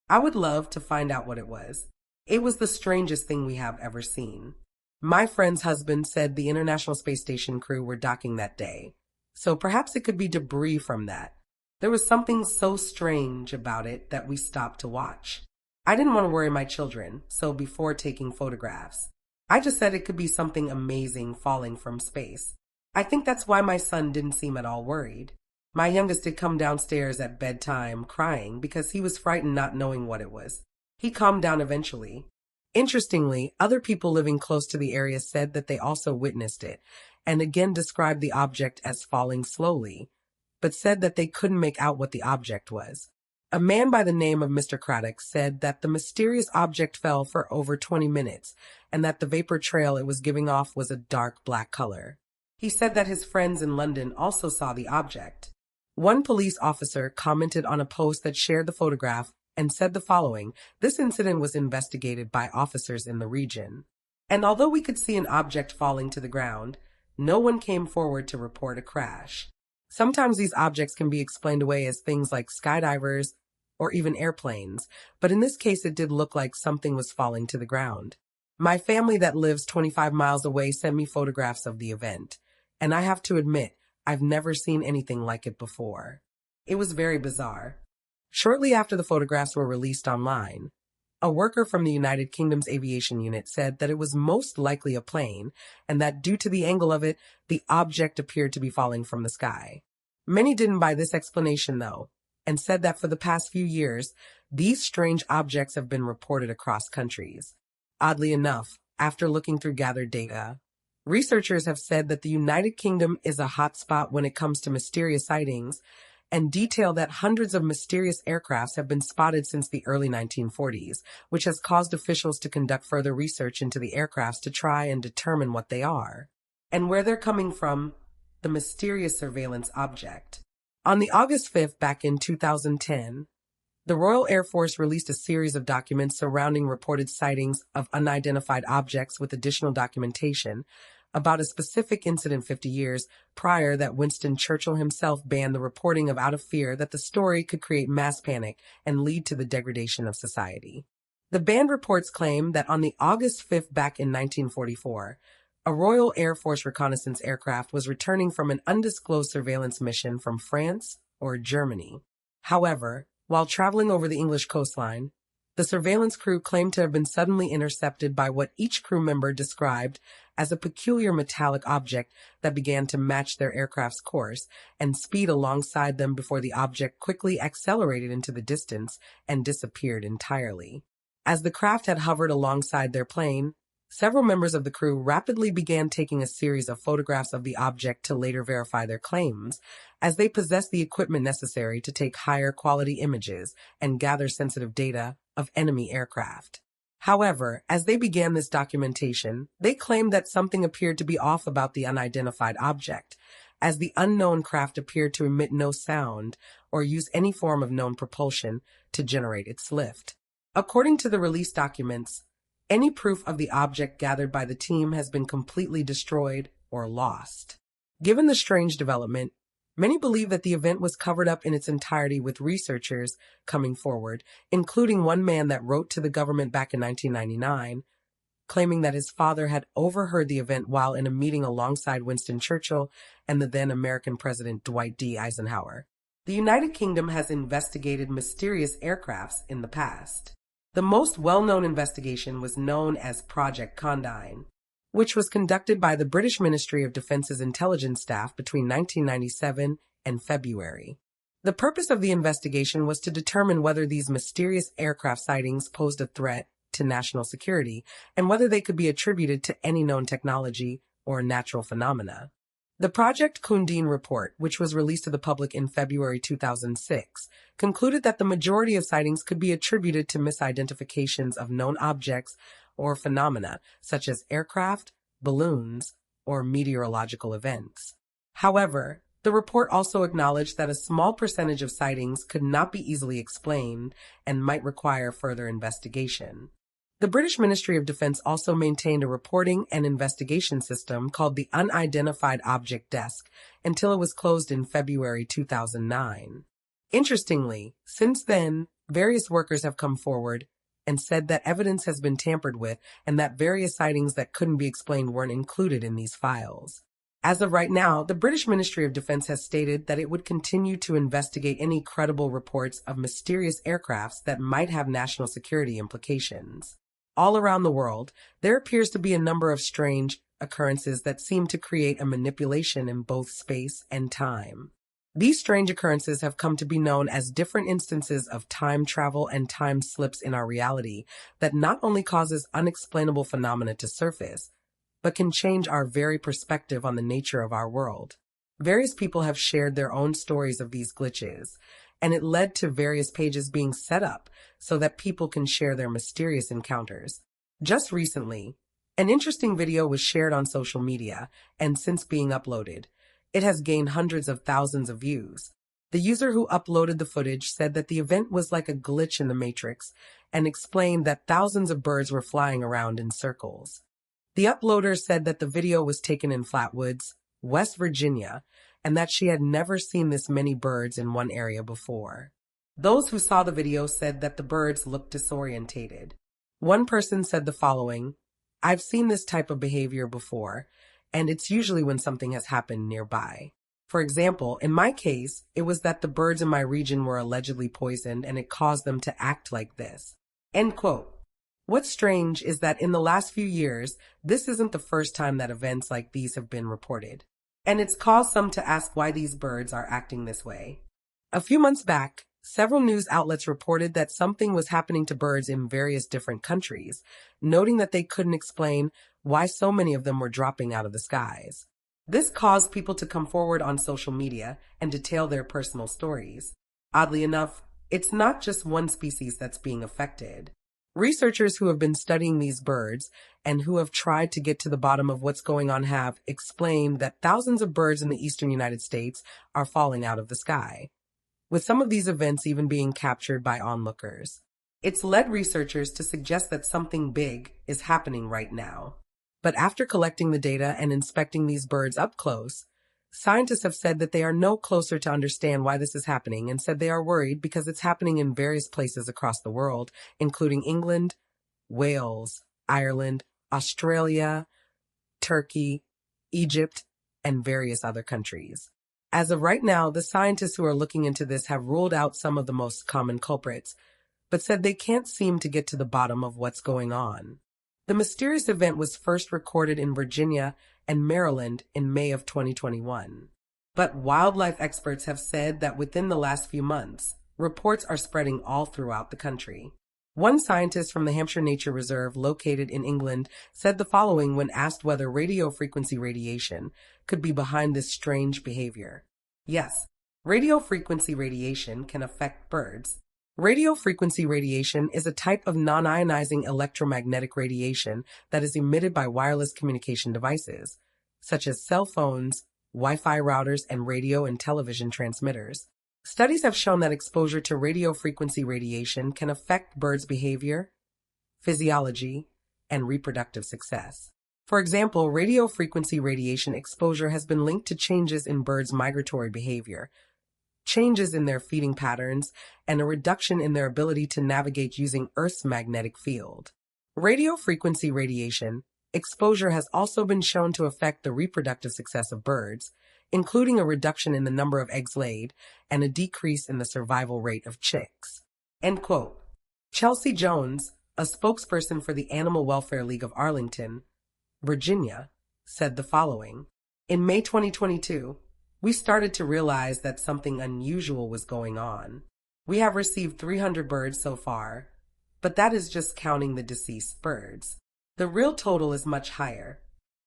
S1: I would love to find out what it was. It was the strangest thing we have ever seen." My friend's husband said the International Space Station crew were docking that day, so perhaps it could be debris from that. There was something so strange about it that we stopped to watch. I didn't want to worry my children, so before taking photographs, I just said it could be something amazing falling from space. I think that's why my son didn't seem at all worried. My youngest did come downstairs at bedtime crying because he was frightened not knowing what it was. He calmed down eventually. Interestingly, other people living close to the area said that they also witnessed it, and again described the object as falling slowly, but said that they couldn't make out what the object was. A man by the name of Mr. Craddock said that the mysterious object fell for over 20 minutes, and that the vapor trail it was giving off was a dark black color. He said that his friends in London also saw the object. One police officer commented on a post that shared the photograph and said the following: "This incident was investigated by officers in the region. And although we could see an object falling to the ground, no one came forward to report a crash." Sometimes these objects can be explained away as things like skydivers or even airplanes, but in this case it did look like something was falling to the ground. My family that lives 25 miles away sent me photographs of the event, and I have to admit, I've never seen anything like it before. It was very bizarre. Shortly after the photographs were released online, a worker from the United Kingdom's aviation unit said that it was most likely a plane, and that due to the angle of it, the object appeared to be falling from the sky. Many didn't buy this explanation, though, and said that for the past few years, these strange objects have been reported across countries. Oddly enough, after looking through gathered data, researchers have said that the United Kingdom is a hotspot when it comes to mysterious sightings, and detail that hundreds of mysterious aircrafts have been spotted since the early 1940s, which has caused officials to conduct further research into the aircrafts to try and determine what they are, and where they're coming from, the mysterious surveillance object. On the August 5th, back in 2010, the Royal Air Force released a series of documents surrounding reported sightings of unidentified objects with additional documentation, about a specific incident 50 years prior that Winston Churchill himself banned the reporting of out of fear that the story could create mass panic and lead to the degradation of society. The banned reports claim that on the August 5th back in 1944, a Royal Air Force reconnaissance aircraft was returning from an undisclosed surveillance mission from France or Germany. However, while traveling over the English coastline, the surveillance crew claimed to have been suddenly intercepted by what each crew member described as a peculiar metallic object that began to match their aircraft's course and speed alongside them before the object quickly accelerated into the distance and disappeared entirely. As the craft had hovered alongside their plane, several members of the crew rapidly began taking a series of photographs of the object to later verify their claims, as they possessed the equipment necessary to take higher quality images and gather sensitive data of enemy aircraft. However, as they began this documentation, they claimed that something appeared to be off about the unidentified object, as the unknown craft appeared to emit no sound or use any form of known propulsion to generate its lift. According to the release documents, any proof of the object gathered by the team has been completely destroyed or lost. Given the strange development, many believe that the event was covered up in its entirety, with researchers coming forward, including one man that wrote to the government back in 1999, claiming that his father had overheard the event while in a meeting alongside Winston Churchill and the then American President Dwight D. Eisenhower. The United Kingdom has investigated mysterious aircrafts in the past. The most well-known investigation was known as Project Condign, which was conducted by the British Ministry of Defence's intelligence staff between 1997 and February. The purpose of the investigation was to determine whether these mysterious aircraft sightings posed a threat to national security and whether they could be attributed to any known technology or natural phenomena. The Project Condign report, which was released to the public in February 2006, concluded that the majority of sightings could be attributed to misidentifications of known objects or phenomena, such as aircraft, balloons, or meteorological events. However, the report also acknowledged that a small percentage of sightings could not be easily explained and might require further investigation. The British Ministry of Defence also maintained a reporting and investigation system called the Unidentified Object Desk until it was closed in February 2009. Interestingly, since then, various workers have come forward and said that evidence has been tampered with and that various sightings that couldn't be explained weren't included in these files. As of right now, the British Ministry of Defence has stated that it would continue to investigate any credible reports of mysterious aircrafts that might have national security implications. All around the world, there appears to be a number of strange occurrences that seem to create a manipulation in both space and time. These strange occurrences have come to be known as different instances of time travel and time slips in our reality that not only causes unexplainable phenomena to surface, but can change our very perspective on the nature of our world. Various people have shared their own stories of these glitches, and it led to various pages being set up so that people can share their mysterious encounters. Just recently, an interesting video was shared on social media, and since being uploaded, it has gained hundreds of thousands of views. The user who uploaded the footage said that the event was like a glitch in the Matrix and explained that thousands of birds were flying around in circles. The uploader said that the video was taken in Flatwoods, West Virginia, and that she had never seen this many birds in one area before. Those who saw the video said that the birds looked disorientated. One person said the following: "I've seen this type of behavior before, and it's usually when something has happened nearby. For example, in my case, it was that the birds in my region were allegedly poisoned and it caused them to act like this." End quote. What's strange is that in the last few years, this isn't the first time that events like these have been reported. And it's caused some to ask why these birds are acting this way. A few months back, several news outlets reported that something was happening to birds in various different countries, noting that they couldn't explain why so many of them were dropping out of the skies. This caused people to come forward on social media and detail their personal stories. Oddly enough, it's not just one species that's being affected. Researchers who have been studying these birds and who have tried to get to the bottom of what's going on have explained that thousands of birds in the eastern United States are falling out of the sky, with some of these events even being captured by onlookers. It's led researchers to suggest that something big is happening right now. But after collecting the data and inspecting these birds up close, scientists have said that they are no closer to understand why this is happening and said they are worried because it's happening in various places across the world, including England, Wales, Ireland, Australia, Turkey, Egypt, and various other countries. As of right now, the scientists who are looking into this have ruled out some of the most common culprits, but said they can't seem to get to the bottom of what's going on. The mysterious event was first recorded in Virginia and Maryland in May of 2021. But wildlife experts have said that within the last few months, reports are spreading all throughout the country. One scientist from the Hampshire Nature Reserve, located in England, said the following when asked whether radio frequency radiation could be behind this strange behavior. Yes, radio frequency radiation can affect birds. Radio frequency radiation is a type of non-ionizing electromagnetic radiation that is emitted by wireless communication devices, such as cell phones, Wi-Fi routers, and radio and television transmitters. Studies have shown that exposure to radio frequency radiation can affect birds' behavior, physiology, and reproductive success. For example, radio frequency radiation exposure has been linked to changes in birds' migratory behavior, changes in their feeding patterns, and a reduction in their ability to navigate using Earth's magnetic field. Radio frequency radiation exposure has also been shown to affect the reproductive success of birds, including a reduction in the number of eggs laid and a decrease in the survival rate of chicks. End quote. Chelsea Jones, a spokesperson for the Animal Welfare League of Arlington, Virginia, said the following. In May 2022, we started to realize that something unusual was going on. We have received 300 birds so far, but that is just counting the deceased birds. The real total is much higher.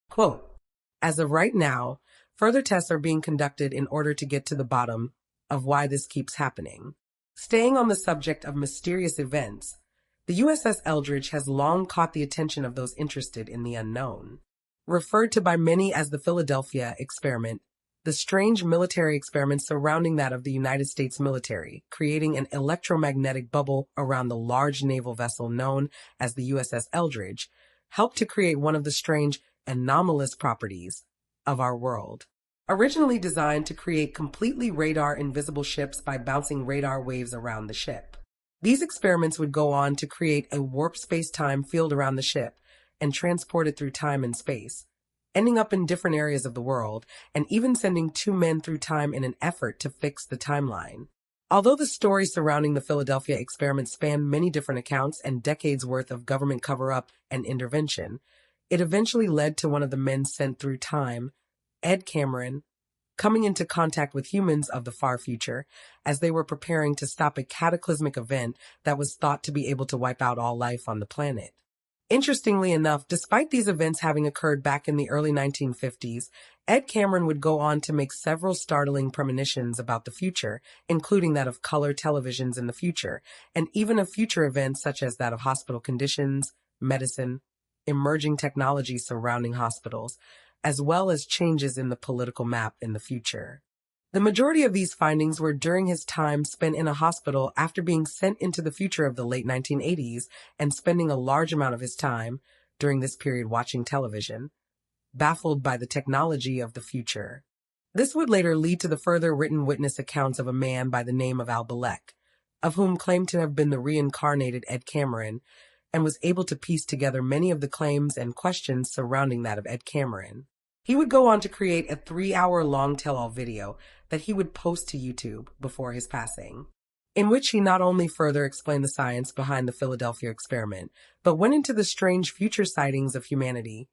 S1: Quote, as of right now, further tests are being conducted in order to get to the bottom of why this keeps happening. Staying on the subject of mysterious events, the USS Eldridge has long caught the attention of those interested in the unknown. Referred to by many as the Philadelphia experiment, the strange military experiment surrounding that of the United States military, creating an electromagnetic bubble around the large naval vessel known as the USS Eldridge, helped to create one of the strange, anomalous properties of our world. Originally designed to create completely radar-invisible ships by bouncing radar waves around the ship. These experiments would go on to create a warp space-time field around the ship and transport it through time and space, ending up in different areas of the world, and even sending two men through time in an effort to fix the timeline. Although the story surrounding the Philadelphia experiment spanned many different accounts and decades worth of government cover-up and intervention, it eventually led to one of the men sent through time, Ed Cameron, coming into contact with humans of the far future as they were preparing to stop a cataclysmic event that was thought to be able to wipe out all life on the planet. Interestingly enough, despite these events having occurred back in the early 1950s, Ed Cameron would go on to make several startling premonitions about the future, including that of color televisions in the future, and even of future events such as that of hospital conditions, medicine, emerging technology surrounding hospitals, as well as changes in the political map in the future. The majority of these findings were during his time spent in a hospital after being sent into the future of the late 1980s and spending a large amount of his time during this period watching television, baffled by the technology of the future. This would later lead to the further written witness accounts of a man by the name of Al-Balek, of whom claimed to have been the reincarnated Ed Cameron, and was able to piece together many of the claims and questions surrounding that of Ed Cameron. He would go on to create a 3-hour-long tell-all video that he would post to YouTube before his passing, in which he not only further explained the science behind the Philadelphia experiment, but went into the strange future sightings of humanity,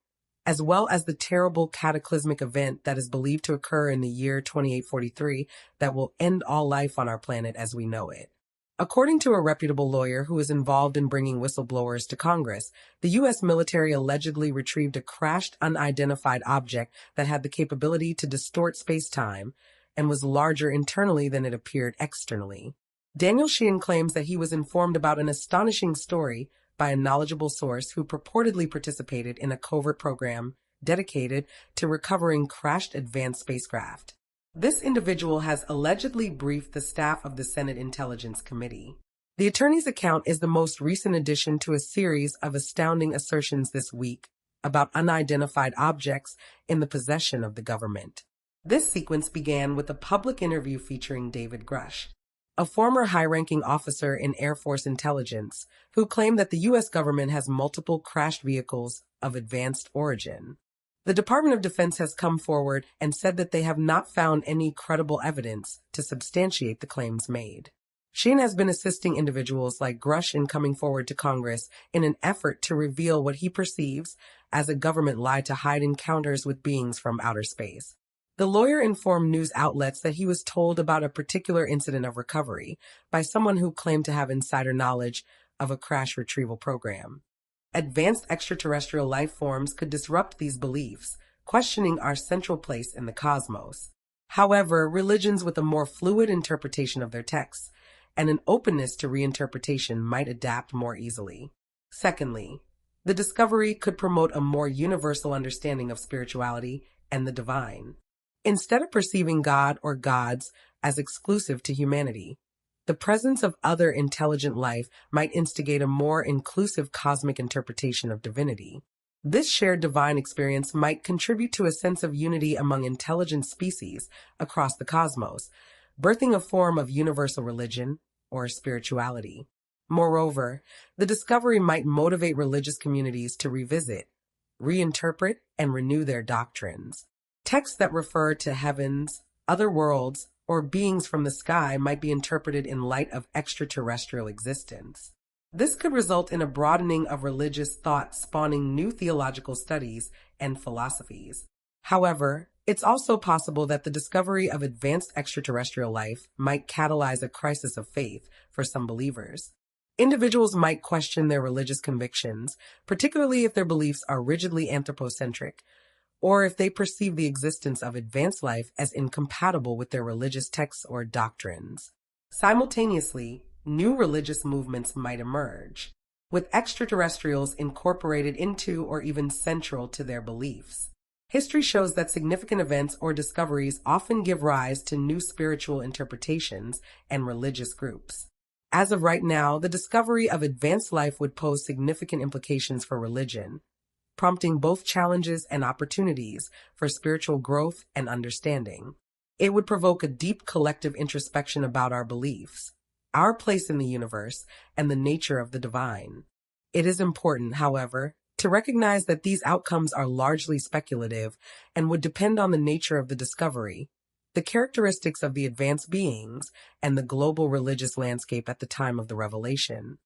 S1: as well as the terrible cataclysmic event that is believed to occur in the year 2843 that will end all life on our planet as we know it. According to a reputable lawyer who was involved in bringing whistleblowers to Congress, the U.S. military allegedly retrieved a crashed, unidentified object that had the capability to distort space-time and was larger internally than it appeared externally. Daniel Sheehan claims that he was informed about an astonishing story by a knowledgeable source who purportedly participated in a covert program dedicated to recovering crashed advanced spacecraft. This individual has allegedly briefed the staff of the Senate Intelligence Committee. The attorney's account is the most recent addition to a series of astounding assertions this week about unidentified objects in the possession of the government. This sequence began with a public interview featuring David Grush, a former high-ranking officer in Air Force intelligence who claimed that the U.S. government has multiple crashed vehicles of advanced origin. The Department of Defense has come forward and said that they have not found any credible evidence to substantiate the claims made. Sheen has been assisting individuals like Grush in coming forward to Congress in an effort to reveal what he perceives as a government lie to hide encounters with beings from outer space. The lawyer informed news outlets that he was told about a particular incident of recovery by someone who claimed to have insider knowledge of a crash retrieval program. Advanced extraterrestrial life forms could disrupt these beliefs, questioning our central place in the cosmos. However, religions with a more fluid interpretation of their texts and an openness to reinterpretation might adapt more easily. Secondly, the discovery could promote a more universal understanding of spirituality and the divine. Instead of perceiving God or gods as exclusive to humanity, the presence of other intelligent life might instigate a more inclusive cosmic interpretation of divinity. This shared divine experience might contribute to a sense of unity among intelligent species across the cosmos, birthing a form of universal religion or spirituality. Moreover, the discovery might motivate religious communities to revisit, reinterpret, and renew their doctrines. Texts that refer to heavens, other worlds, or beings from the sky might be interpreted in light of extraterrestrial existence. This could result in a broadening of religious thought, spawning new theological studies and philosophies. However, it's also possible that the discovery of advanced extraterrestrial life might catalyze a crisis of faith for some believers. Individuals might question their religious convictions, particularly if their beliefs are rigidly anthropocentric, or if they perceive the existence of advanced life as incompatible with their religious texts or doctrines. Simultaneously, new religious movements might emerge, with extraterrestrials incorporated into or even central to their beliefs. History shows that significant events or discoveries often give rise to new spiritual interpretations and religious groups. As of right now, the discovery of advanced life would pose significant implications for religion, prompting both challenges and opportunities for spiritual growth and understanding. It would provoke a deep collective introspection about our beliefs, our place in the universe, and the nature of the divine. It is important, however, to recognize that these outcomes are largely speculative and would depend on the nature of the discovery, the characteristics of the advanced beings, and the global religious landscape at the time of the revelation.